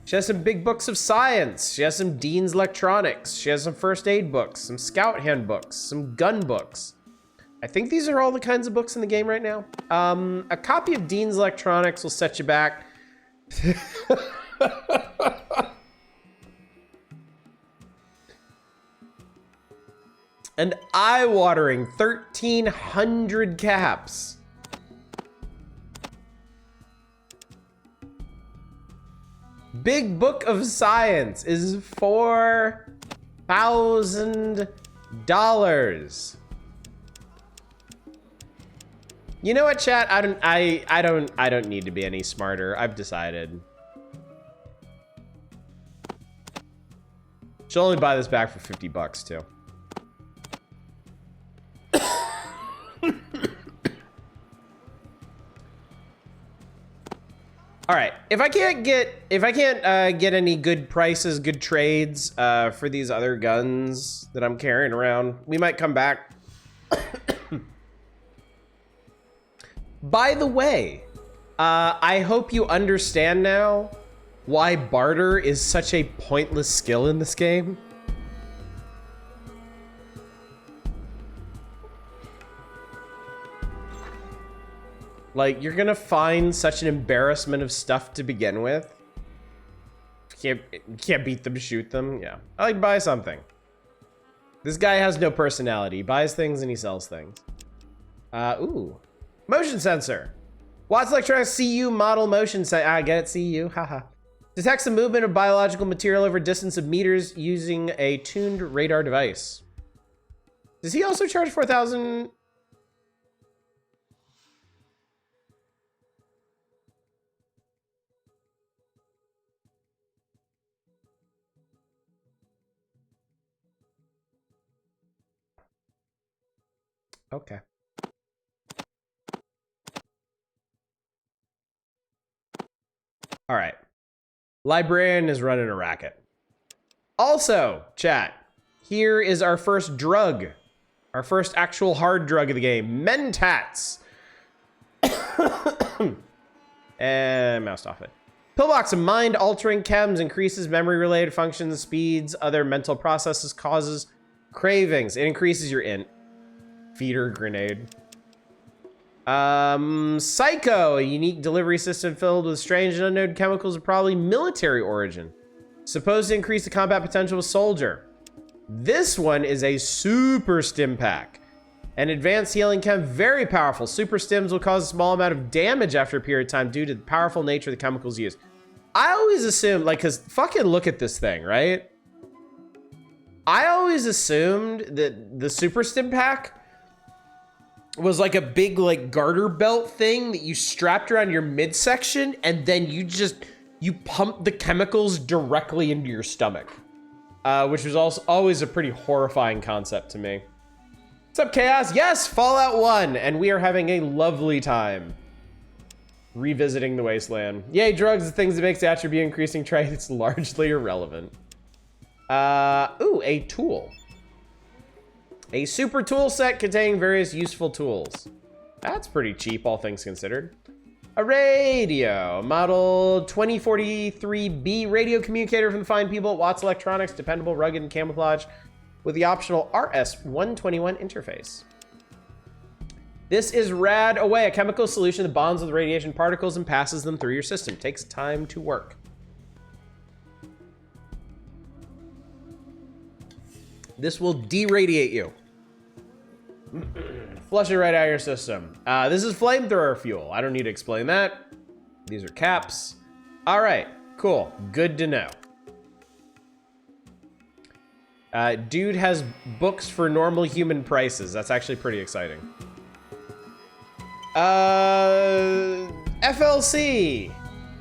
She has some big books of science. She has some Dean's Electronics. She has some first aid books, some scout handbooks, some gun books. I think these are all the kinds of books in the game right now. A copy of Dean's Electronics will set you back. An eye-watering 1,300 caps. Big Book of Science is $4,000. You know what, chat? I don't need to be any smarter. I've decided. She'll only buy this back for 50 bucks too. All right, if I can't get any good prices, good trades for these other guns that I'm carrying around, we might come back. By the way, I hope you understand now why barter is such a pointless skill in this game. Like, you're gonna find such an embarrassment of stuff to begin with. You can't beat them, shoot them. Yeah, I like buy something. This guy has no personality. He buys things and he sells things. Ooh. Motion sensor. Watts Electronics CU model motion sensor. I get it, CU. Haha. Detects the movement of biological material over a distance of meters using a tuned radar device. Does he also charge 4,000? Okay. All right. Librarian is running a racket. Also, chat, here is our first drug. Our first actual hard drug of the game. Mentats. And moused off it. Pillbox of mind-altering chems increases memory-related functions, speeds, other mental processes, causes cravings. It increases your int. Feeder grenade. Psycho, a unique delivery system filled with strange and unknown chemicals of probably military origin. Supposed to increase the combat potential of a soldier. This one is a super stim pack. An advanced healing chem, very powerful. Super stims will cause a small amount of damage after a period of time due to the powerful nature of the chemicals used. I always assumed, like, cause fucking look at this thing, right? I always assumed that the super stim pack was like a big like garter belt thing that you strapped around your midsection and then you pump the chemicals directly into your stomach, which was also always a pretty horrifying concept to me. What's up, Chaos? Yes, Fallout 1, and we are having a lovely time revisiting the wasteland. Yay, drugs, the things that makes the attribute increasing trait. It's largely irrelevant. Ooh, a tool. A super tool set containing various useful tools. That's pretty cheap, all things considered. A radio, model 2043B radio communicator from the fine people at Watts Electronics, dependable, rugged, and camouflage, with the optional RS-121 interface. This is Rad Away, a chemical solution that bonds with radiation particles and passes them through your system. Takes time to work. This will deradiate you. Flush it right out of your system. This is flamethrower fuel. I don't need to explain that. These are caps. All right, cool. Good to know. Dude has books for normal human prices. That's actually pretty exciting. FLC.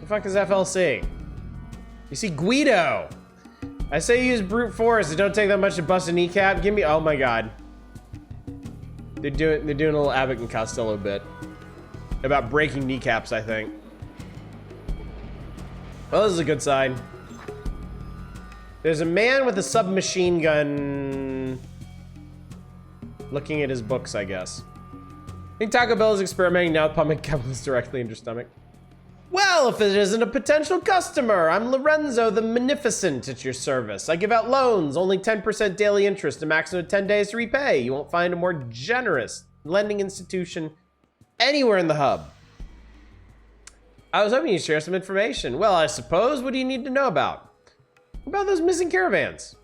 The fuck is FLC? You see Guido. I say use brute force. It don't take that much to bust a kneecap. Give me, oh my god. They're doing a little Abbott and Costello bit about breaking kneecaps, I think. Well, this is a good sign. There's a man with a submachine gun looking at his books, I guess. I think Taco Bell is experimenting now with pumping chemicals directly into your stomach. Well, if it isn't a potential customer, I'm Lorenzo the Magnificent at your service. I give out loans, only 10% daily interest, a maximum of 10 days to repay. You won't find a more generous lending institution anywhere in the hub. I was hoping you'd share some information. Well, I suppose, what do you need to know about? About those missing caravans.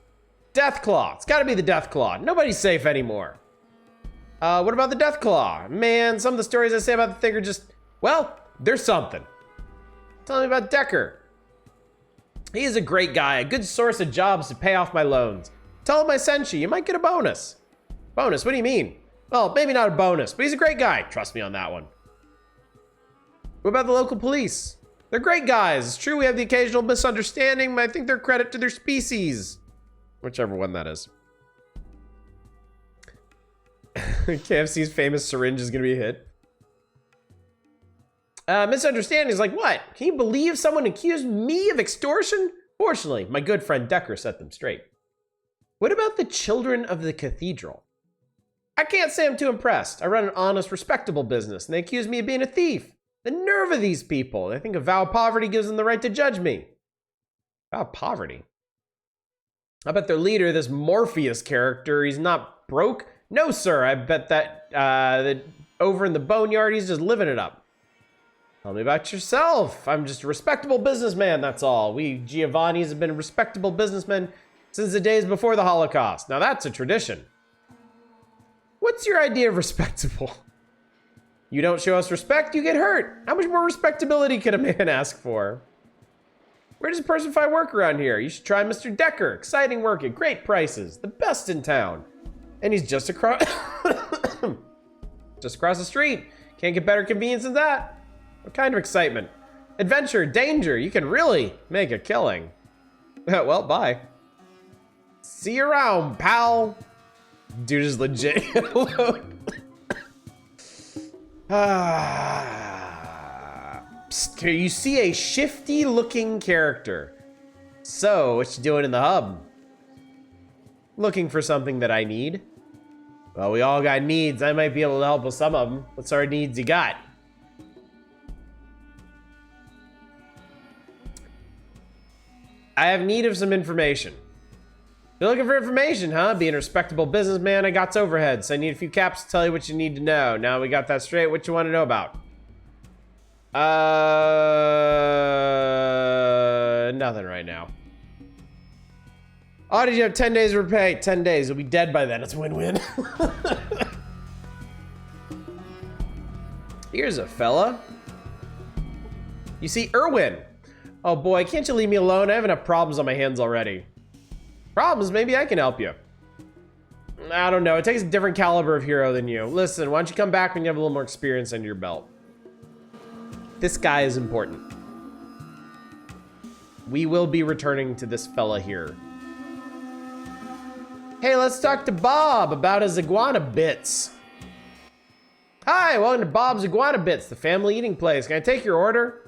Deathclaw. It's gotta be the Deathclaw. Nobody's safe anymore. What about the Deathclaw? Man, some of the stories I say about the thing are just, well, there's something. Tell me about Decker. He is a great guy, a good source of jobs to pay off my loans. Tell him I sent you. You might get a bonus. Bonus? What do you mean? Well, maybe not a bonus, but he's a great guy. Trust me on that one. What about the local police? They're great guys. It's true we have the occasional misunderstanding, but I think they're a credit to their species. Whichever one that is. KFC's famous syringe is going to be a hit. Misunderstanding is like what? Can you believe someone accused me of extortion? Fortunately, my good friend Decker set them straight. What about the children of the cathedral? I can't say I'm too impressed. I run an honest, respectable business, and they accuse me of being a thief. The nerve of these people. They think a vow of poverty gives them the right to judge me. Vow of poverty? I bet their leader, this Morpheus character, he's not broke. No, sir. I bet that over in the boneyard, he's just living it up. Tell me about yourself. I'm just a respectable businessman, that's all. We Giovannis have been respectable businessmen since the days before the Holocaust. Now that's a tradition. What's your idea of respectable? You don't show us respect, you get hurt. How much more respectability could a man ask for? Where does a person find work around here? You should try Mr. Decker. Exciting work at great prices. The best in town. And he's just across just across the street. Can't get better convenience than that. What kind of excitement? Adventure, danger. You can really make a killing. Well, bye. See you around, pal. Dude is legit. Psst, you see a shifty looking character. So, what you doing in the hub? Looking for something that I need. Well, we all got needs. I might be able to help with some of them. What sort of needs you got? I have need of some information. You're looking for information, huh? Being a respectable businessman, I got overhead, so I need a few caps to tell you what you need to know. Now we got that straight. What you want to know about? Nothing right now. Oh, did you have 10 days to repay? 10 days. You'll be dead by then. It's a win-win. Here's a fella. You see, Irwin. Oh boy, can't you leave me alone? I have enough problems on my hands already. Problems? Maybe I can help you. I don't know. It takes a different caliber of hero than you. Listen, why don't you come back when you have a little more experience under your belt? This guy is important. We will be returning to this fella here. Hey, let's talk to Bob about his iguana bits. Hi, welcome to Bob's Iguana Bits, the family eating place. Can I take your order?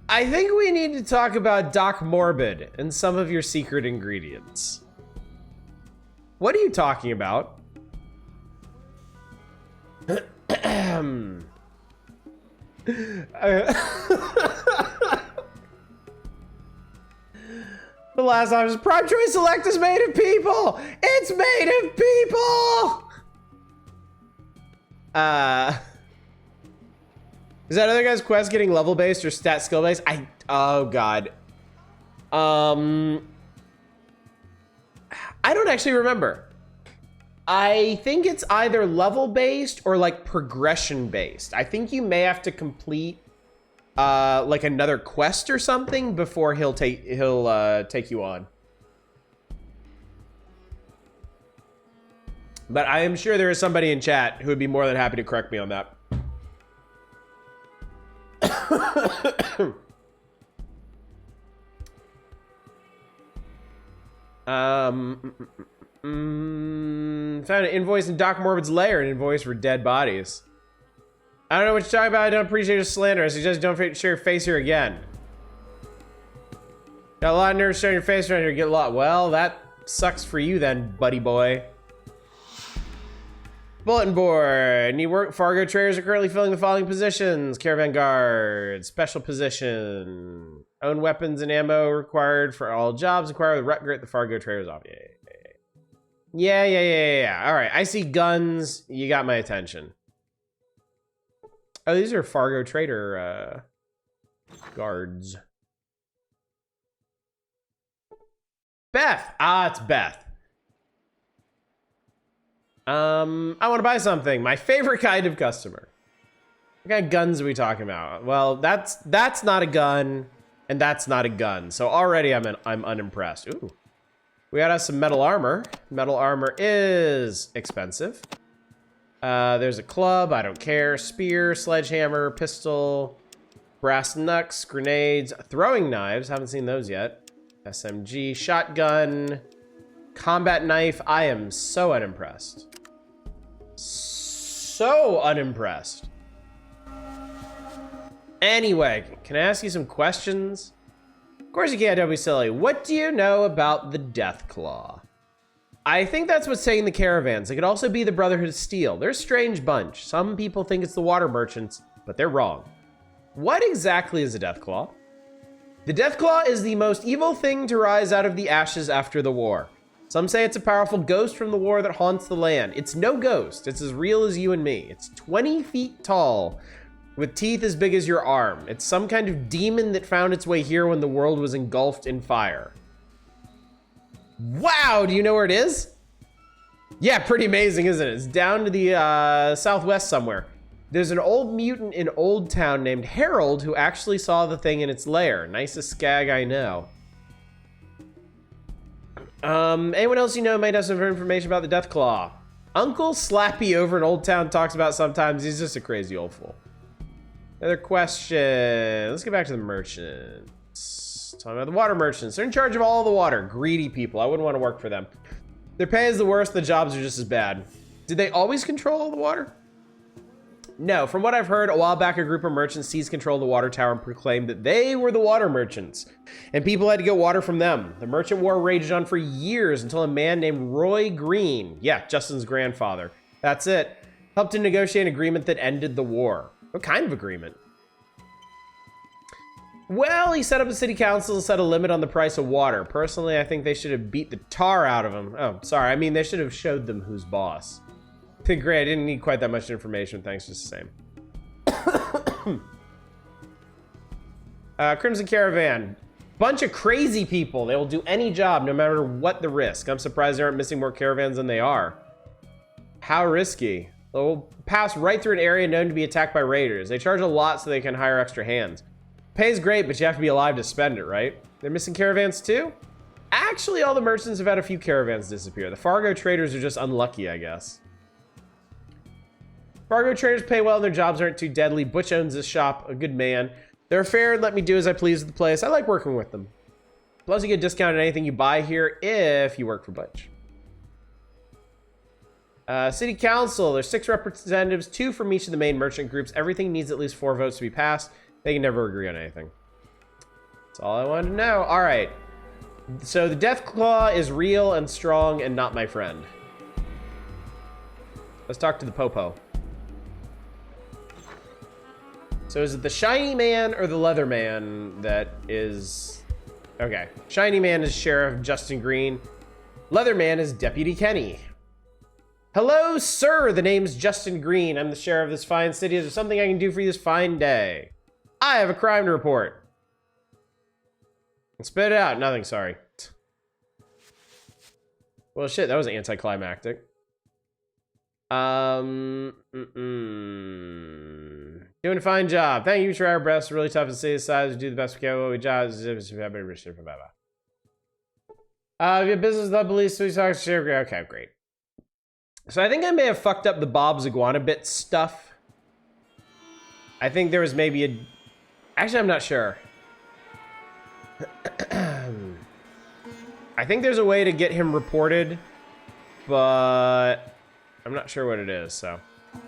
I think we need to talk about Doc Morbid and some of your secret ingredients. What are you talking about? The last time was Prime Choice Select is made of people! It's made of people! Is that other guy's quest getting level based or stat skill based? Oh god. I don't actually remember. I think it's either level based or like progression based. I think you may have to complete like another quest or something before he'll take you on. But I am sure there is somebody in chat who would be more than happy to correct me on that. Found an invoice in Doc Morbid's lair, an invoice for dead bodies. I don't know what you're talking about. I don't appreciate your slander. I suggest don't show your face here again. Got a lot of nerves showing your face around here. Get a lot. Well, that sucks for you then, buddy boy. Bulletin board. Need work. Fargo traders are currently filling the following positions. Caravan guard. Special position. Own weapons and ammo required for all jobs. Acquire the Rutgert the Fargo traders off. Yeah. All right. I see guns. You got my attention. Oh, these are Fargo trader. Guards. Beth. Ah, it's Beth. I want to buy something. My favorite kind of customer. What kind of guns are we talking about? Well, that's not a gun, and that's not a gun. So already I'm unimpressed. Ooh. We got us some metal armor. Metal armor is expensive. There's a club, I don't care. Spear, sledgehammer, pistol, brass knucks, grenades, throwing knives. Haven't seen those yet. SMG, shotgun, combat knife. I am so unimpressed. So unimpressed. Anyway, can I ask you some questions? Of course you can't, don't be silly. What do you know about the Deathclaw? I think that's what's saying the caravans. It could also be the Brotherhood of Steel. They're a strange bunch. Some people think it's the water merchants, but they're wrong. What exactly is a Deathclaw? The Deathclaw is the most evil thing to rise out of the ashes after the war. Some say it's a powerful ghost from the war that haunts the land. It's no ghost. It's as real as you and me. It's 20 feet tall, with teeth as big as your arm. It's some kind of demon that found its way here when the world was engulfed in fire. Wow, do you know where it is? Yeah, pretty amazing, isn't it? It's down to the southwest somewhere. There's an old mutant in Old Town named Harold who actually saw the thing in its lair. Nicest skag I know. Anyone else you know might have some information about the Deathclaw? Uncle Slappy over in Old Town talks about sometimes. He's just a crazy old fool. Another question. Let's get back to the merchants. Talking about the water merchants. They're in charge of all the water. Greedy people. I wouldn't want to work for them. Their pay is the worst. The jobs are just as bad. Did they always control all the water? No. From what I've heard, a while back, a group of merchants seized control of the water tower and proclaimed that they were the water merchants, and people had to get water from them. The merchant war raged on for years until a man named Roy Green, yeah, Justin's grandfather, that's it, helped to negotiate an agreement that ended the war. What kind of agreement? Well, he set up a city council to set a limit on the price of water. Personally, I think they should have beat the tar out of him. Oh, sorry. I mean, they should have showed them who's boss. Great. I didn't need quite that much information. Thanks, just the same. Crimson Caravan. Bunch of crazy people. They will do any job, no matter what the risk. I'm surprised they aren't missing more caravans than they are. How risky? They'll pass right through an area known to be attacked by raiders. They charge a lot so they can hire extra hands. Pay's great, but you have to be alive to spend it, right? They're missing caravans too? Actually, all the merchants have had a few caravans disappear. The Fargo traders are just unlucky, I guess. Fargo traders pay well and their jobs aren't too deadly. Butch owns this shop, a good man. They're fair and let me do as I please with the place. I like working with them. Plus you get a discount on anything you buy here if you work for Butch. City Council, there's 6 representatives, 2 from each of the main merchant groups. Everything needs at least 4 votes to be passed. They can never agree on anything. That's all I wanted to know. All right. So the Deathclaw is real and strong and not my friend. Let's talk to the Popo. So is it the Shiny Man or the Leather Man that is... Okay. Shiny Man is Sheriff Justin Green. Leather Man is Deputy Kenny. Hello, sir. The name's Justin Green. I'm the sheriff of this fine city. Is there something I can do for you this fine day? I have a crime to report. Spit it out. Nothing, sorry. Well, shit, that was anticlimactic. Doing a fine job. Thank you. We try our best. Really tough to see the size. We do the best we can. What we job is we have a business, the police, we talk to okay, great. So I think I may have fucked up the Bob's Iguana Bit stuff. I think there was maybe a... Actually, I'm not sure. I think there's a way to get him reported, but I'm not sure what it is, so. You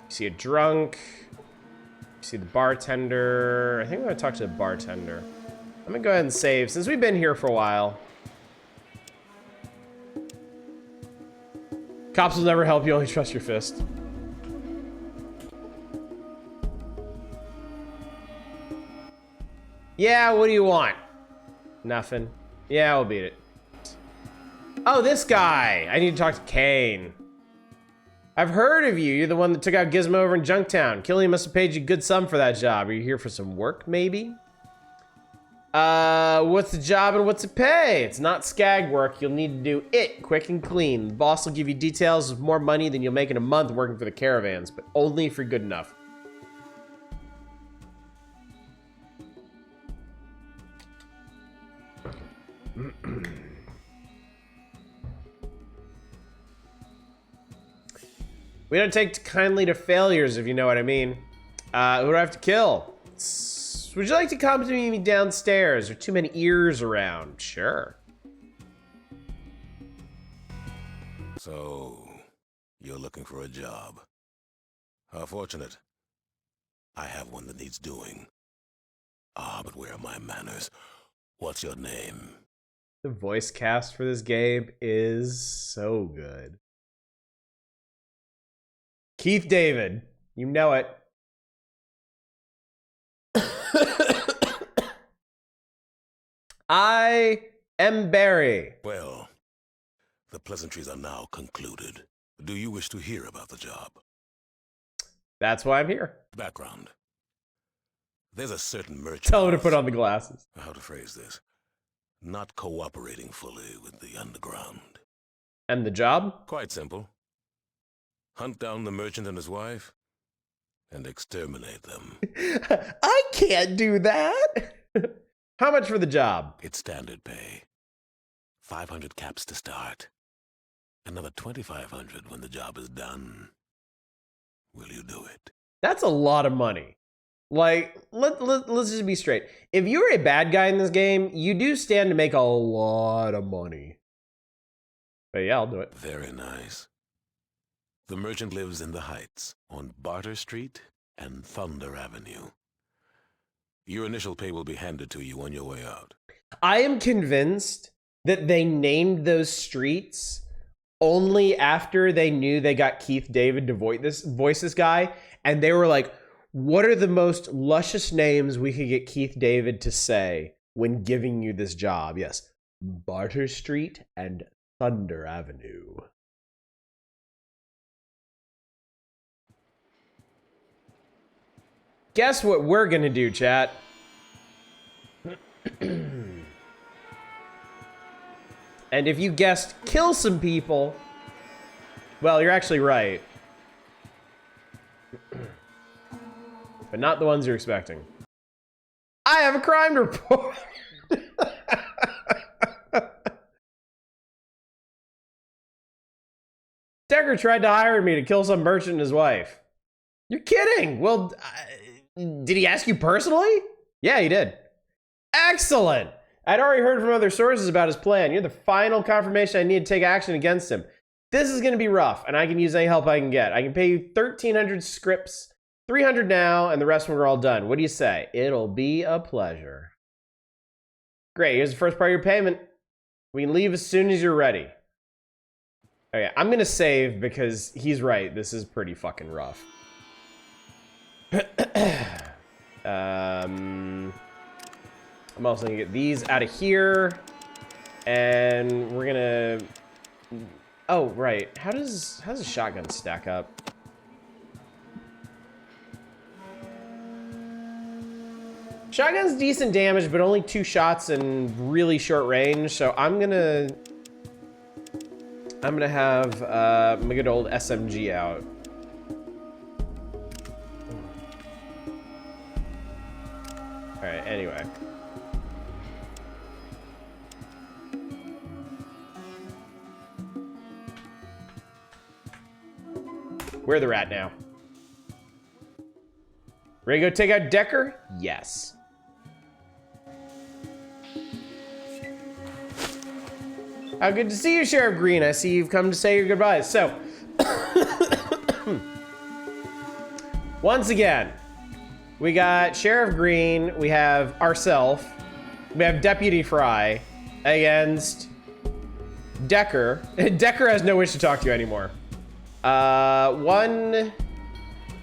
see a drunk. You see the bartender. I think I'm gonna talk to the bartender. I'm gonna go ahead and save, since we've been here for a while. Cops will never help you, only trust your fist. Yeah, what do you want? Nothing. Yeah, we'll beat it. Oh, this guy! I need to talk to Kane. I've heard of you. You're the one that took out Gizmo over in Junktown. Killian must have paid you a good sum for that job. Are you here for some work, maybe? What's the job and what's it pay? It's not skag work. You'll need to do it quick and clean. The boss will give you details of more money than you'll make in a month working for the caravans, but only if you're good enough. We don't take kindly to failures, if you know what I mean. Who do I have to kill? Would you like to come to me downstairs? There are too many ears around. Sure. So, you're looking for a job. How fortunate. I have one that needs doing. Ah, but where are my manners? What's your name? The voice cast for this game is so good. Keith David. You know it. I am Barry. Well, the pleasantries are now concluded. Do you wish to hear about the job? That's why I'm here. Background. There's a certain merchant. Tell him to put on the glasses. How to phrase this? Not cooperating fully with the underground. And the job? Quite simple. Hunt down the merchant and his wife, and exterminate them. I can't do that. How much for the job? It's standard pay. 500 caps to start. Another 2,500 when the job is done. Will you do it? That's a lot of money. Like, let's just be straight. If you're a bad guy in this game, you do stand to make a lot of money. But yeah, I'll do it. Very nice. The merchant lives in the Heights, on Barter Street and Thunder Avenue. Your initial pay will be handed to you on your way out. I am convinced that they named those streets only after they knew they got Keith David to voice this guy, and they were like, what are the most luscious names we could get Keith David to say when giving you this job? Yes, Barter Street and Thunder Avenue. Guess what we're gonna do, chat? And if you guessed kill some people, well, you're actually right. But not the ones you're expecting. I have a crime report! Decker tried to hire me to kill some merchant and his wife. You're kidding! Well, did he ask you personally? Yeah, he did. Excellent! I'd already heard from other sources about his plan. You're the final confirmation I need to take action against him. This is going to be rough, and I can use any help I can get. I can pay you 1,300 scripts, 300 now, and the rest when we're all done. What do you say? It'll be a pleasure. Great, here's the first part of your payment. We can leave as soon as you're ready. Okay, I'm going to save because he's right. This is pretty fucking rough. I'm also gonna get these out of here, and we're gonna. Oh right, how does a shotgun stack up? Shotgun's decent damage, but only 2 shots in really short range. So I'm gonna have my good old SMG out. All right. Anyway. Where the rat now? Ready to go take out Decker? Yes. How good to see you, Sheriff Green. I see you've come to say your goodbyes. So, once again, we got Sheriff Green, we have ourselves, we have Deputy Fry against Decker. Decker has no wish to talk to you anymore. 1,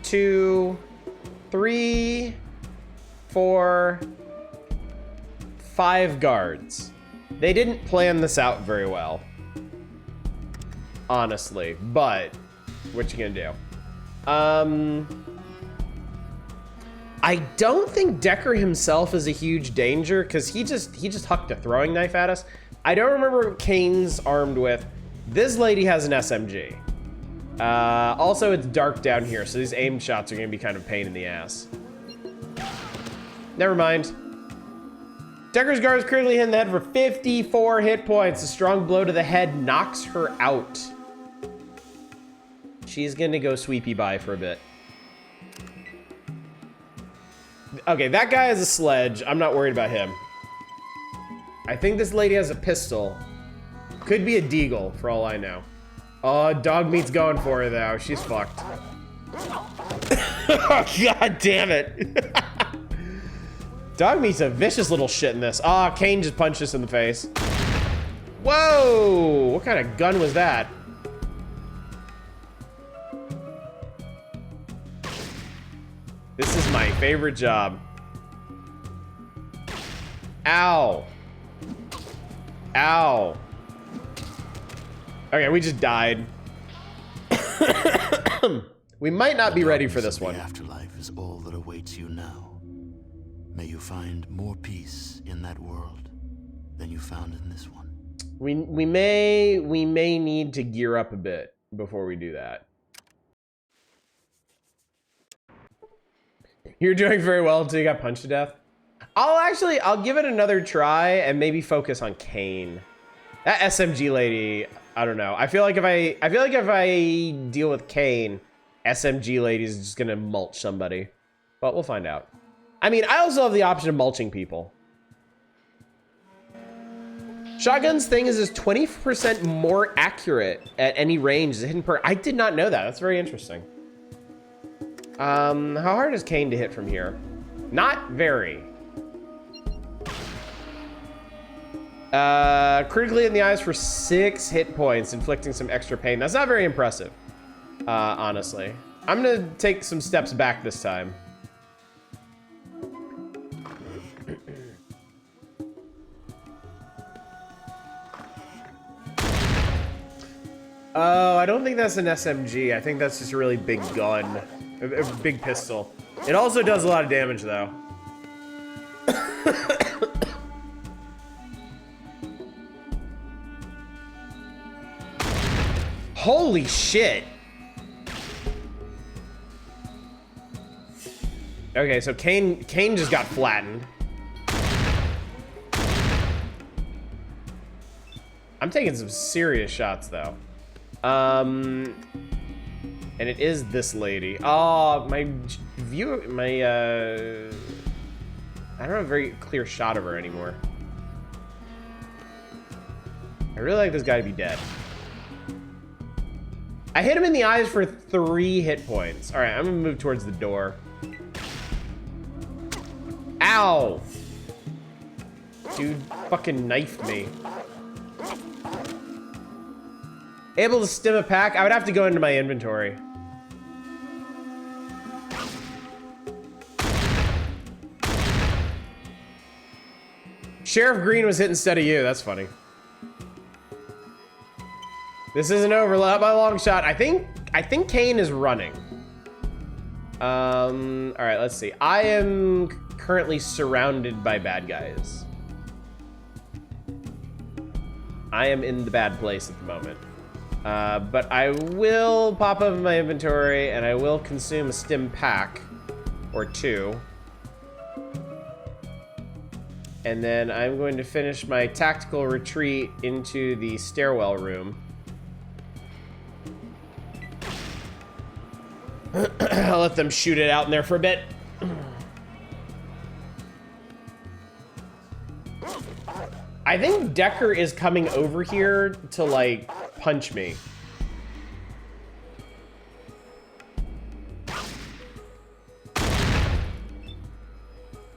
2, 3, 4, 5 guards. They didn't plan this out very well, honestly, but What you gonna do? I don't think Decker himself is a huge danger because he just hucked a throwing knife at us. I don't remember what Kane's armed with. This lady has an SMG. Also, it's dark down here, so these aimed shots are gonna be kind of a pain in the ass. Never mind. Decker's guard is critically hit in the head for 54 hit points. A strong blow to the head knocks her out. She's gonna go sweepy by for a bit. Okay, that guy has a sledge. I'm not worried about him. I think this lady has a pistol. Could be a deagle, for all I know. Oh, dog meat's going for her, though. She's fucked. God damn it. Dog meat's a vicious little shit in this. Ah, oh, Kane just punched us in the face. Whoa! What kind of gun was that? This is my favorite job. Ow. Ow. Okay, we just died. We might not be ready for this one. The afterlife is all that awaits you now. May you find more peace in that world than you found in this one. We may need to gear up a bit before we do that. You're doing very well until you got punched to death. I'll give it another try and maybe focus on Kane. That SMG lady, I don't know. I feel like if I deal with Kane, SMG lady is just gonna mulch somebody. But we'll find out. I mean, I also have the option of mulching people. Shotgun's thing is 20% more accurate at any range. The hidden perk. I did not know that. That's very interesting. How hard is Kane to hit from here? Not very. Critically in the eyes for 6 hit points, inflicting some extra pain. That's not very impressive, honestly. I'm gonna take some steps back this time. Oh, I don't think that's an SMG. I think that's just a really big gun. A big pistol. It also does a lot of damage, though. Holy shit! Okay, so Kane just got flattened. I'm taking some serious shots, though. And it is this lady. Oh, my view, I don't have a very clear shot of her anymore. I really like this guy to be dead. I hit him in the eyes for 3 hit points. All right, I'm gonna move towards the door. Ow! Dude fucking knifed me. Able to stim a pack? I would have to go into my inventory. Sheriff Green was hit instead of you. That's funny. This isn't over. Not by a long shot. I think Kane is running. All right, let's see. I am currently surrounded by bad guys. I am in the bad place at the moment. But I will pop up my inventory and I will consume a stim pack or 2. And then I'm going to finish my tactical retreat into the stairwell room. I'll let them shoot it out in there for a bit. I think Decker is coming over here to, like, punch me.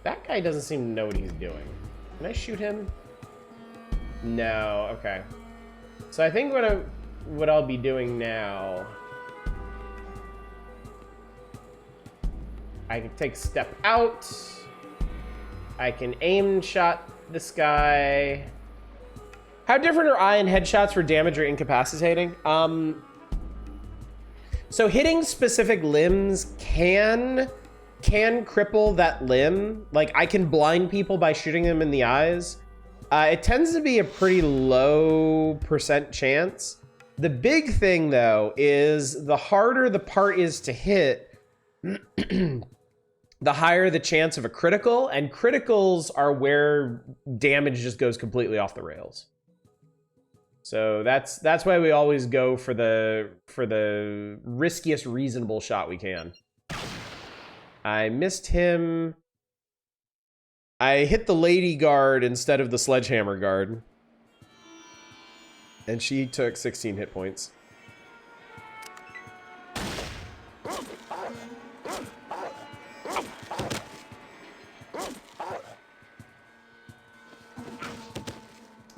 That guy doesn't seem to know what he's doing. Can I shoot him? No, okay. So I think what I'll be doing now, I can take a step out. I can aim shot this guy. How different are eye and headshots for damage or incapacitating? So hitting specific limbs can cripple that limb. Like, I can blind people by shooting them in the eyes. It tends to be a pretty low % chance. The big thing, though, is the harder the part is to hit, the higher the chance of a critical, and criticals are where damage just goes completely off the rails. So that's why we always go for the riskiest reasonable shot we can. I missed him. I hit the lady guard instead of the sledgehammer guard. And she took 16 hit points.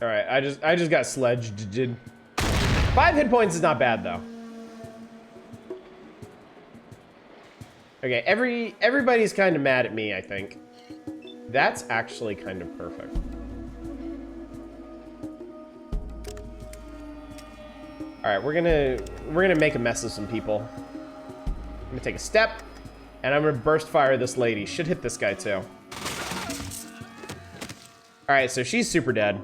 All right, I just got sledged. 5 hit points is not bad though. Okay, everybody's kind of mad at me, I think. That's actually kind of perfect. All right, we're gonna make a mess of some people. I'm gonna take a step, and I'm gonna burst fire this lady. Should hit this guy too. All right, so she's super dead.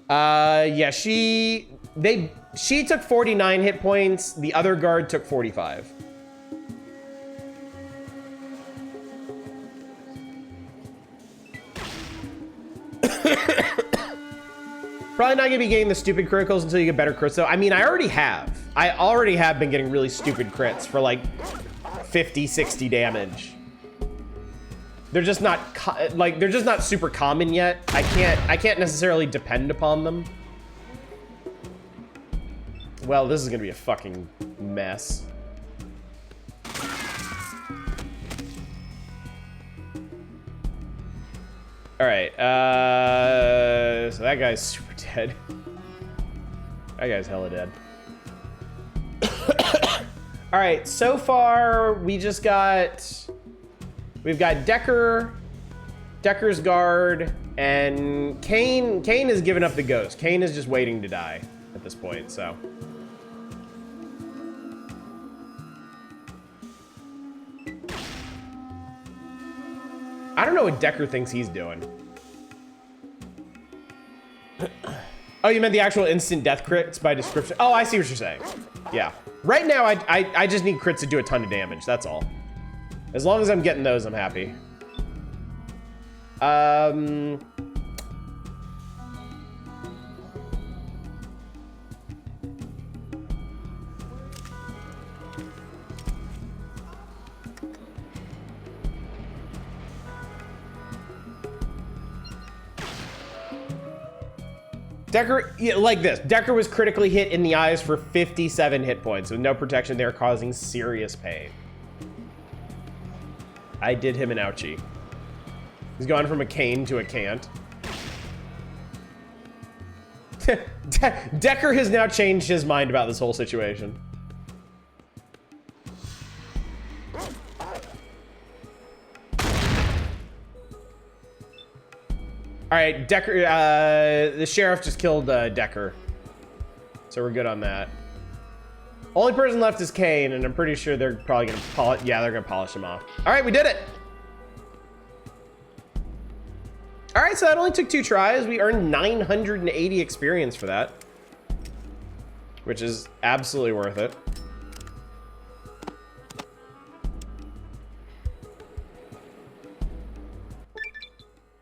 Yeah, she took 49 hit points. The other guard took 45. Probably not gonna be getting the stupid criticals until you get better crits though. I mean, I already have been getting really stupid crits for like 50, 60 damage. They're just not they're just not super common yet. I can't necessarily depend upon them. Well, this is gonna be a fucking mess. All right, so that guy's super dead. That guy's hella dead. All right, so far we've got Decker, Decker's guard, and Kane. Kane has given up the ghost. Kane is just waiting to die at this point, so. I don't know what Decker thinks he's doing. Oh, you meant the actual instant death crits by description? Oh, I see what you're saying. Yeah. Right now, I just need crits to do a ton of damage. That's all. As long as I'm getting those, I'm happy. Decker, yeah, like this. Decker was critically hit in the eyes for 57 hit points with no protection there, causing serious pain. I did him an ouchie. He's gone from a cane to a can't. Decker has now changed his mind about this whole situation. All right, Decker, the sheriff just killed Decker. So we're good on that. Only person left is Kane, and I'm pretty sure they're probably gonna polish, yeah, they're gonna polish him off. All right, we did it. All right, so that only took 2 tries. We earned 980 experience for that, which is absolutely worth it.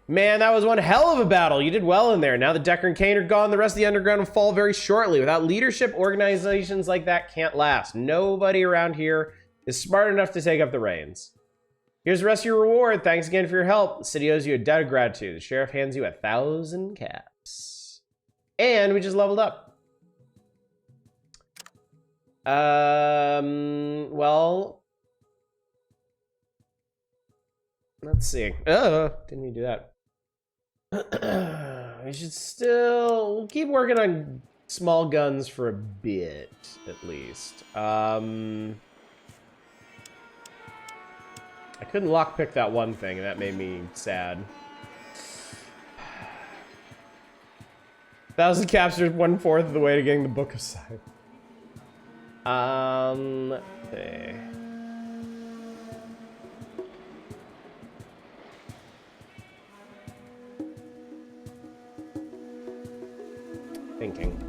Man, that was one hell of a battle. You did well in there. Now that Decker and Kane are gone, the rest of the underground will fall very shortly. Without leadership, organizations like that can't last. Nobody around here is smart enough to take up the reins. Here's the rest of your reward. Thanks again for your help. The city owes you a debt of gratitude. The sheriff hands you 1,000 caps. And we just leveled up. Well, let's see. Didn't mean to do that. We should still keep working on small guns for a bit, at least. I couldn't lockpick that one thing, and that made me sad. 1,000 caps are 1/4 of the way to getting the Book of Sight. Let's see. Thinking.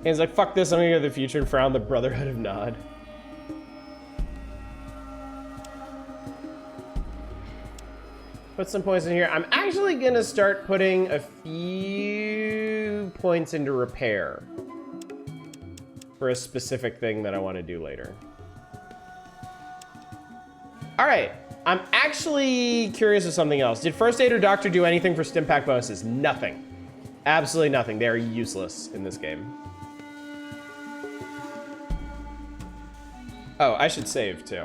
He's like, fuck this, I'm gonna go to the future and frown the Brotherhood of Nod. Put some points in here. I'm actually gonna start putting a few points into repair for a specific thing that I want to do later. All right, I'm actually curious of something else. Did First Aid or Doctor do anything for Stimpak bonuses? Nothing. Absolutely nothing. They are useless in this game. Oh, I should save too.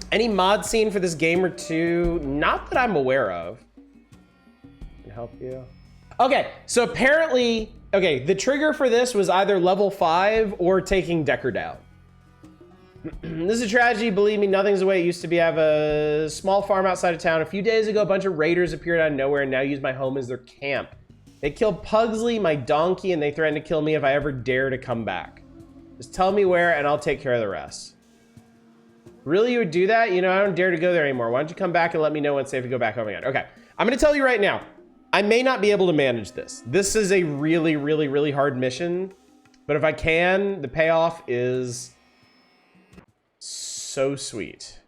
Any mod scene for this game or two? Not that I'm aware of. Can help you. Okay, so apparently, okay, the trigger for this was either level 5 or taking Deckard out. This is a tragedy, believe me, nothing's the way it used to be. I have a small farm outside of town. A few days ago, a bunch of raiders appeared out of nowhere and now use my home as their camp. They killed Pugsley, my donkey, and they threatened to kill me if I ever dare to come back. Just tell me where and I'll take care of the rest. Really, you would do that? You know, I don't dare to go there anymore. Why don't you come back and let me know when it's safe to go back home again? Okay, I'm gonna tell you right now, I may not be able to manage this. This is a really, really, really hard mission, but if I can, the payoff is so sweet.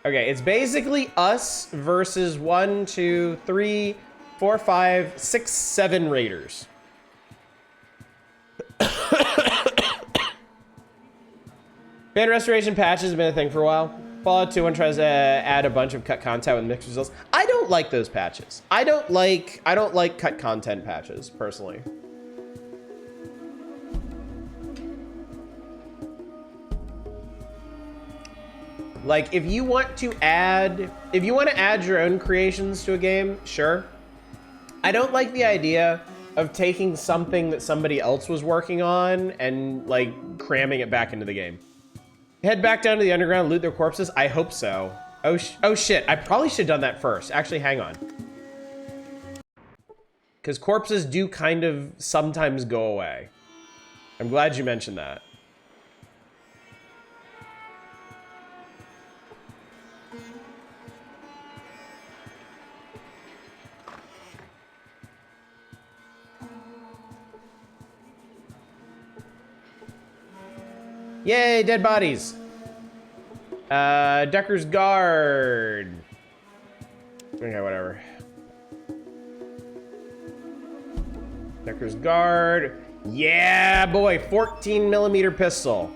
Okay, it's basically us versus 1, 2, 3, 4, 5, 6, 7 raiders. Band restoration patches have been a thing for a while. Fallout 2 one tries to add a bunch of cut content with mixed results. I don't like those patches. I don't like cut content patches personally. Like if you want to add your own creations to a game, sure. I don't like the idea of taking something that somebody else was working on and like cramming it back into the game. Head back down to the underground, loot their corpses? I hope so. Oh shit, I probably should have done that first. Actually, hang on. Because corpses do kind of sometimes go away. I'm glad you mentioned that. Yay, dead bodies. Decker's Guard. Okay, whatever. Decker's Guard. Yeah, boy, 14mm pistol.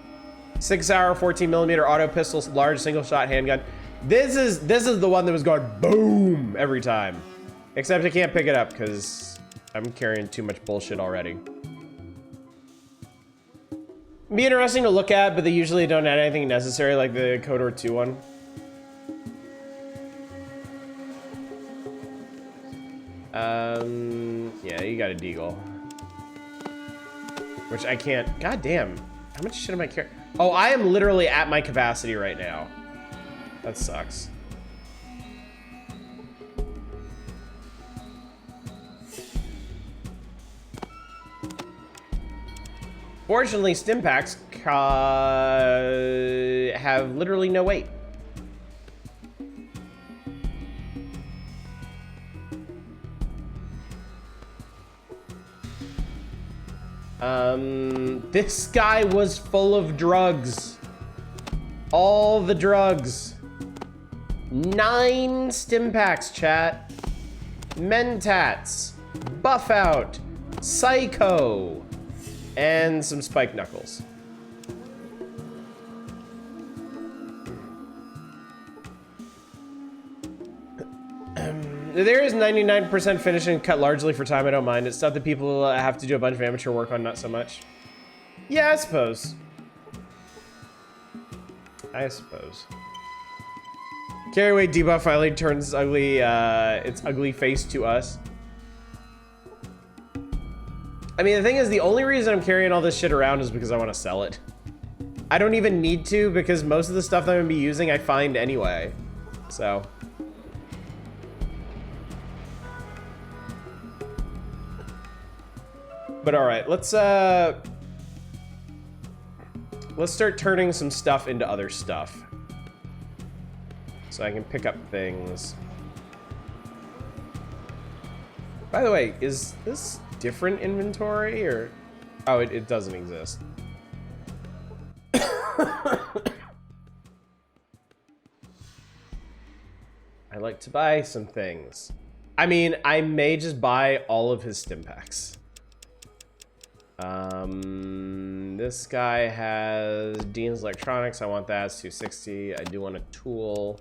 6-hour, 14mm auto pistol, large single shot handgun. This is the one that was going boom every time. Except I can't pick it up because I'm carrying too much bullshit already. Be interesting to look at, but they usually don't add anything necessary like the KOTOR 2 one. Yeah, you got a deagle. Which I can't, god damn. How much shit am I carrying? Oh, I am literally at my capacity right now. That sucks. Fortunately, Stimpaks have literally no weight. This guy was full of drugs. All the drugs. 9 Stimpaks, chat. Mentats. Buff Out. Psycho. And some spike knuckles. There is 99% finishing cut largely for time. I don't mind. It's stuff that people have to do a bunch of amateur work on, not so much. Yeah, I suppose. Carry away debuff finally turns ugly, its ugly face to us. I mean, the thing is, the only reason I'm carrying all this shit around is because I want to sell it. I don't even need to, because most of the stuff that I'm gonna be using, I find anyway. So. But all right, let's start turning some stuff into other stuff. So I can pick up things. By the way, is this different inventory or? Oh, it doesn't exist. I like to buy some things. I mean, I may just buy all of his stim packs. This guy has Dean's Electronics. I want that. It's 260. I do want a tool.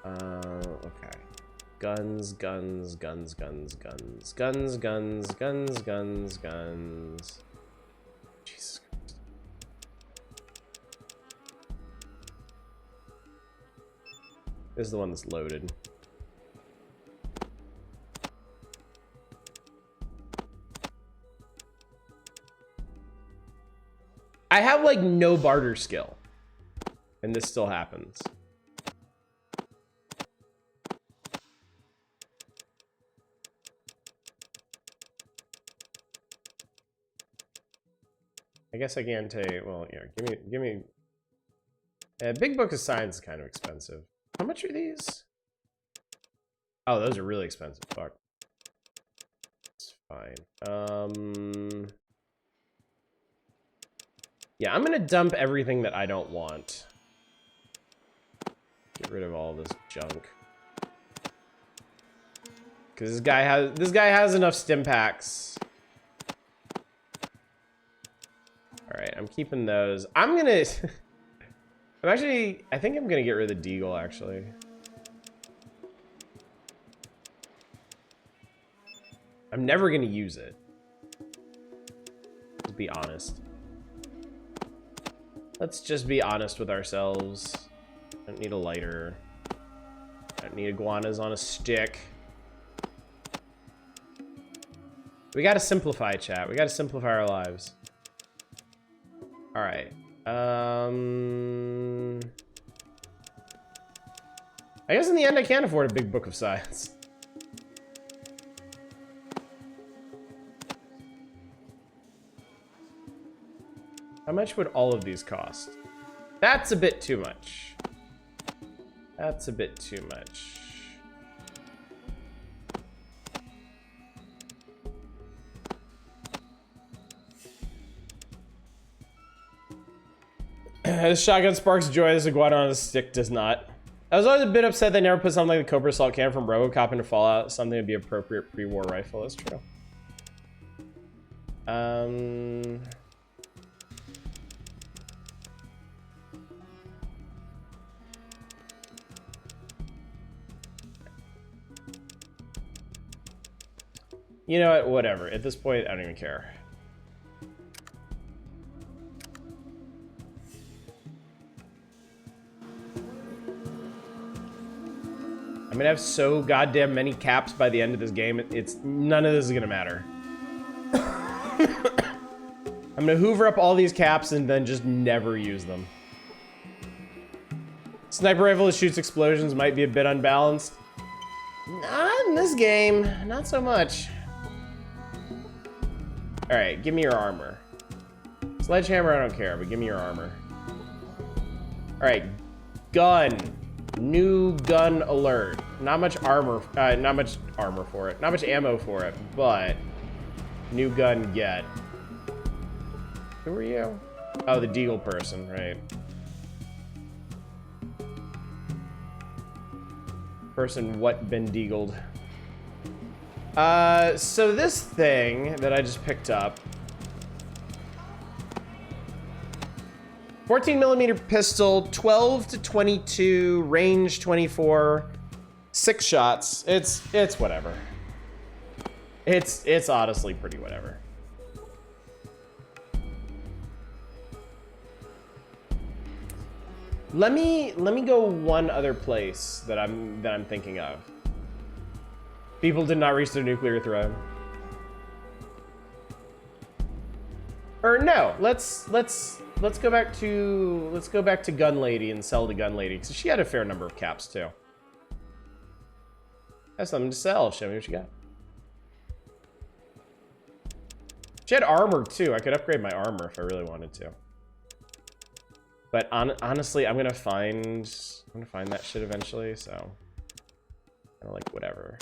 Okay. Guns, guns, guns, guns, guns, guns, guns, guns, guns, guns. Jesus Christ. This is the one that's loaded. I have like no barter skill, and this still happens. I guess I can take, well, yeah, give me. Big Book of Science is kind of expensive. How much are these? Oh, those are really expensive. Fuck. It's fine. Yeah, I'm gonna dump everything that I don't want. Get rid of all this junk. Cause this guy has enough stim packs. Alright, I'm keeping those. I think I'm gonna get rid of the Deagle, actually. I'm never gonna use it. Let's be honest. Let's just be honest with ourselves. I don't need a lighter. I don't need iguanas on a stick. We gotta simplify, chat. We gotta simplify our lives. Alright. I guess in the end I can't afford a Big Book of Science. How much would all of these cost? That's a bit too much. That's a bit too much. This shotgun sparks joy, this iguana on a stick does not. I was always a bit upset they never put something like the Cobra Assault Can from RoboCop into Fallout, something to be appropriate pre-war rifle. That's true. You know what? Whatever. At this point, I don't even care. I'm gonna have so goddamn many caps by the end of this game. It's none of this is gonna matter. I'm gonna hoover up all these caps and then just never use them. Sniper rifle that shoots explosions might be a bit unbalanced. Not in this game. Not so much. All right, give me your armor. Sledgehammer, I don't care, but give me your armor. All right, gun. New gun alert. Not much armor. Not much armor for it. Not much ammo for it, but new gun get. Who are you? Oh, the Deagle person, right? Person what been deagled. So this thing that I just picked up. 14mm pistol, 12 to 22, range 24, 6 shots. It's whatever. It's honestly pretty whatever. Let me go one other place that I'm thinking of. People did not reach their nuclear threat. Or no, let's go back to Gun Lady and sell to Gun Lady, because she had a fair number of caps too. Has something to sell. Show me what you got. She had armor too. I could upgrade my armor if I really wanted to. But honestly, I'm gonna find that shit eventually. So, kind of like whatever.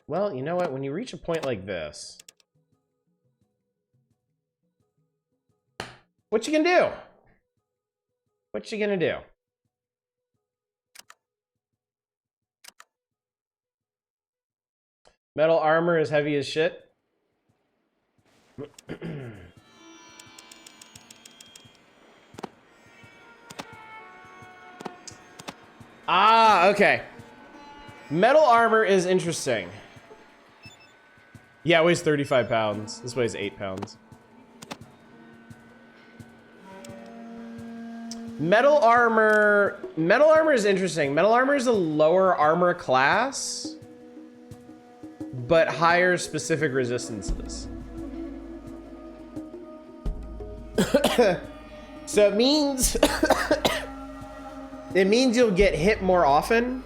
Well, you know what? When you reach a point like this, what you gonna do? What you gonna do? Metal armor is heavy as shit. Ah, okay. Metal armor is interesting. Yeah, it weighs 35 pounds. This weighs 8 pounds. Metal armor is interesting. Metal armor is a lower armor class, but higher specific resistances. So it means you'll get hit more often.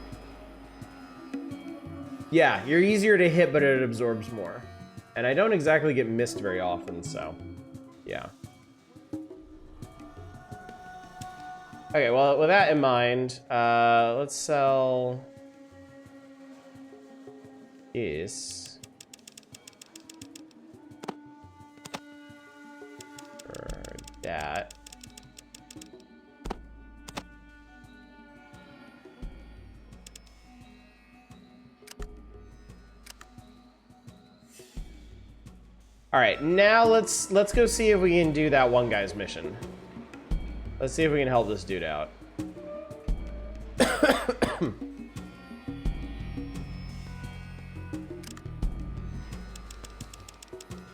Yeah, you're easier to hit, but it absorbs more. And I don't exactly get missed very often, so yeah. Okay, well, with that in mind, let's sell this for that. All right, now let's go see if we can do that one guy's mission. Let's see if we can help this dude out.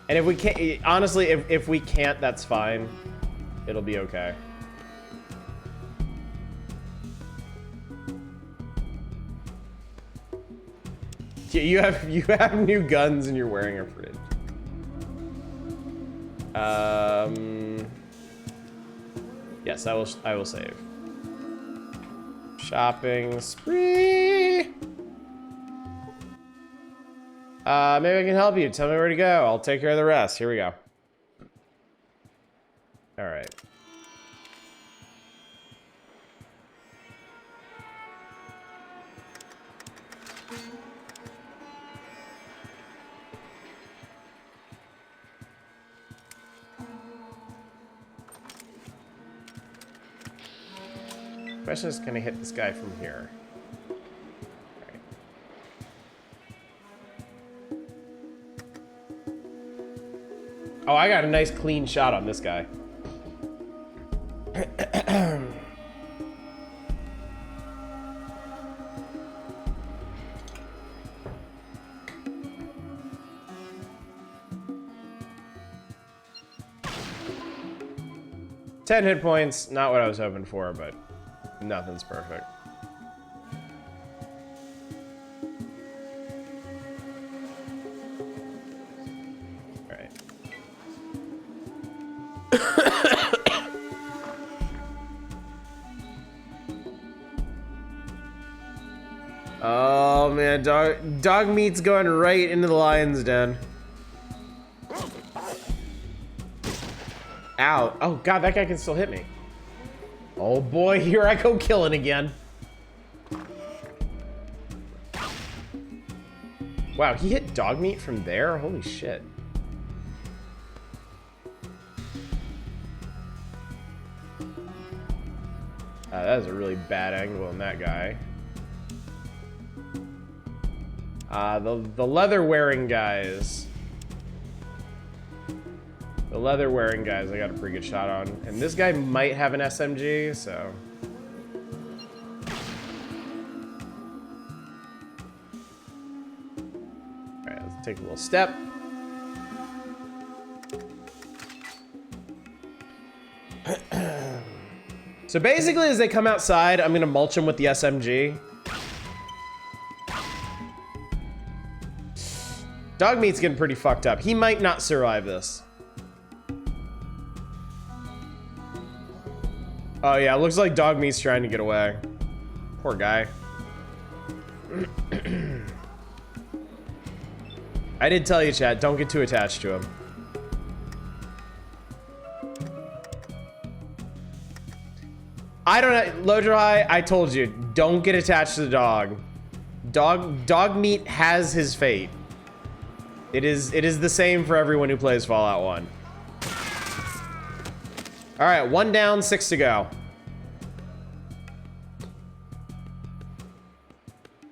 And if we can't, honestly, if we can't, that's fine. It'll be okay. You have new guns and you're wearing a fridge. Yes, I will save. Shopping spree. Maybe I can help you. Tell me where to go. I'll take care of the rest. Here we go. All right. Question is, can I hit this guy from here? Right. Oh, I got a nice clean shot on this guy. Ten hit points, not what I was hoping for, but nothing's perfect. All right. Oh man, dog meat's going right into the lion's den. Ow. Oh god, that guy can still hit me. Oh boy, here I go killing again. Wow, he hit dog meat from there? Holy shit. That is a really bad angle on that guy. The leather-wearing guys. The leather-wearing guys I got a pretty good shot on. And this guy might have an SMG, so... Alright, let's take a little step. So basically, as they come outside, I'm gonna mulch them with the SMG. Dog meat's getting pretty fucked up. He might not survive this. Oh yeah, it looks like dog meat's trying to get away. Poor guy. I did tell you, chat, don't get too attached to him. I don't know, Lodrai, I told you, don't get attached to the dog. Dog meat has his fate. It is the same for everyone who plays Fallout 1. All right, 1 down, 6 to go.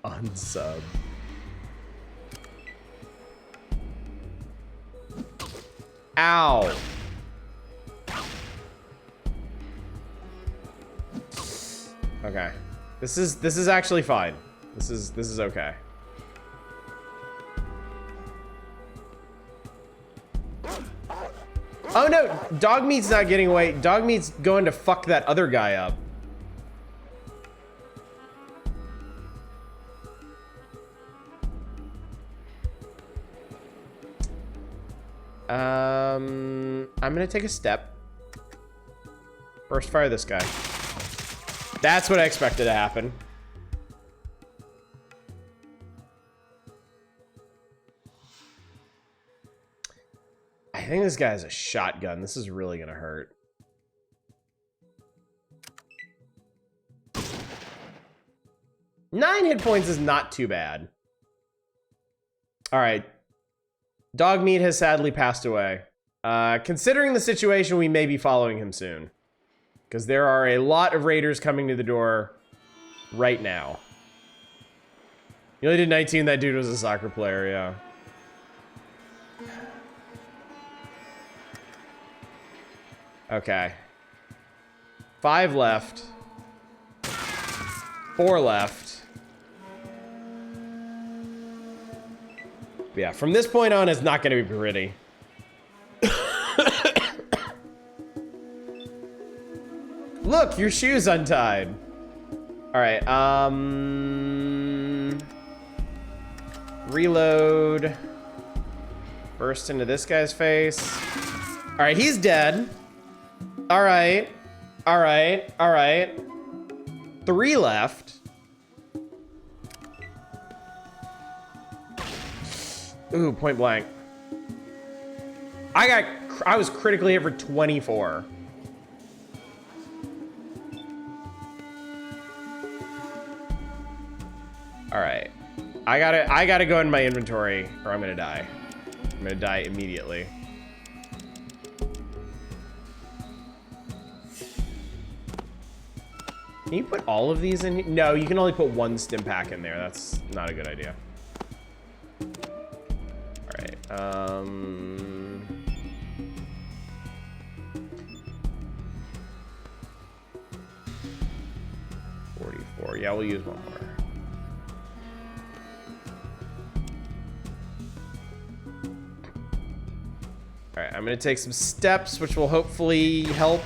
Unsub. Ow. Okay. This is actually fine. This is okay. Oh no, dog meat's not getting away. Dog meat's going to fuck that other guy up. I'm gonna take a step. Burst fire this guy. That's what I expected to happen. I think this guy has a shotgun. This is really gonna hurt. Nine hit points is not too bad. All right. Dog meat has sadly passed away. Considering the situation, we may be following him soon. Because there are a lot of raiders coming to the door right now. You only did 19, that dude was a soccer player, yeah. Okay. 5 left. 4 left. Yeah, from this point on, it's not going to be pretty. Look, your shoe's untied. All right, reload. Burst into this guy's face. All right, he's dead. All right, all right, all right. 3 left. Ooh, point blank. I was critically hit for 24. All right, I gotta go in my inventory or I'm gonna die. I'm gonna die immediately. Can you put all of these in here? No, you can only put 1 stim pack in there. That's not a good idea. All right, 44, yeah, we'll use 1 more. All right, I'm gonna take some steps, which will hopefully help.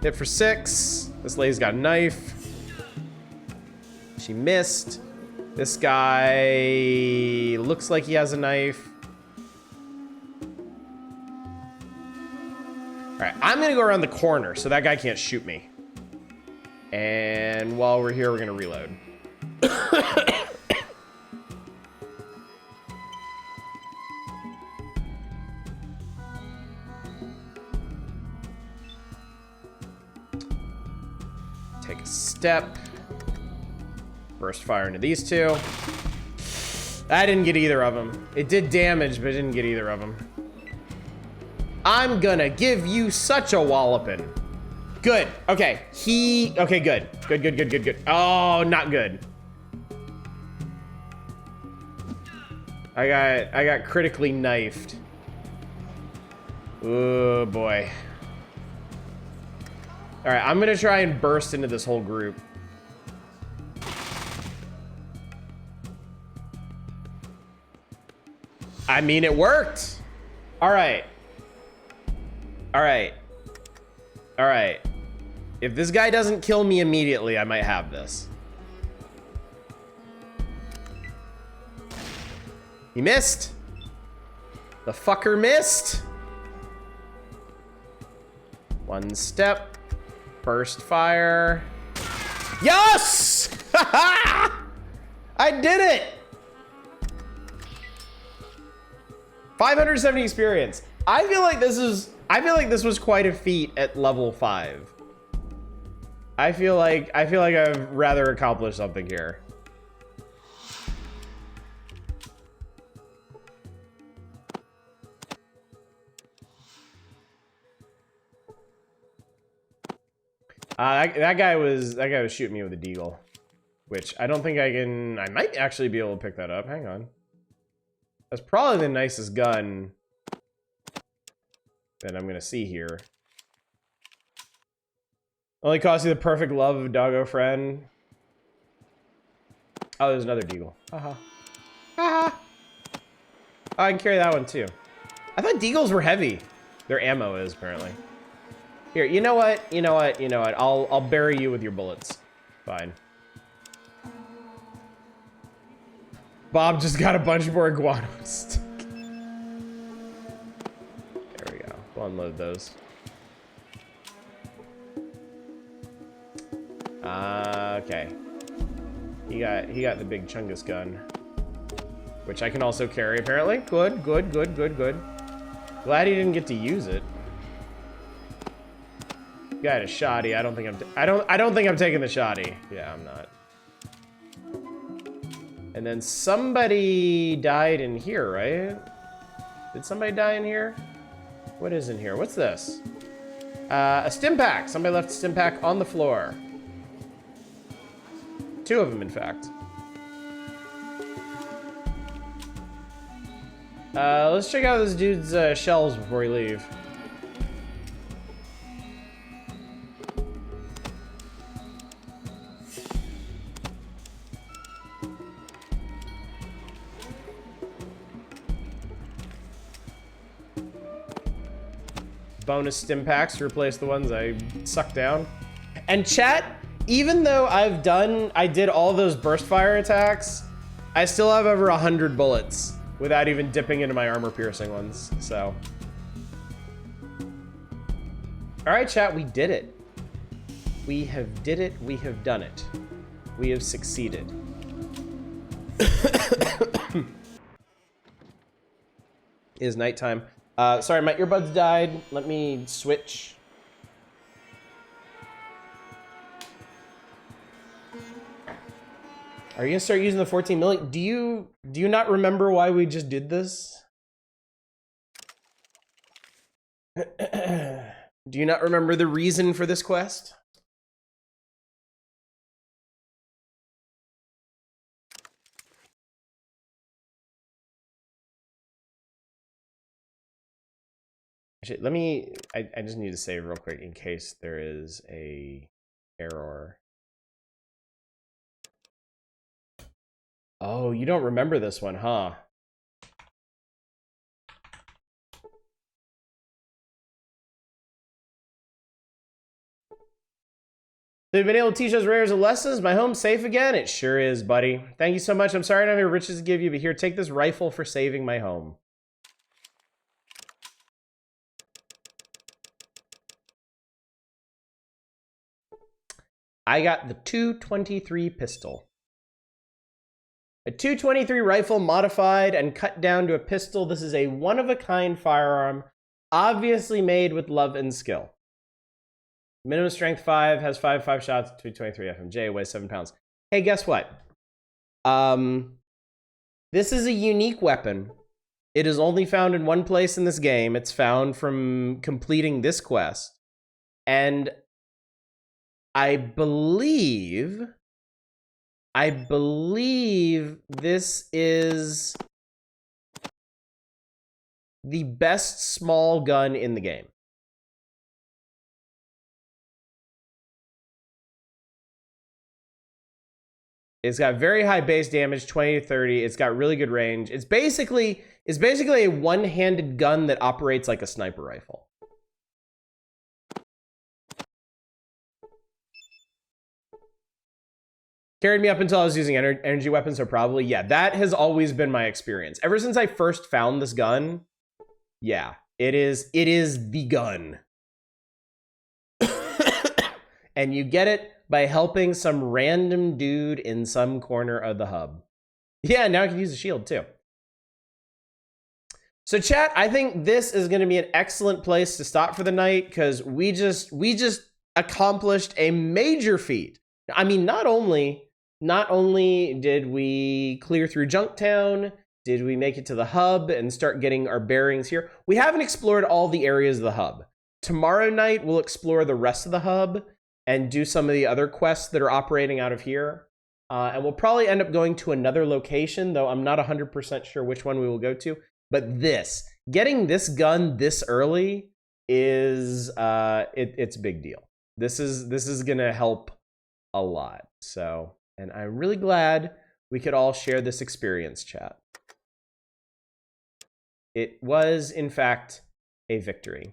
Hit for 6. This lady's got a knife. She missed. This guy looks like he has a knife. All right, I'm gonna go around the corner so that guy can't shoot me. And while we're here, we're gonna reload. Take a step. Burst fire into these 2. I didn't get either of them. It did damage, but it didn't get either of them. I'm gonna give you such a walloping. Good. Okay. Okay, good. Good. Oh, not good. I got critically knifed. Oh, boy. All right, I'm gonna try and burst into this whole group. I mean, it worked. All right. All right. All right. If this guy doesn't kill me immediately, I might have this. He missed. The fucker missed. One step. Burst fire. Yes! I did it! 570 experience. I feel like this was quite a feat at level 5. I feel like I've rather accomplished something here. That guy was shooting me with a deagle, which I don't think I can. I might actually be able to pick that up. Hang on. That's probably the nicest gun that I'm gonna see here. Only costs you the perfect love of a doggo friend. Oh, there's another deagle. Haha. Haha. Oh, I can carry that one too. I thought deagles were heavy. Their ammo is apparently. Here, you know what? I'll bury you with your bullets. Fine. Bob just got a bunch more iguanas. There we go. We'll unload those. Okay. He got the big Chungus gun, which I can also carry apparently. Good. Glad he didn't get to use it. Got a shoddy. I don't think I'm taking the shoddy. Yeah, I'm not. And then somebody died in here, right? Did somebody die in here? What is in here? What's this? A stim pack. Somebody left a stim pack on the floor. 2 of them, in fact. Let's check out this dude's shelves before we leave. Bonus stim packs to replace the ones I sucked down. And chat, even though I did all those burst fire attacks, I still have over 100 bullets without even dipping into my armor piercing ones, so. All right, chat, we did it. We have did it, we have done it. We have succeeded. It is nighttime. Sorry, my earbuds died. Let me switch. Are you gonna start using the 14 milli? Do you not remember why we just did this? Do you not remember the reason for this quest? Actually, let me, I just need to save real quick in case there is a error. Oh, you don't remember this one, huh? So you've been able to teach us rares and lessons. My home's safe again? It sure is, buddy. Thank you so much. I'm sorry I don't have any riches to give you, but here, take this rifle for saving my home. I got the 223 pistol. A 223 rifle modified and cut down to a pistol. This is a one-of-a-kind firearm, obviously made with love and skill. Minimum strength 5, has 5 shots, 223 FMJ, weighs 7 pounds. Hey, guess what? This is a unique weapon. It is only found in one place in this game. It's found from completing this quest. And I believe this is the best small gun in the game. It's got very high base damage, 20 to 30. It's got really good range. It's basically a one-handed gun that operates like a sniper rifle. Carried me up until I was using energy weapons, so probably, yeah, that has always been my experience. Ever since I first found this gun, yeah, it is the gun. And you get it by helping some random dude in some corner of the hub. Yeah, now I can use a shield too. So chat, I think this is going to be an excellent place to stop for the night because we just accomplished a major feat. I mean, not only did we clear through Junktown, did we make it to the hub and start getting our bearings here, we haven't explored all the areas of the hub. Tomorrow night, we'll explore the rest of the hub and do some of the other quests that are operating out of here. And we'll probably end up going to another location, though I'm not 100% sure which one we will go to. But getting this gun this early is, it's a big deal. This is gonna help a lot. So, and I'm really glad we could all share this experience, chat. It was, in fact, a victory.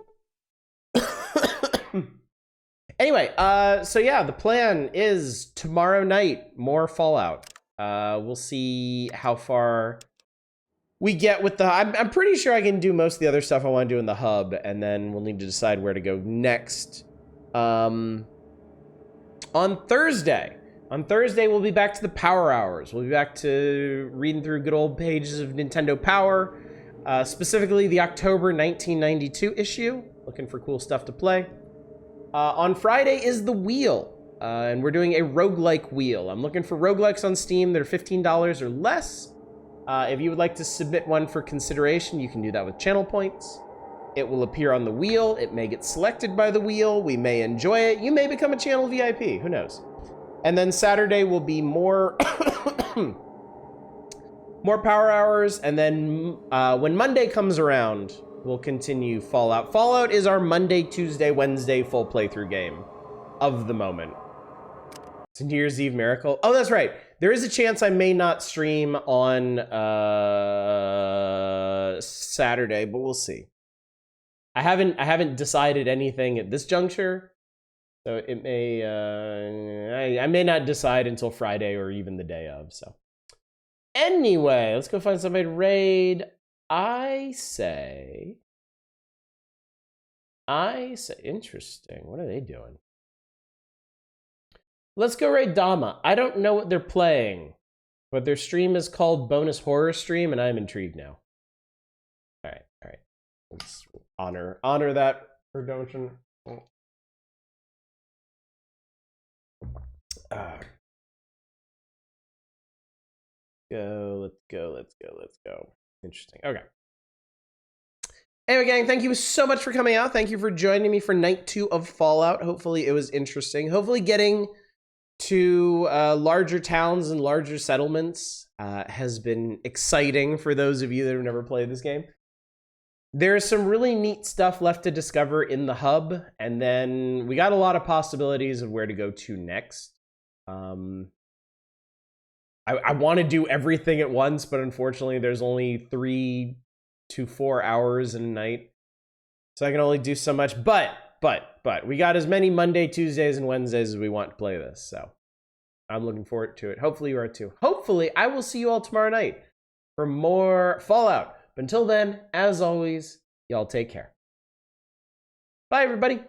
Anyway, so yeah, the plan is tomorrow night, more Fallout. We'll see how far we get with the... I'm pretty sure I can do most of the other stuff I want to do in the hub, and then we'll need to decide where to go next. On Thursday, we'll be back to the Power Hours. We'll be back to reading through good old pages of Nintendo Power, specifically the October 1992 issue. Looking for cool stuff to play. On Friday is the wheel, and we're doing a roguelike wheel. I'm looking for roguelikes on Steam that are $15 or less. If you would like to submit one for consideration, you can do that with channel points. It will appear on the wheel. It may get selected by the wheel. We may enjoy it. You may become a channel VIP. Who knows? And then Saturday will be more more Power Hours. And then when Monday comes around, we'll continue Fallout. Fallout is our Monday, Tuesday, Wednesday full playthrough game of the moment. It's a New Year's Eve miracle. Oh, that's right. There is a chance I may not stream on Saturday, but we'll see. I haven't decided anything at this juncture, so it may I may not decide until Friday or even the day of. So anyway, let's go find somebody to raid. I say, interesting. What are they doing? Let's go raid Dama. I don't know what they're playing, but their stream is called Bonus Horror Stream, and I'm intrigued now. All right. Let's honor that redemption. Let's go. Interesting. Okay. Anyway, gang, thank you so much for coming out. Thank you for joining me for night 2 of Fallout. Hopefully it was interesting. Hopefully getting to larger towns and larger settlements has been exciting for those of you that have never played this game. There's some really neat stuff left to discover in the hub, and then we got a lot of possibilities of where to go to next. I want to do everything at once, but unfortunately there's only 3 to 4 hours in a night, so I can only do so much. But we got as many Monday, Tuesdays, and Wednesdays as we want to play this, so I'm looking forward to it. Hopefully you are too. Hopefully I will see you all tomorrow night for more Fallout. But until then, as always, y'all take care. Bye, everybody.